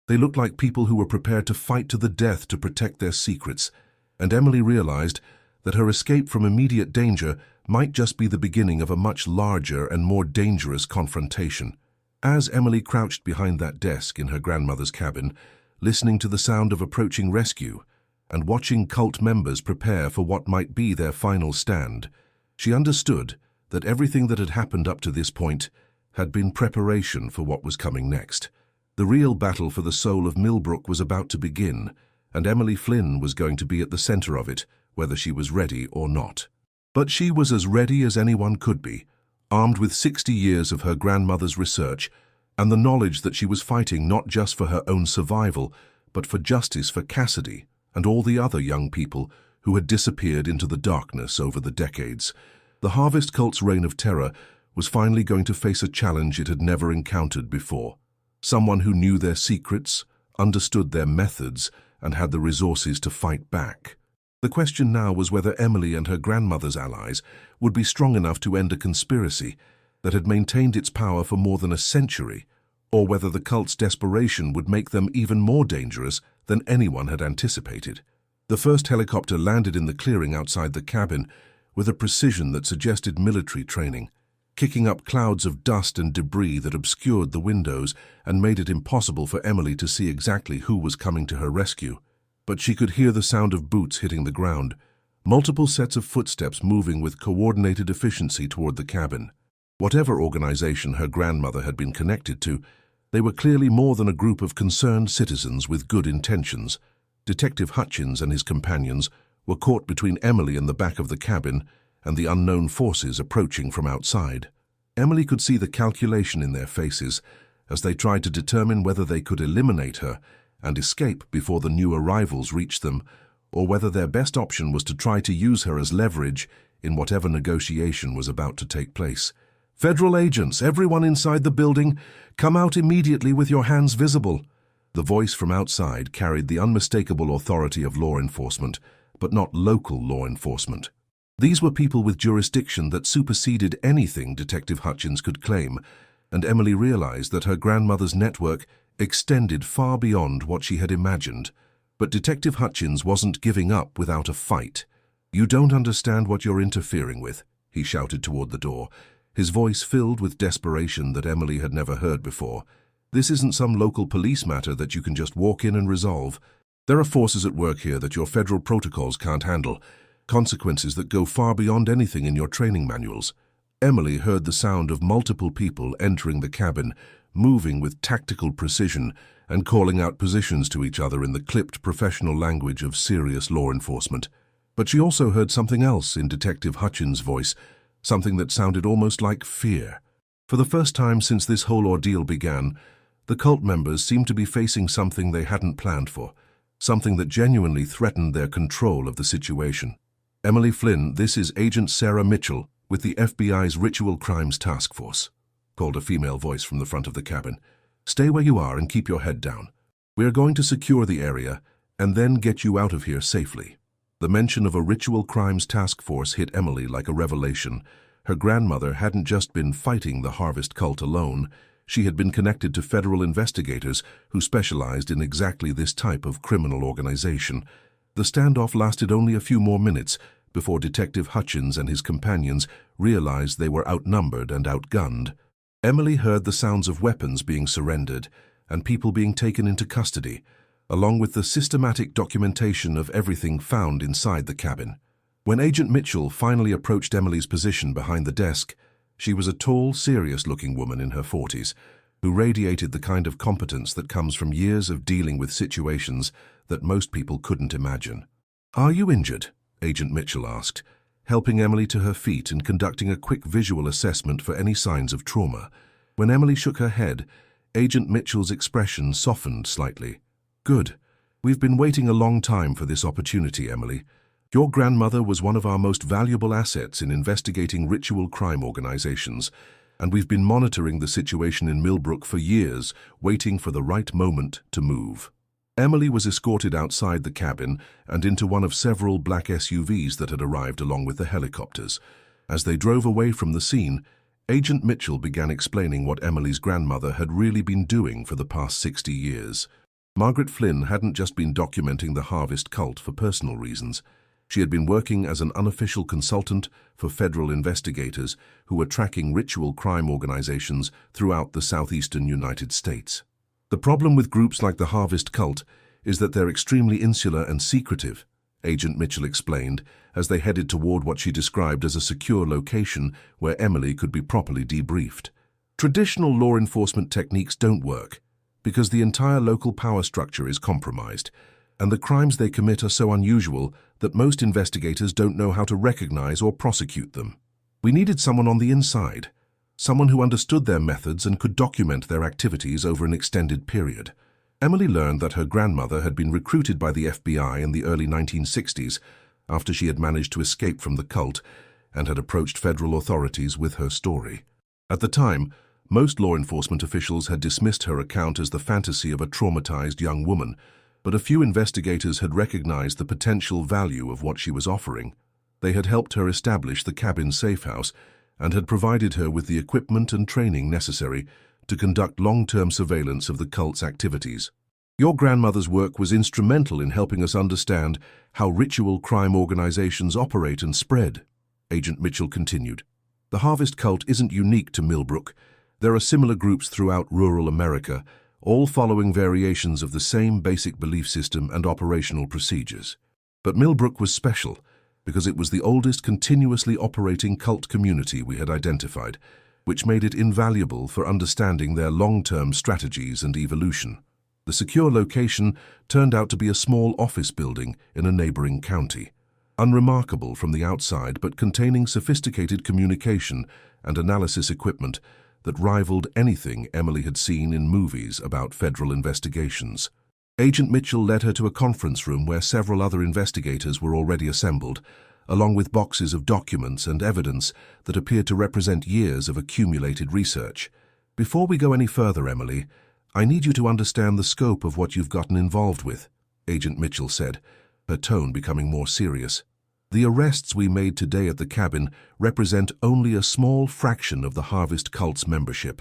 They looked like people who were prepared to fight to the death to protect their secrets, and Emily realized that her escape from immediate danger might just be the beginning of a much larger and more dangerous confrontation. As Emily crouched behind that desk in her grandmother's cabin, listening to the sound of approaching rescue and watching cult members prepare for what might be their final stand, she understood that everything that had happened up to this point had been preparation for what was coming next. The real battle for the soul of Millbrook was about to begin, and Emily Flynn was going to be at the center of it, whether she was ready or not. But she was as ready as anyone could be, armed with 60 years of her grandmother's research and the knowledge that she was fighting not just for her own survival, but for justice for Cassidy and all the other young people who had disappeared into the darkness over the decades. The Harvest Cult's reign of terror was finally going to face a challenge it had never encountered before. Someone who knew their secrets, understood their methods, and had the resources to fight back. The question now was whether Emily and her grandmother's allies would be strong enough to end a conspiracy that had maintained its power for more than a century, or whether the cult's desperation would make them even more dangerous than anyone had anticipated. The first helicopter landed in the clearing outside the cabin with a precision that suggested military training, kicking up clouds of dust and debris that obscured the windows and made it impossible for Emily to see exactly who was coming to her rescue. But she could hear the sound of boots hitting the ground, multiple sets of footsteps moving with coordinated efficiency toward the cabin. Whatever organization her grandmother had been connected to, they were clearly more than a group of concerned citizens with good intentions. Detective Hutchins and his companions were caught between Emily and the back of the cabin and the unknown forces approaching from outside. Emily could see the calculation in their faces as they tried to determine whether they could eliminate her and escape before the new arrivals reached them, or whether their best option was to try to use her as leverage in whatever negotiation was about to take place. "Federal agents, everyone inside the building, come out immediately with your hands visible." The voice from outside carried the unmistakable authority of law enforcement, but not local law enforcement. These were people with jurisdiction that superseded anything Detective Hutchins could claim, and Emily realized that her grandmother's network extended far beyond what she had imagined. But Detective Hutchins wasn't giving up without a fight. "You don't understand what you're interfering with," he shouted toward the door, his voice filled with desperation that Emily had never heard before. "This isn't some local police matter that you can just walk in and resolve. There are forces at work here that your federal protocols can't handle, consequences that go far beyond anything in your training manuals." Emily heard the sound of multiple people entering the cabin, moving with tactical precision and calling out positions to each other in the clipped professional language of serious law enforcement. But she also heard something else in Detective Hutchins' voice, something that sounded almost like fear. For the first time since this whole ordeal began, the cult members seemed to be facing something they hadn't planned for, something that genuinely threatened their control of the situation. "Emily Flynn, this is Agent Sarah Mitchell with the FBI's Ritual Crimes Task Force," called a female voice from the front of the cabin. "Stay where you are and keep your head down. We are going to secure the area and then get you out of here safely." The mention of a Ritual Crimes Task Force hit Emily like a revelation. Her grandmother hadn't just been fighting the Harvest cult alone. She had been connected to federal investigators who specialized in exactly this type of criminal organization. The standoff lasted only a few more minutes before Detective Hutchins and his companions realized they were outnumbered and outgunned. Emily heard the sounds of weapons being surrendered and people being taken into custody, along with the systematic documentation of everything found inside the cabin. When Agent Mitchell finally approached Emily's position behind the desk, she was a tall, serious-looking woman in her 40s, who radiated the kind of competence that comes from years of dealing with situations that most people couldn't imagine. "Are you injured?" Agent Mitchell asked, helping Emily to her feet and conducting a quick visual assessment for any signs of trauma. When Emily shook her head, Agent Mitchell's expression softened slightly. "Good. We've been waiting a long time for this opportunity, Emily. Your grandmother was one of our most valuable assets in investigating ritual crime organizations, and we've been monitoring the situation in Millbrook for years, waiting for the right moment to move." Emily was escorted outside the cabin and into one of several black SUVs that had arrived along with the helicopters. As they drove away from the scene, Agent Mitchell began explaining what Emily's grandmother had really been doing for the past 60 years. Margaret Flynn hadn't just been documenting the Harvest cult for personal reasons. She had been working as an unofficial consultant for federal investigators who were tracking ritual crime organizations throughout the southeastern United States. "The problem with groups like the Harvest cult is that they're extremely insular and secretive," Agent Mitchell explained as they headed toward what she described as a secure location where Emily could be properly debriefed. "Traditional law enforcement techniques don't work because the entire local power structure is compromised, and the crimes they commit are so unusual that most investigators don't know how to recognize or prosecute them. We needed someone on the inside, someone who understood their methods and could document their activities over an extended period." Emily learned that her grandmother had been recruited by the FBI in the early 1960s after she had managed to escape from the cult and had approached federal authorities with her story. At the time, most law enforcement officials had dismissed her account as the fantasy of a traumatized young woman, but a few investigators had recognized the potential value of what she was offering. They had helped her establish the cabin safe house and had provided her with the equipment and training necessary to conduct long-term surveillance of the cult's activities. "Your grandmother's work was instrumental in helping us understand how ritual crime organizations operate and spread," Agent Mitchell continued. "The Harvest cult isn't unique to Millbrook. There are similar groups throughout rural America, all following variations of the same basic belief system and operational procedures. But Millbrook was special because it was the oldest continuously operating cult community we had identified, which made it invaluable for understanding their long-term strategies and evolution. The secure location turned out to be a small office building in a neighboring county, unremarkable from the outside but containing sophisticated communication and analysis equipment that rivaled anything Emily had seen in movies about federal investigations. Agent Mitchell led her to a conference room where several other investigators were already assembled, along with boxes of documents and evidence that appeared to represent years of accumulated research. "Before we go any further, Emily, I need you to understand the scope of what you've gotten involved with," Agent Mitchell said, her tone becoming more serious. "The arrests we made today at the cabin represent only a small fraction of the Harvest cult's membership.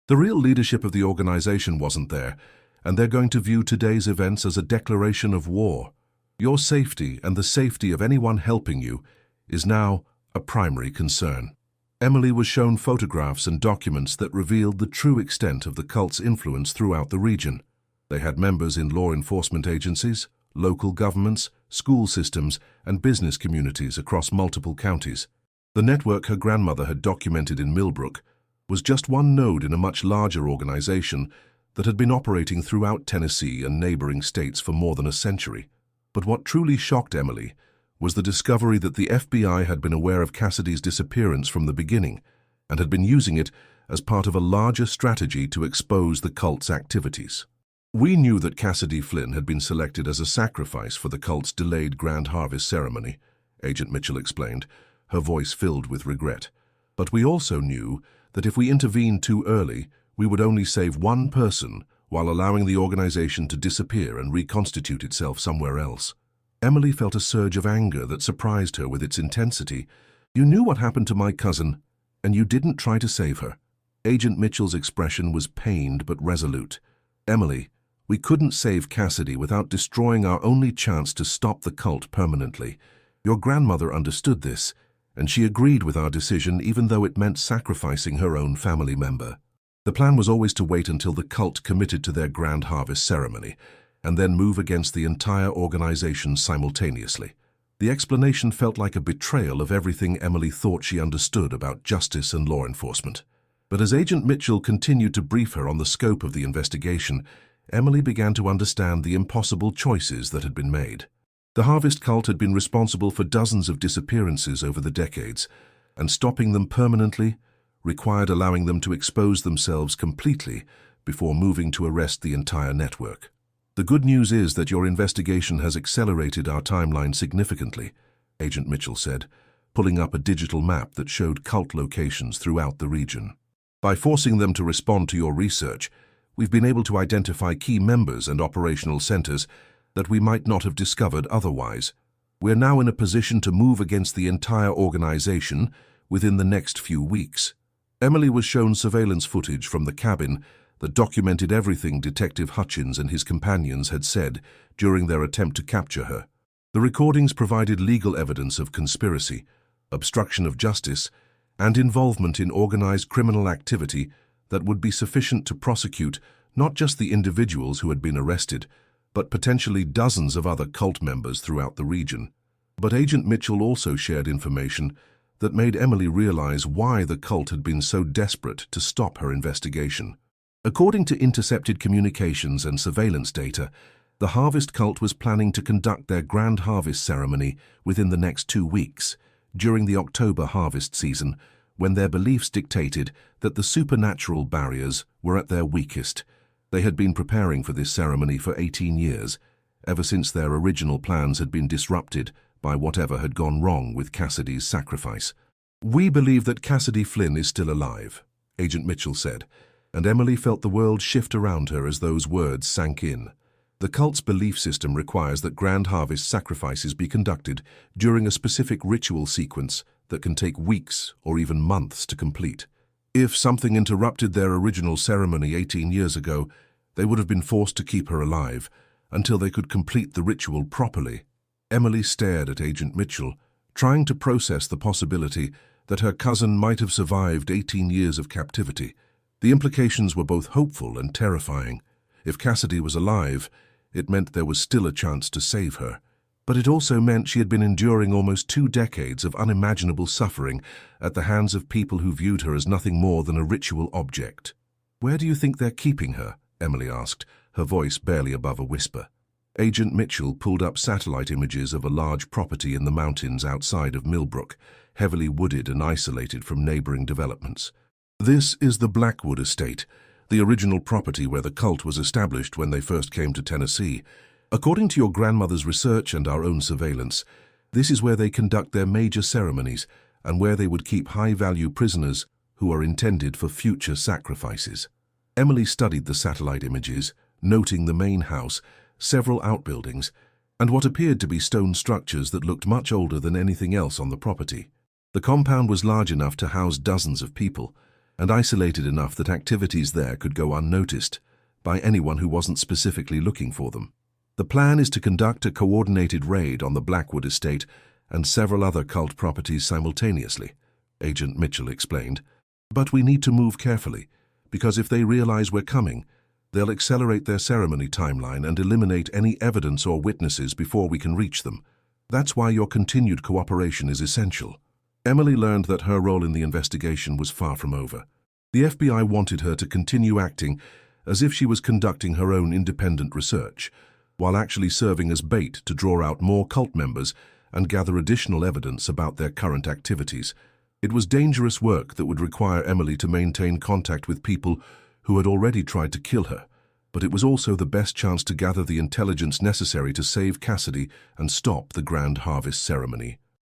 The real leadership of the organization wasn't there, and they're going to view today's events as a declaration of war. Your safety and the safety of anyone helping you is now a primary concern." Emily was shown photographs and documents that revealed the true extent of the cult's influence throughout the region. They had members in law enforcement agencies, local governments, school systems, and business communities across multiple counties. The network her grandmother had documented in Millbrook was just one node in a much larger organization that had been operating throughout Tennessee and neighboring states for more than a century. But what truly shocked Emily was the discovery that the FBI had been aware of Cassidy's disappearance from the beginning and had been using it as part of a larger strategy to expose the cult's activities. "We knew that Cassidy Flynn had been selected as a sacrifice for the cult's delayed Grand Harvest ceremony," Agent Mitchell explained, her voice filled with regret. "But we also knew that if we intervened too early, we would only save one person while allowing the organization to disappear and reconstitute itself somewhere else." Emily felt a surge of anger that surprised her with its intensity. "You knew what happened to my cousin, and you didn't try to save her." Agent Mitchell's expression was pained but resolute. "Emily, we couldn't save Cassidy without destroying our only chance to stop the cult permanently. Your grandmother understood this, and she agreed with our decision even though it meant sacrificing her own family member. The plan was always to wait until the cult committed to their Grand Harvest ceremony, and then move against the entire organization simultaneously." The explanation felt like a betrayal of everything Emily thought she understood about justice and law enforcement. But as Agent Mitchell continued to brief her on the scope of the investigation, Emily began to understand the impossible choices that had been made. The Harvest cult had been responsible for dozens of disappearances over the decades, and stopping them permanently required allowing them to expose themselves completely before moving to arrest the entire network. "The good news is that your investigation has accelerated our timeline significantly," Agent Mitchell said, pulling up a digital map that showed cult locations throughout the region. "By forcing them to respond to your research, we've been able to identify key members and operational centers that we might not have discovered otherwise. We're now in a position to move against the entire organization within the next few weeks." Emily was shown surveillance footage from the cabin that documented everything Detective Hutchins and his companions had said during their attempt to capture her. The recordings provided legal evidence of conspiracy, obstruction of justice, and involvement in organized criminal activity that would be sufficient to prosecute not just the individuals who had been arrested, but potentially dozens of other cult members throughout the region. But Agent Mitchell also shared information that made Emily realize why the cult had been so desperate to stop her investigation. According to intercepted communications and surveillance data, the Harvest cult was planning to conduct their Grand Harvest ceremony within the next 2 weeks, during the October harvest season, when their beliefs dictated that the supernatural barriers were at their weakest. They had been preparing for this ceremony for 18 years, ever since their original plans had been disrupted by whatever had gone wrong with Cassidy's sacrifice. "We believe that Cassidy Flynn is still alive," Agent Mitchell said, and Emily felt the world shift around her as those words sank in. The cult's belief system requires that Grand Harvest sacrifices be conducted during a specific ritual sequence that can take weeks or even months to complete. If something interrupted their original ceremony 18 years ago, they would have been forced to keep her alive until they could complete the ritual properly. Emily stared at Agent Mitchell, trying to process the possibility that her cousin might have survived 18 years of captivity. The implications were both hopeful and terrifying. If Cassidy was alive, it meant there was still a chance to save her. But it also meant she had been enduring almost 2 decades of unimaginable suffering at the hands of people who viewed her as nothing more than a ritual object. "Where do you think they're keeping her?" Emily asked, her voice barely above a whisper. Agent Mitchell pulled up satellite images of a large property in the mountains outside of Millbrook, heavily wooded and isolated from neighboring developments. "This is the Blackwood Estate, the original property where the cult was established when they first came to Tennessee. According to your grandmother's research and our own surveillance, this is where they conduct their major ceremonies and where they would keep high-value prisoners who are intended for future sacrifices." Emily studied the satellite images, noting the main house, several outbuildings, and what appeared to be stone structures that looked much older than anything else on the property. The compound was large enough to house dozens of people, and isolated enough that activities there could go unnoticed by anyone who wasn't specifically looking for them. The plan is to conduct a coordinated raid on the Blackwood Estate and several other cult properties simultaneously. Agent Mitchell explained. "But we need to move carefully, because if they realize we're coming, they'll accelerate their ceremony timeline and eliminate any evidence or witnesses before we can reach them. That's why your continued cooperation is essential." Emily learned that her role in the investigation was far from over. The FBI wanted her to continue acting as if she was conducting her own independent research, while actually serving as bait to draw out more cult members and gather additional evidence about their current activities. It was dangerous work that would require Emily to maintain contact with people who had already tried to kill her, but it was also the best chance to gather the intelligence necessary to save Cassidy and stop the Grand Harvest ceremony.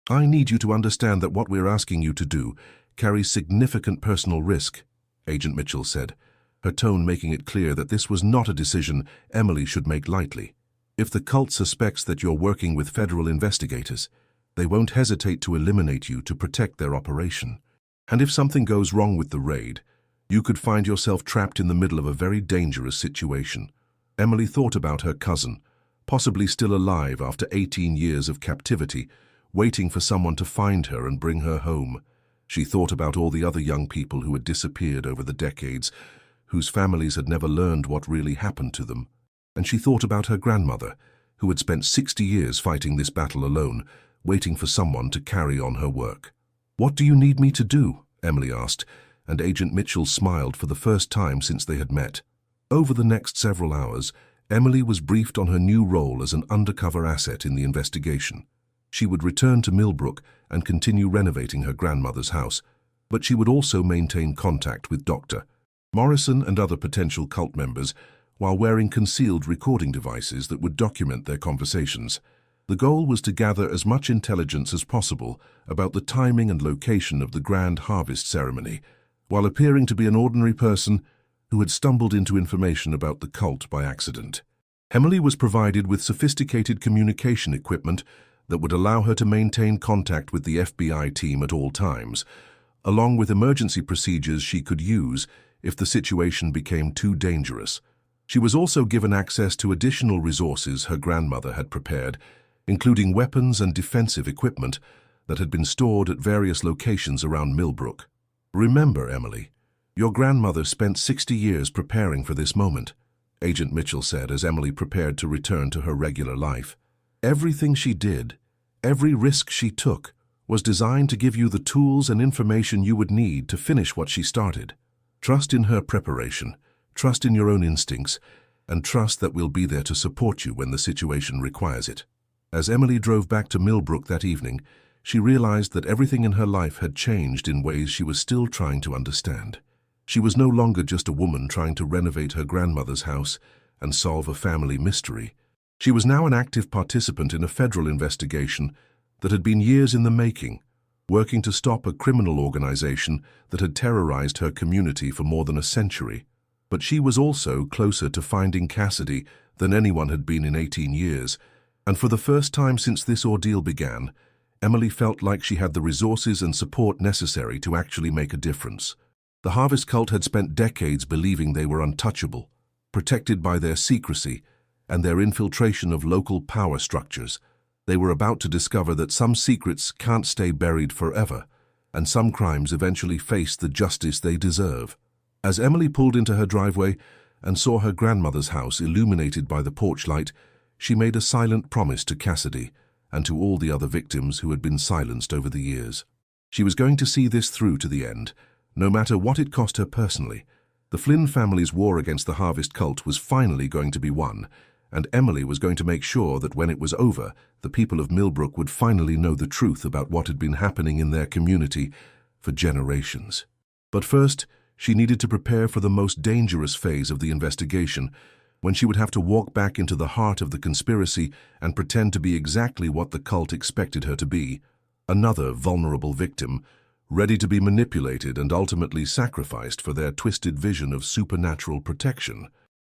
"I need you to understand that what we're asking you to do carries significant personal risk," Agent Mitchell said, her tone making it clear that this was not a decision Emily should make lightly. "If the cult suspects that you're working with federal investigators, they won't hesitate to eliminate you to protect their operation. And if something goes wrong with the raid, you could find yourself trapped in the middle of a very dangerous situation." Emily thought about her cousin, possibly still alive after 18 years of captivity, waiting for someone to find her and bring her home. She thought about all the other young people who had disappeared over the decades, whose families had never learned what really happened to them. And she thought about her grandmother, who had spent 60 years fighting this battle alone, waiting for someone to carry on her work. "What do you need me to do?" Emily asked, and Agent Mitchell smiled for the first time since they had met. Over the next several hours, Emily was briefed on her new role as an undercover asset in the investigation. She would return to Millbrook and continue renovating her grandmother's house, but she would also maintain contact with Dr. Morrison and other potential cult members while wearing concealed recording devices that would document their conversations. The goal was to gather as much intelligence as possible about the timing and location of the Grand Harvest ceremony, while appearing to be an ordinary person who had stumbled into information about the cult by accident. Emily was provided with sophisticated communication equipment that would allow her to maintain contact with the FBI team at all times, along with emergency procedures she could use if the situation became too dangerous. She was also given access to additional resources her grandmother had prepared, including weapons and defensive equipment that had been stored at various locations around Millbrook. "Remember, Emily, your grandmother spent 60 years preparing for this moment," Agent Mitchell said as Emily prepared to return to her regular life. "Everything she did, every risk she took, was designed to give you the tools and information you would need to finish what she started. Trust in her preparation, trust in your own instincts, and trust that we'll be there to support you when the situation requires it." As Emily drove back to Millbrook that evening, she realized that everything in her life had changed in ways she was still trying to understand. She was no longer just a woman trying to renovate her grandmother's house and solve a family mystery. She was now an active participant in a federal investigation that had been years in the making, working to stop a criminal organization that had terrorized her community for more than a century. But she was also closer to finding Cassidy than anyone had been in 18 years, and for the first time since this ordeal began, Emily felt like she had the resources and support necessary to actually make a difference. The Harvest cult had spent decades believing they were untouchable, protected by their secrecy and their infiltration of local power structures. They were about to discover that some secrets can't stay buried forever, and some crimes eventually face the justice they deserve. As Emily pulled into her driveway and saw her grandmother's house illuminated by the porch light, she made a silent promise to Cassidy and to all the other victims who had been silenced over the years. She was going to see this through to the end, no matter what it cost her personally. The Flynn family's war against the Harvest cult was finally going to be won, and Emily was going to make sure that when it was over, the people of Millbrook would finally know the truth about what had been happening in their community for generations. But first, she needed to prepare for the most dangerous phase of the investigation, when she would have to walk back into the heart of the conspiracy and pretend to be exactly what the cult expected her to be, another vulnerable victim, ready to be manipulated and ultimately sacrificed for their twisted vision of supernatural protection.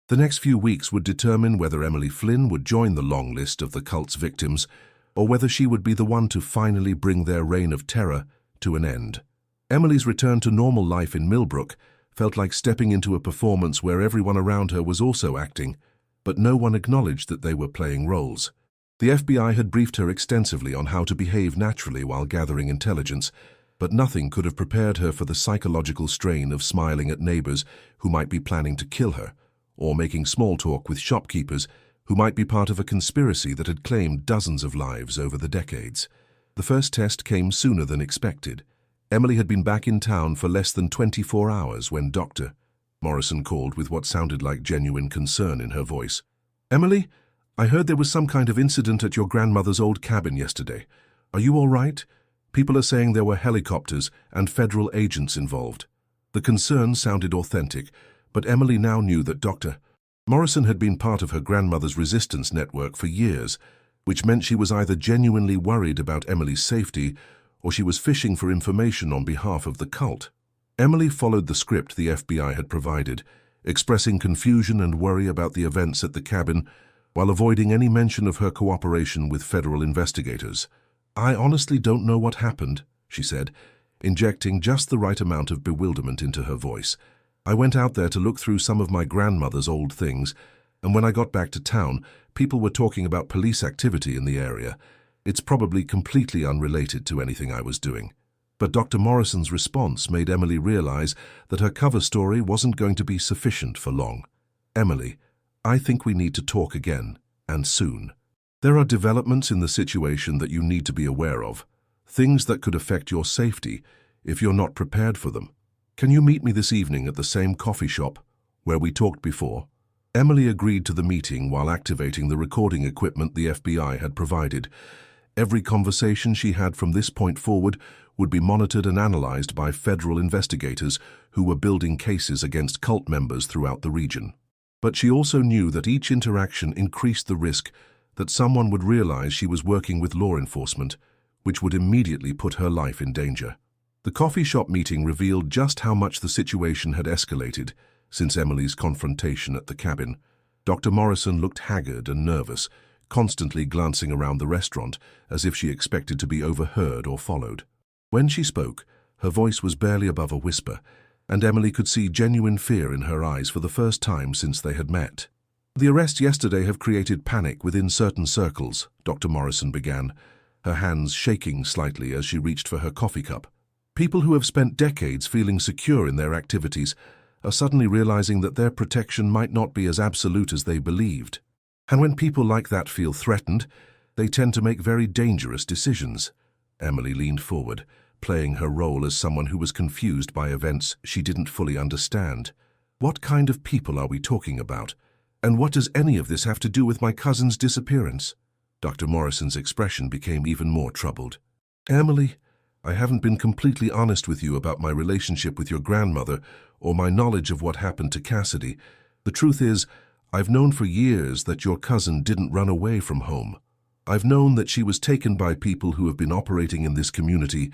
The next few weeks would determine whether Emily Flynn would join the long list of the cult's victims, or whether she would be the one to finally bring their reign of terror to an end. Emily's return to normal life in Millbrook felt like stepping into a performance where everyone around her was also acting, but no one acknowledged that they were playing roles. The FBI had briefed her extensively on how to behave naturally while gathering intelligence, but nothing could have prepared her for the psychological strain of smiling at neighbors who might be planning to kill her, or making small talk with shopkeepers who might be part of a conspiracy that had claimed dozens of lives over the decades. The first test came sooner than expected. Emily had been back in town for less than 24 hours when Dr. Morrison called with what sounded like genuine concern in her voice. "Emily, I heard there was some kind of incident at your grandmother's old cabin yesterday. Are you all right? People are saying there were helicopters and federal agents involved." The concern sounded authentic, but Emily now knew that Dr. Morrison had been part of her grandmother's resistance network for years, which meant she was either genuinely worried about Emily's safety or she was fishing for information on behalf of the cult. Emily followed the script the FBI had provided, expressing confusion and worry about the events at the cabin while avoiding any mention of her cooperation with federal investigators. "I honestly don't know what happened," she said, injecting just the right amount of bewilderment into her voice. "I went out there to look through some of my grandmother's old things, and when I got back to town, people were talking about police activity in the area. It's probably completely unrelated to anything I was doing." But Dr. Morrison's response made Emily realize that her cover story wasn't going to be sufficient for long. "Emily, I think we need to talk again, and soon. There are developments in the situation that you need to be aware of, things that could affect your safety if you're not prepared for them. Can you meet me this evening at the same coffee shop where we talked before?" Emily agreed to the meeting while activating the recording equipment the FBI had provided. Every conversation she had from this point forward would be monitored and analyzed by federal investigators who were building cases against cult members throughout the region. But she also knew that each interaction increased the risk that someone would realize she was working with law enforcement, which would immediately put her life in danger. The coffee shop meeting revealed just how much the situation had escalated since Emily's confrontation at the cabin. Dr. Morrison looked haggard and nervous, constantly glancing around the restaurant as if she expected to be overheard or followed. When she spoke, her voice was barely above a whisper, and Emily could see genuine fear in her eyes for the first time since they had met. "The arrests yesterday have created panic within certain circles," Dr. Morrison began, her hands shaking slightly as she reached for her coffee cup. "People who have spent decades feeling secure in their activities are suddenly realizing that their protection might not be as absolute as they believed. And when people like that feel threatened, they tend to make very dangerous decisions." Emily leaned forward, playing her role as someone who was confused by events she didn't fully understand. "What kind of people are we talking about? And what does any of this have to do with my cousin's disappearance?" Dr. Morrison's expression became even more troubled. "Emily, I haven't been completely honest with you about my relationship with your grandmother or my knowledge of what happened to Cassidy. The truth is, I've known for years that your cousin didn't run away from home. I've known that she was taken by people who have been operating in this community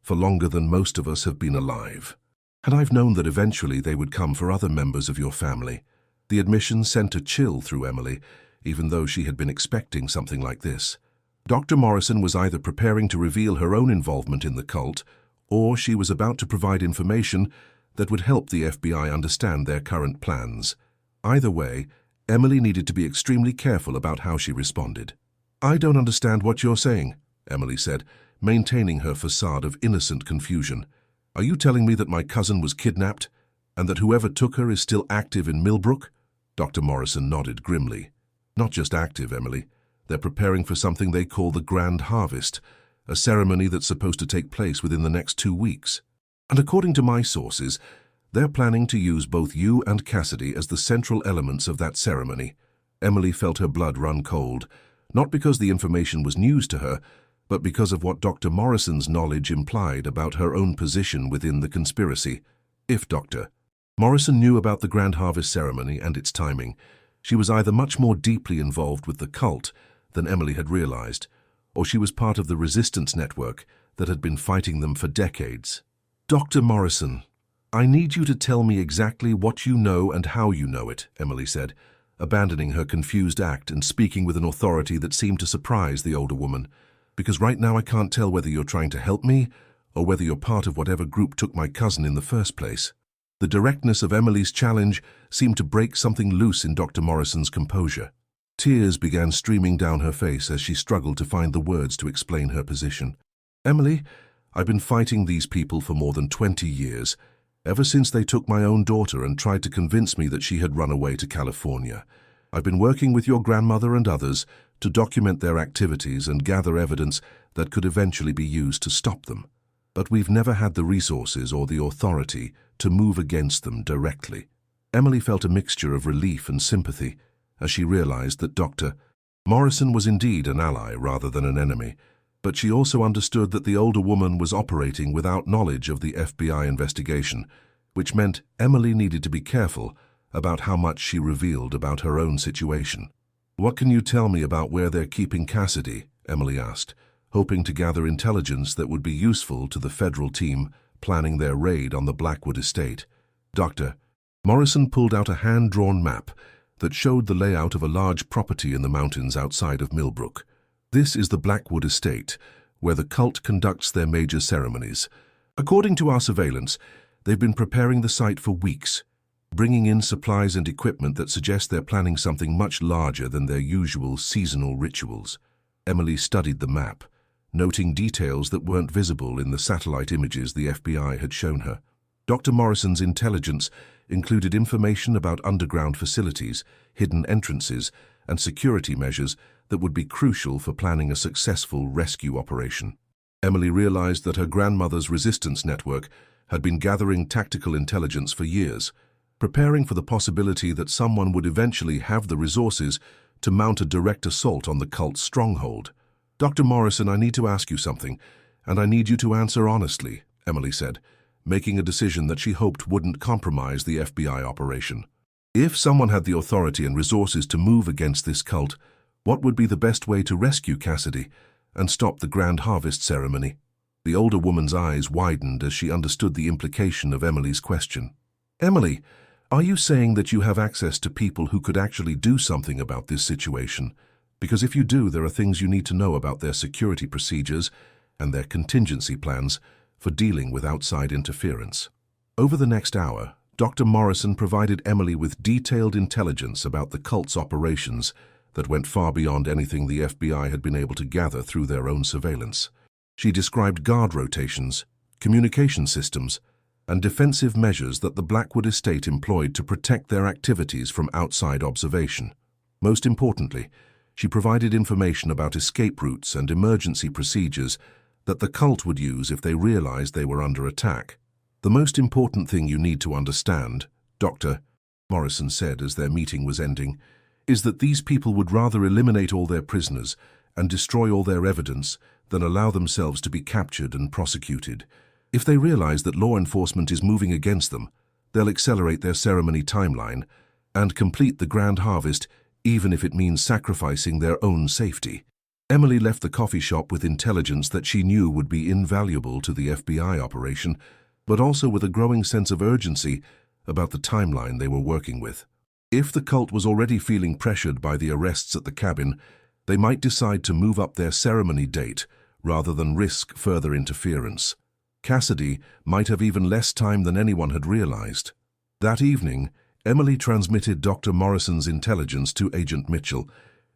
for longer than most of us have been alive. And I've known that eventually they would come for other members of your family." The admission sent a chill through Emily, even though she had been expecting something like this. Dr. Morrison was either preparing to reveal her own involvement in the cult, or she was about to provide information that would help the FBI understand their current plans. Either way, Emily needed to be extremely careful about how she responded. "I don't understand what you're saying," Emily said, maintaining her facade of innocent confusion. "Are you telling me that my cousin was kidnapped, and that whoever took her is still active in Millbrook?" Dr. Morrison nodded grimly. "Not just active, Emily. They're preparing for something they call the Grand Harvest, a ceremony that's supposed to take place within the next 2 weeks. And according to my sources, they're planning to use both you and Cassidy as the central elements of that ceremony." Emily felt her blood run cold, not because the information was news to her, but because of what Dr. Morrison's knowledge implied about her own position within the conspiracy. If Dr. Morrison knew about the Grand Harvest ceremony and its timing, she was either much more deeply involved with the cult than Emily had realized, or she was part of the resistance network that had been fighting them for decades. "Dr. Morrison, I need you to tell me exactly what you know and how you know it," Emily said, abandoning her confused act and speaking with an authority that seemed to surprise the older woman. "Because right now I can't tell whether you're trying to help me or whether you're part of whatever group took my cousin in the first place." The directness of Emily's challenge seemed to break something loose in Dr. Morrison's composure. Tears began streaming down her face as she struggled to find the words to explain her position. "Emily, I've been fighting these people for more than 20 years, ever since they took my own daughter and tried to convince me that she had run away to California. I've been working with your grandmother and others to document their activities and gather evidence that could eventually be used to stop them. But we've never had the resources or the authority to move against them directly. Emily felt a mixture of relief and sympathy as she realized that Dr. Morrison was indeed an ally rather than an enemy, but she also understood that the older woman was operating without knowledge of the FBI investigation, which meant Emily needed to be careful about how much she revealed about her own situation. "What can you tell me about where they're keeping Cassidy?" Emily asked, hoping to gather intelligence that would be useful to the federal team planning their raid on the Blackwood estate. Dr. Morrison pulled out a hand-drawn map that showed the layout of a large property in the mountains outside of Millbrook. "This is the Blackwood estate, where the cult conducts their major ceremonies. According to our surveillance, they've been preparing the site for weeks, bringing in supplies and equipment that suggest they're planning something much larger than their usual seasonal rituals." Emily studied the map, noting details that weren't visible in the satellite images the FBI had shown her. Dr. Morrison's intelligence included information about underground facilities, hidden entrances, and security measures that would be crucial for planning a successful rescue operation. Emily realized that her grandmother's resistance network had been gathering tactical intelligence for years, preparing for the possibility that someone would eventually have the resources to mount a direct assault on the cult's stronghold. "Dr. Morrison, I need to ask you something, and I need you to answer honestly," Emily said, making a decision that she hoped wouldn't compromise the FBI operation. "If someone had the authority and resources to move against this cult, what would be the best way to rescue Cassidy and stop the Grand Harvest ceremony?" The older woman's eyes widened as she understood the implication of Emily's question. "Emily, are you saying that you have access to people who could actually do something about this situation? Because if you do, there are things you need to know about their security procedures and their contingency plans for dealing with outside interference." Over the next hour, Dr. Morrison provided Emily with detailed intelligence about the cult's operations that went far beyond anything the FBI had been able to gather through their own surveillance. She described guard rotations, communication systems, and defensive measures that the Blackwood estate employed to protect their activities from outside observation. Most importantly, she provided information about escape routes and emergency procedures that the cult would use if they realized they were under attack. "The most important thing you need to understand," Dr. Morrison said as their meeting was ending, "is that these people would rather eliminate all their prisoners and destroy all their evidence than allow themselves to be captured and prosecuted. If they realize that law enforcement is moving against them, they'll accelerate their ceremony timeline and complete the Grand Harvest, even if it means sacrificing their own safety." Emily left the coffee shop with intelligence that she knew would be invaluable to the FBI operation, but also with a growing sense of urgency about the timeline they were working with. If the cult was already feeling pressured by the arrests at the cabin, they might decide to move up their ceremony date rather than risk further interference. Cassidy might have even less time than anyone had realized. That evening, Emily transmitted Dr. Morrison's intelligence to Agent Mitchell,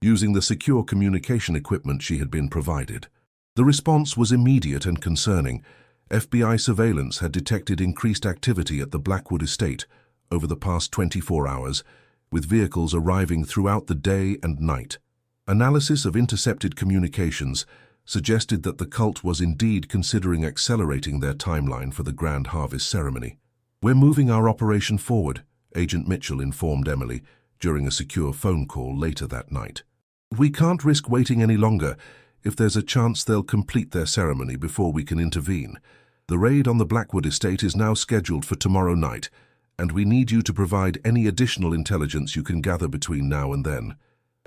using the secure communication equipment she had been provided. The response was immediate and concerning. FBI surveillance had detected increased activity at the Blackwood estate over the past 24 hours, with vehicles arriving throughout the day and night. Analysis of intercepted communications suggested that the cult was indeed considering accelerating their timeline for the Grand Harvest ceremony. "We're moving our operation forward," Agent Mitchell informed Emily during a secure phone call later that night. "We can't risk waiting any longer if there's a chance they'll complete their ceremony before we can intervene. The raid on the Blackwood estate is now scheduled for tomorrow night, and we need you to provide any additional intelligence you can gather between now and then."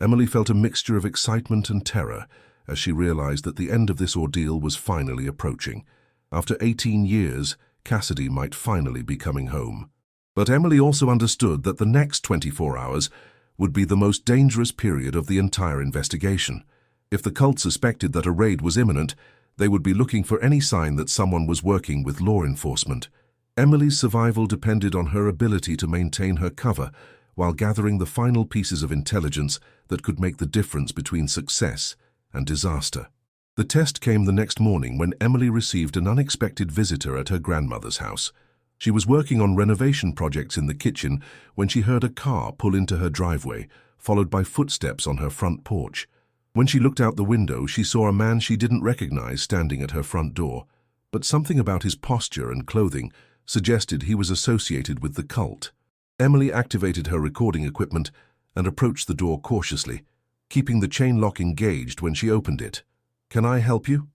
Emily felt a mixture of excitement and terror as she realized that the end of this ordeal was finally approaching. After 18 years, Cassidy might finally be coming home. But Emily also understood that the next 24 hours would be the most dangerous period of the entire investigation. If the cult suspected that a raid was imminent, they would be looking for any sign that someone was working with law enforcement. Emily's survival depended on her ability to maintain her cover while gathering the final pieces of intelligence that could make the difference between success and disaster. The test came the next morning when Emily received an unexpected visitor at her grandmother's house. She was working on renovation projects in the kitchen when she heard a car pull into her driveway, followed by footsteps on her front porch. When she looked out the window, she saw a man she didn't recognize standing at her front door, but something about his posture and clothing suggested he was associated with the cult. Emily activated her recording equipment and approached the door cautiously, keeping the chain lock engaged when she opened it. "Can I help you?"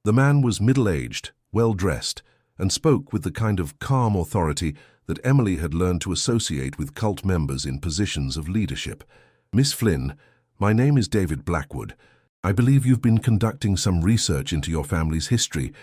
The man was middle-aged, well-dressed, and spoke with the kind of calm authority that Emily had learned to associate with cult members in positions of leadership. "Miss Flynn, my name is David Blackwood. I believe you've been conducting some research into your family's history,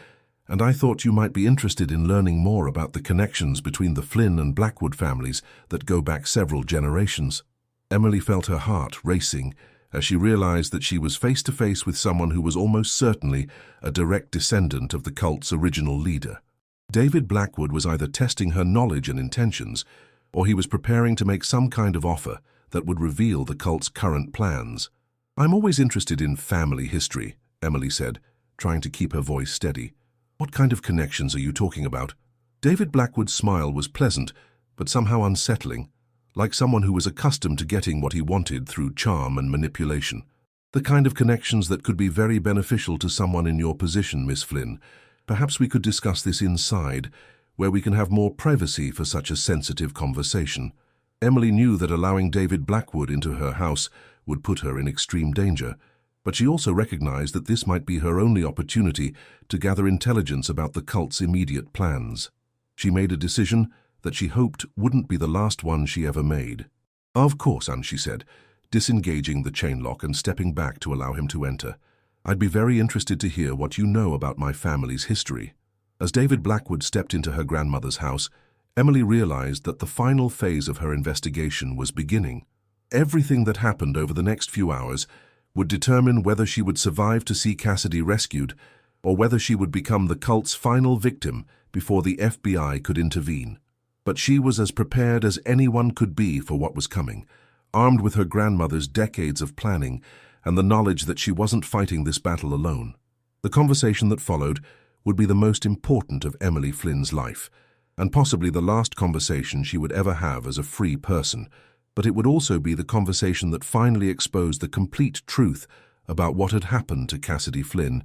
and I thought you might be interested in learning more about the connections between the Flynn and Blackwood families that go back several generations." Emily felt her heart racing as she realized that she was face to face with someone who was almost certainly a direct descendant of the cult's original leader. David Blackwood was either testing her knowledge and intentions, or he was preparing to make some kind of offer that would reveal the cult's current plans. "I'm always interested in family history," Emily said, trying to keep her voice steady. "What kind of connections are you talking about?" David Blackwood's smile was pleasant, but somehow unsettling, like someone who was accustomed to getting what he wanted through charm and manipulation. "The kind of connections that could be very beneficial to someone in your position, Miss Flynn. Perhaps we could discuss this inside, where we can have more privacy for such a sensitive conversation." Emily knew that allowing David Blackwood into her house would put her in extreme danger, but she also recognized that this might be her only opportunity to gather intelligence about the cult's immediate plans. She made a decision that she hoped wouldn't be the last one she ever made. "Of course, Anne," she said, disengaging the chain lock and stepping back to allow him to enter. "I'd be very interested to hear what you know about my family's history." As David Blackwood stepped into her grandmother's house, Emily realized that the final phase of her investigation was beginning. Everything that happened over the next few hours would determine whether she would survive to see Cassidy rescued, or whether she would become the cult's final victim before the FBI could intervene. But she was as prepared as anyone could be for what was coming, armed with her grandmother's decades of planning and the knowledge that she wasn't fighting this battle alone. The conversation that followed would be the most important of Emily Flynn's life, and possibly the last conversation she would ever have as a free person, but it would also be the conversation that finally exposed the complete truth about what had happened to Cassidy Flynn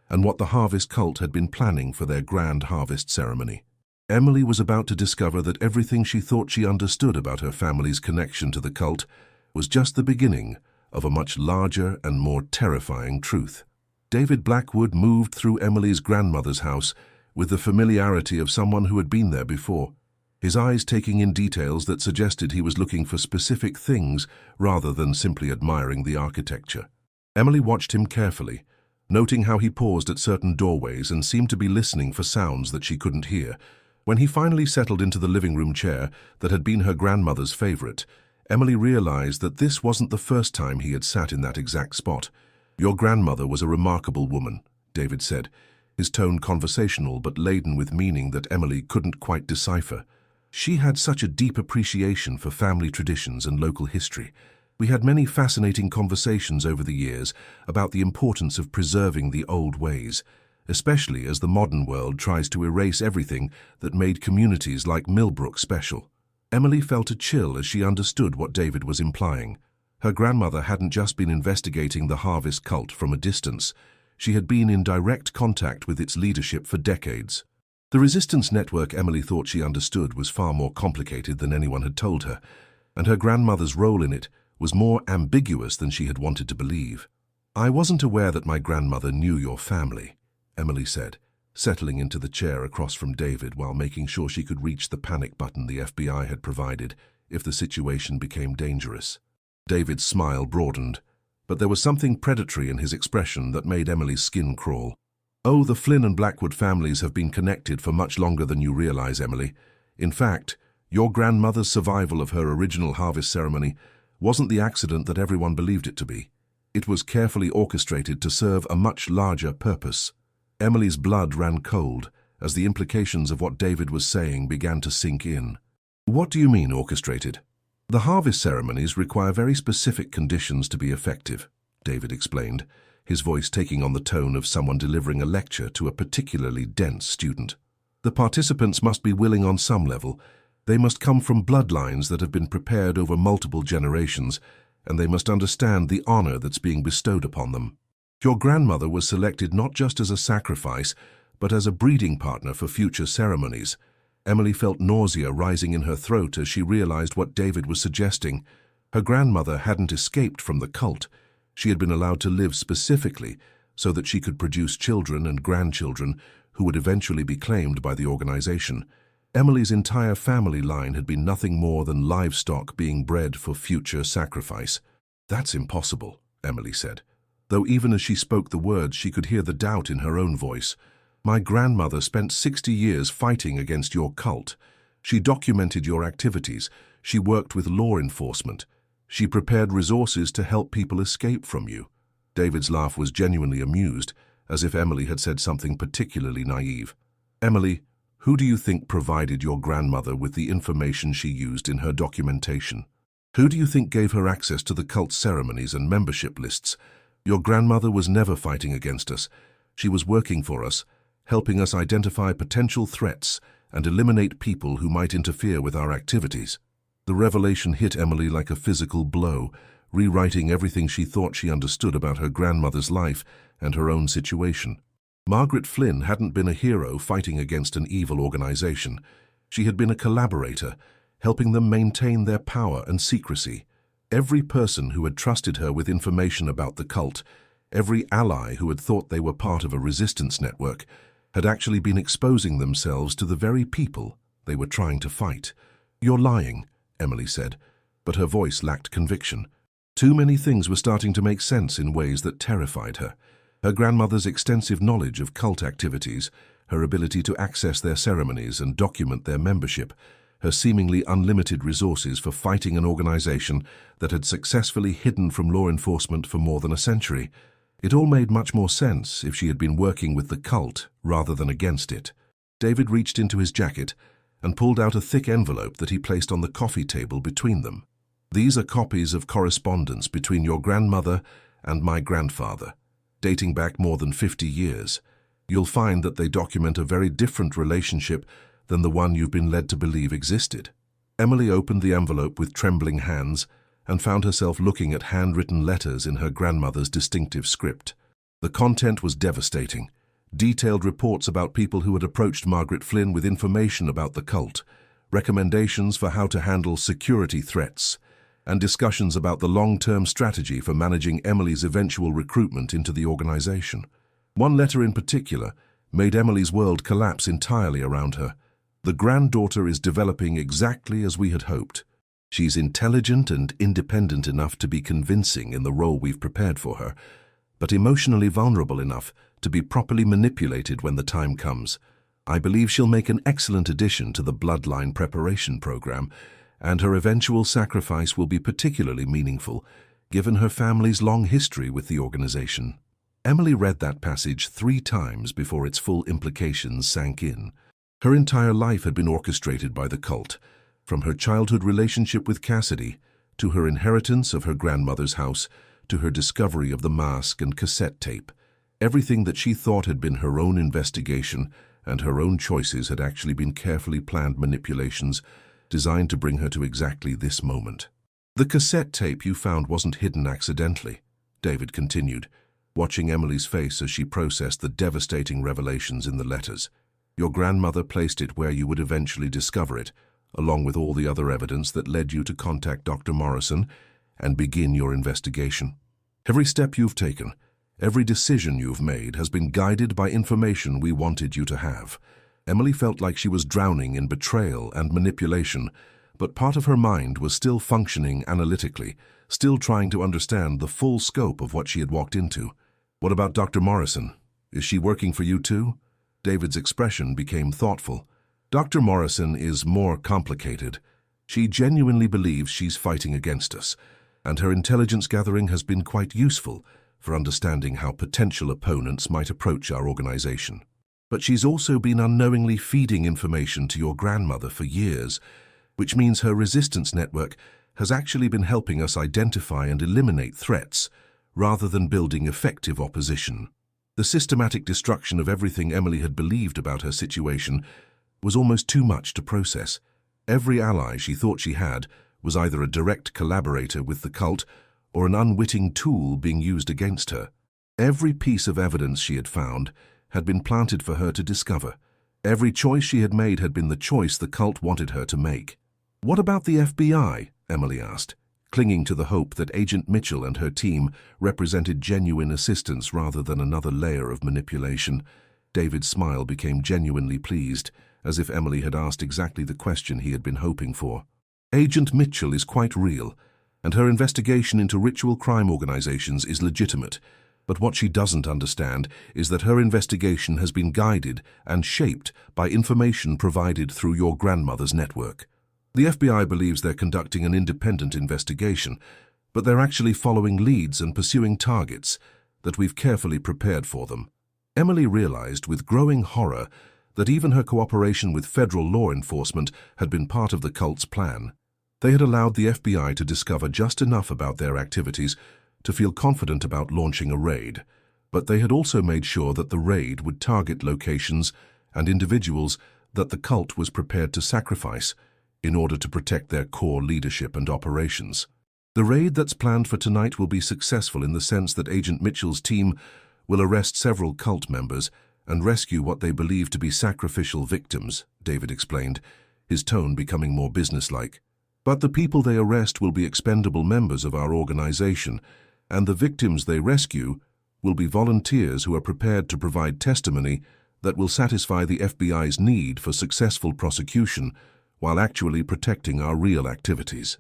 and what the Harvest cult had been planning for their grand harvest ceremony. Emily was about to discover that everything she thought she understood about her family's connection to the cult was just the beginning of a much larger and more terrifying truth. David Blackwood moved through Emily's grandmother's house with the familiarity of someone who had been there before, his eyes taking in details that suggested he was looking for specific things rather than simply admiring the architecture. Emily watched him carefully, noting how he paused at certain doorways and seemed to be listening for sounds that she couldn't hear. When he finally settled into the living room chair that had been her grandmother's favorite, Emily realized that this wasn't the first time he had sat in that exact spot. "Your grandmother was a remarkable woman," David said, his tone conversational but laden with meaning that Emily couldn't quite decipher. "She had such a deep appreciation for family traditions and local history. We had many fascinating conversations over the years about the importance of preserving the old ways, especially as the modern world tries to erase everything that made communities like Millbrook special." Emily felt a chill as she understood what David was implying. Her grandmother hadn't just been investigating the Harvest cult from a distance. She had been in direct contact with its leadership for decades. The resistance network Emily thought she understood was far more complicated than anyone had told her, and her grandmother's role in it was more ambiguous than she had wanted to believe. "I wasn't aware that my grandmother knew your family," Emily said, settling into the chair across from David while making sure she could reach the panic button the FBI had provided if the situation became dangerous. David's smile broadened, but there was something predatory in his expression that made Emily's skin crawl. "Oh, the Flynn and Blackwood families have been connected for much longer than you realize, Emily. In fact, your grandmother's survival of her original harvest ceremony wasn't the accident that everyone believed it to be. It was carefully orchestrated to serve a much larger purpose." Emily's blood ran cold as the implications of what David was saying began to sink in. "What do you mean, orchestrated?" "The harvest ceremonies require very specific conditions to be effective," David explained, his voice taking on the tone of someone delivering a lecture to a particularly dense student. The participants must be willing on some level. They must come from bloodlines that have been prepared over multiple generations, and they must understand the honor that's being bestowed upon them. Your grandmother was selected not just as a sacrifice, but as a breeding partner for future ceremonies. Emily felt nausea rising in her throat as she realized what David was suggesting. Her grandmother hadn't escaped from the cult. She had been allowed to live specifically so that she could produce children and grandchildren who would eventually be claimed by the organization. Emily's entire family line had been nothing more than livestock being bred for future sacrifice. "That's impossible," Emily said, though even as she spoke the words she could hear the doubt in her own voice. "My grandmother spent 60 years fighting against your cult. She documented your activities. She worked with law enforcement. She prepared resources to help people escape from you." David's laugh was genuinely amused, as if Emily had said something particularly naive. "Emily, who do you think provided your grandmother with the information she used in her documentation? Who do you think gave her access to the cult ceremonies and membership lists? Your grandmother was never fighting against us. She was working for us, helping us identify potential threats and eliminate people who might interfere with our activities." The revelation hit Emily like a physical blow, rewriting everything she thought she understood about her grandmother's life and her own situation. Margaret Flynn hadn't been a hero fighting against an evil organization. She had been a collaborator, helping them maintain their power and secrecy. Every person who had trusted her with information about the cult, every ally who had thought they were part of a resistance network, had actually been exposing themselves to the very people they were trying to fight. "You're lying," Emily said, but her voice lacked conviction. Too many things were starting to make sense in ways that terrified her. Her grandmother's extensive knowledge of cult activities, her ability to access their ceremonies and document their membership, her seemingly unlimited resources for fighting an organization that had successfully hidden from law enforcement for more than a century. It all made much more sense if she had been working with the cult rather than against it. David reached into his jacket and pulled out a thick envelope that he placed on the coffee table between them. "These are copies of correspondence between your grandmother and my grandfather, dating back more than 50 years. You'll find that they document a very different relationship than the one you've been led to believe existed." Emily opened the envelope with trembling hands and found herself looking at handwritten letters in her grandmother's distinctive script. The content was devastating. Detailed reports about people who had approached Margaret Flynn with information about the cult, recommendations for how to handle security threats, and discussions about the long-term strategy for managing Emily's eventual recruitment into the organization. One letter in particular made Emily's world collapse entirely around her. "The granddaughter is developing exactly as we had hoped. She's intelligent and independent enough to be convincing in the role we've prepared for her, but emotionally vulnerable enough to be properly manipulated when the time comes. I believe she'll make an excellent addition to the Bloodline Preparation Program, and her eventual sacrifice will be particularly meaningful, given her family's long history with the organization." Emily read that passage 3 times before its full implications sank in. Her entire life had been orchestrated by the cult, from her childhood relationship with Cassidy, to her inheritance of her grandmother's house, to her discovery of the mask and cassette tape. Everything that she thought had been her own investigation and her own choices had actually been carefully planned manipulations designed to bring her to exactly this moment. "The cassette tape you found wasn't hidden accidentally," David continued, watching Emily's face as she processed the devastating revelations in the letters. "Your grandmother placed it where you would eventually discover it, along with all the other evidence that led you to contact Dr. Morrison and begin your investigation. Every step you've taken, every decision you've made has been guided by information we wanted you to have." Emily felt like she was drowning in betrayal and manipulation, but part of her mind was still functioning analytically, still trying to understand the full scope of what she had walked into. "What about Dr. Morrison? Is she working for you too?" David's expression became thoughtful. "Dr. Morrison is more complicated. She genuinely believes she's fighting against us, and her intelligence gathering has been quite useful for understanding how potential opponents might approach our organization. But she's also been unknowingly feeding information to your grandmother for years, which means her resistance network has actually been helping us identify and eliminate threats, rather than building effective opposition. The systematic destruction of everything Emily had believed about her situation was almost too much to process. Every ally she thought she had was either a direct collaborator with the cult or an unwitting tool being used against her. Every piece of evidence she had found had been planted for her to discover. Every choice she had made had been the choice the cult wanted her to make. "What about the FBI?" Emily asked, clinging to the hope that Agent Mitchell and her team represented genuine assistance rather than another layer of manipulation. David's smile became genuinely pleased, as if Emily had asked exactly the question he had been hoping for. "Agent Mitchell is quite real, and her investigation into ritual crime organizations is legitimate. But what she doesn't understand is that her investigation has been guided and shaped by information provided through your grandmother's network. The FBI believes they're conducting an independent investigation, but they're actually following leads and pursuing targets that we've carefully prepared for them." Emily realized with growing horror that even her cooperation with federal law enforcement had been part of the cult's plan. They had allowed the FBI to discover just enough about their activities to feel confident about launching a raid, but they had also made sure that the raid would target locations and individuals that the cult was prepared to sacrifice in order to protect their core leadership and operations. The raid that's planned for tonight will be successful in the sense that Agent Mitchell's team will arrest several cult members and rescue what they believe to be sacrificial victims, David explained, his tone becoming more businesslike. "But the people they arrest will be expendable members of our organization, and the victims they rescue will be volunteers who are prepared to provide testimony that will satisfy the FBI's need for successful prosecution while actually protecting our real activities."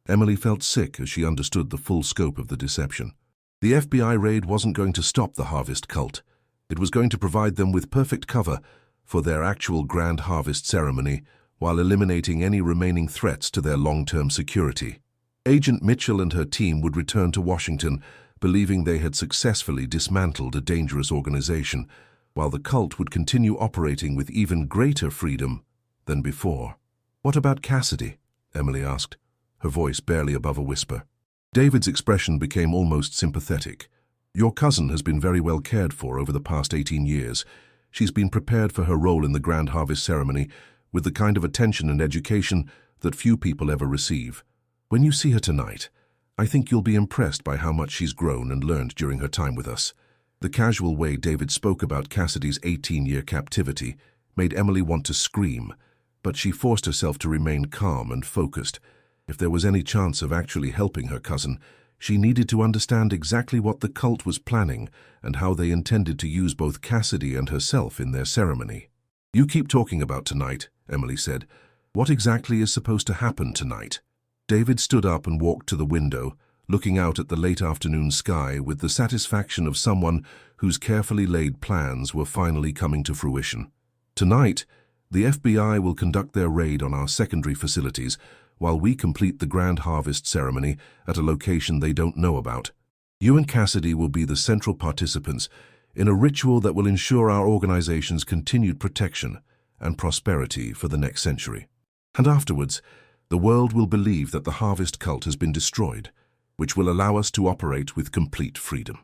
Emily felt sick as she understood the full scope of the deception. The FBI raid wasn't going to stop the Harvest cult. It was going to provide them with perfect cover for their actual Grand Harvest ceremony while eliminating any remaining threats to their long-term security. Agent Mitchell and her team would return to Washington, believing they had successfully dismantled a dangerous organization, while the cult would continue operating with even greater freedom than before. "What about Cassidy?" Emily asked, her voice barely above a whisper. David's expression became almost sympathetic. "Your cousin has been very well cared for over the past 18 years. She's been prepared for her role in the Grand Harvest ceremony with the kind of attention and education that few people ever receive. When you see her tonight, I think you'll be impressed by how much she's grown and learned during her time with us." The casual way David spoke about Cassidy's 18-year captivity made Emily want to scream, but she forced herself to remain calm and focused. If there was any chance of actually helping her cousin, she needed to understand exactly what the cult was planning and how they intended to use both Cassidy and herself in their ceremony. "You keep talking about tonight," Emily said. "What exactly is supposed to happen tonight?" David stood up and walked to the window, looking out at the late afternoon sky with the satisfaction of someone whose carefully laid plans were finally coming to fruition. "Tonight, the FBI will conduct their raid on our secondary facilities while we complete the Grand Harvest ceremony at a location they don't know about. You and Cassidy will be the central participants in a ritual that will ensure our organization's continued protection and prosperity for the next century. And afterwards, the world will believe that the Harvest cult has been destroyed, which will allow us to operate with complete freedom."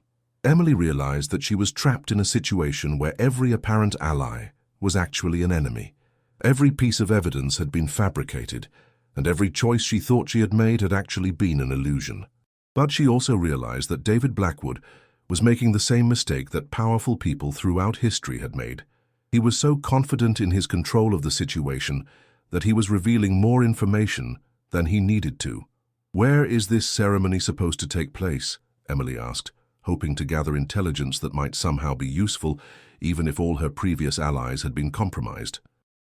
Emily realized that she was trapped in a situation where every apparent ally was actually an enemy. Every piece of evidence had been fabricated, and every choice she thought she had made had actually been an illusion. But she also realized that David Blackwood was making the same mistake that powerful people throughout history had made. He was so confident in his control of the situation that he was revealing more information than he needed to. "Where is this ceremony supposed to take place?" Emily asked, hoping to gather intelligence that might somehow be useful, even if all her previous allies had been compromised.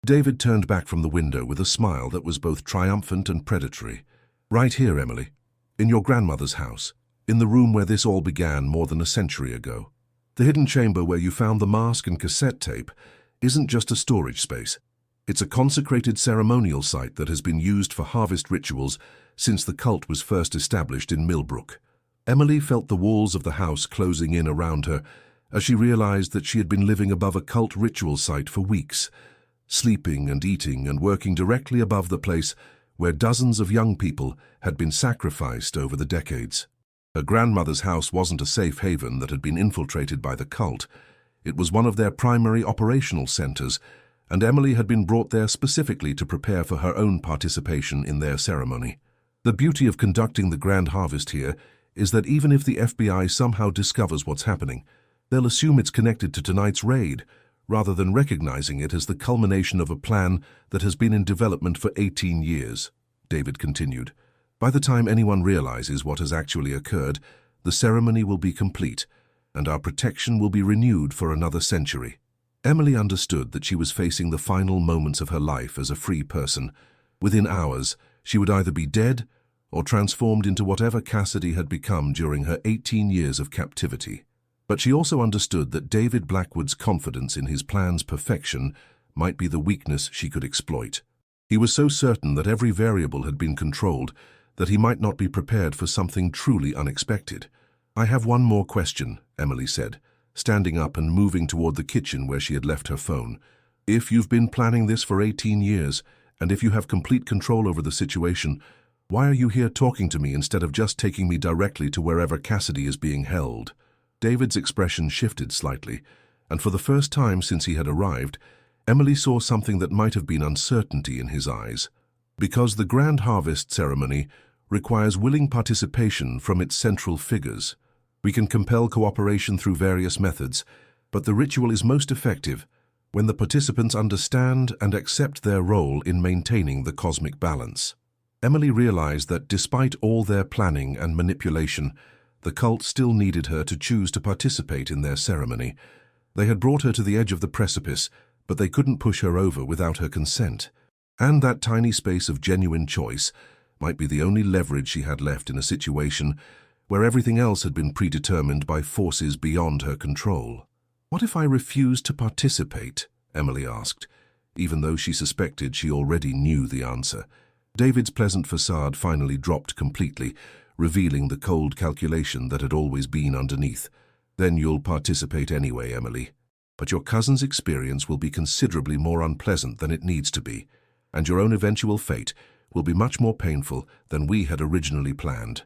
David turned back from the window with a smile that was both triumphant and predatory. "Right here, Emily, in your grandmother's house, in the room where this all began more than a century ago. The hidden chamber where you found the mask and cassette tape isn't just a storage space. It's a consecrated ceremonial site that has been used for harvest rituals since the cult was first established in Millbrook." Emily felt the walls of the house closing in around her as she realized that she had been living above a cult ritual site for weeks, sleeping and eating and working directly above the place where dozens of young people had been sacrificed over the decades. Her grandmother's house wasn't a safe haven that had been infiltrated by the cult. It was one of their primary operational centers, and Emily had been brought there specifically to prepare for her own participation in their ceremony. The beauty of conducting the Grand Harvest here is that even if the FBI somehow discovers what's happening, they'll assume it's connected to tonight's raid, rather than recognizing it as the culmination of a plan that has been in development for 18 years, David continued. By the time anyone realizes what has actually occurred, the ceremony will be complete, and our protection will be renewed for another century. Emily understood that she was facing the final moments of her life as a free person. Within hours, she would either be dead or transformed into whatever Cassidy had become during her 18 years of captivity. But she also understood that David Blackwood's confidence in his plan's perfection might be the weakness she could exploit. He was so certain that every variable had been controlled that he might not be prepared for something truly unexpected. "I have one more question," Emily said, standing up and moving toward the kitchen where she had left her phone. "If you've been planning this for 18 years, and if you have complete control over the situation, why are you here talking to me instead of just taking me directly to wherever Cassidy is being held?" David's expression shifted slightly, and for the first time since he had arrived, Emily saw something that might have been uncertainty in his eyes. Because the Grand Harvest ceremony requires willing participation from its central figures. We can compel cooperation through various methods, but the ritual is most effective when the participants understand and accept their role in maintaining the cosmic balance. Emily realized that despite all their planning and manipulation, the cult still needed her to choose to participate in their ceremony. They had brought her to the edge of the precipice, but they couldn't push her over without her consent. And that tiny space of genuine choice might be the only leverage she had left in a situation where everything else had been predetermined by forces beyond her control. "What if I refuse to participate?" Emily asked, even though she suspected she already knew the answer. David's pleasant facade finally dropped completely, revealing the cold calculation that had always been underneath. "Then you'll participate anyway, Emily. But your cousin's experience will be considerably more unpleasant than it needs to be, and your own eventual fate will be much more painful than we had originally planned."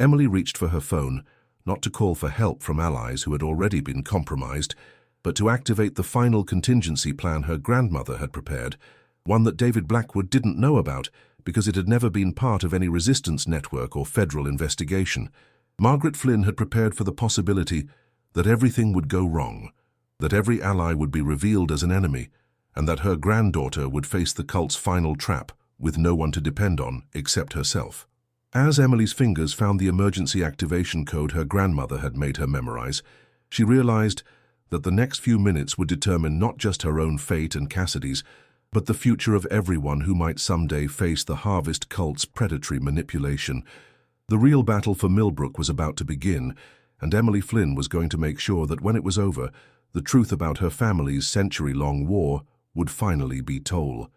Emily reached for her phone, not to call for help from allies who had already been compromised, but to activate the final contingency plan her grandmother had prepared, one that David Blackwood didn't know about because it had never been part of any resistance network or federal investigation. Margaret Flynn had prepared for the possibility that everything would go wrong, that every ally would be revealed as an enemy, and that her granddaughter would face the cult's final trap with no one to depend on except herself. As Emily's fingers found the emergency activation code her grandmother had made her memorize, she realized that the next few minutes would determine not just her own fate and Cassidy's, but the future of everyone who might someday face the Harvest cult's predatory manipulation. The real battle for Millbrook was about to begin, and Emily Flynn was going to make sure that when it was over, the truth about her family's century-long war would finally be told.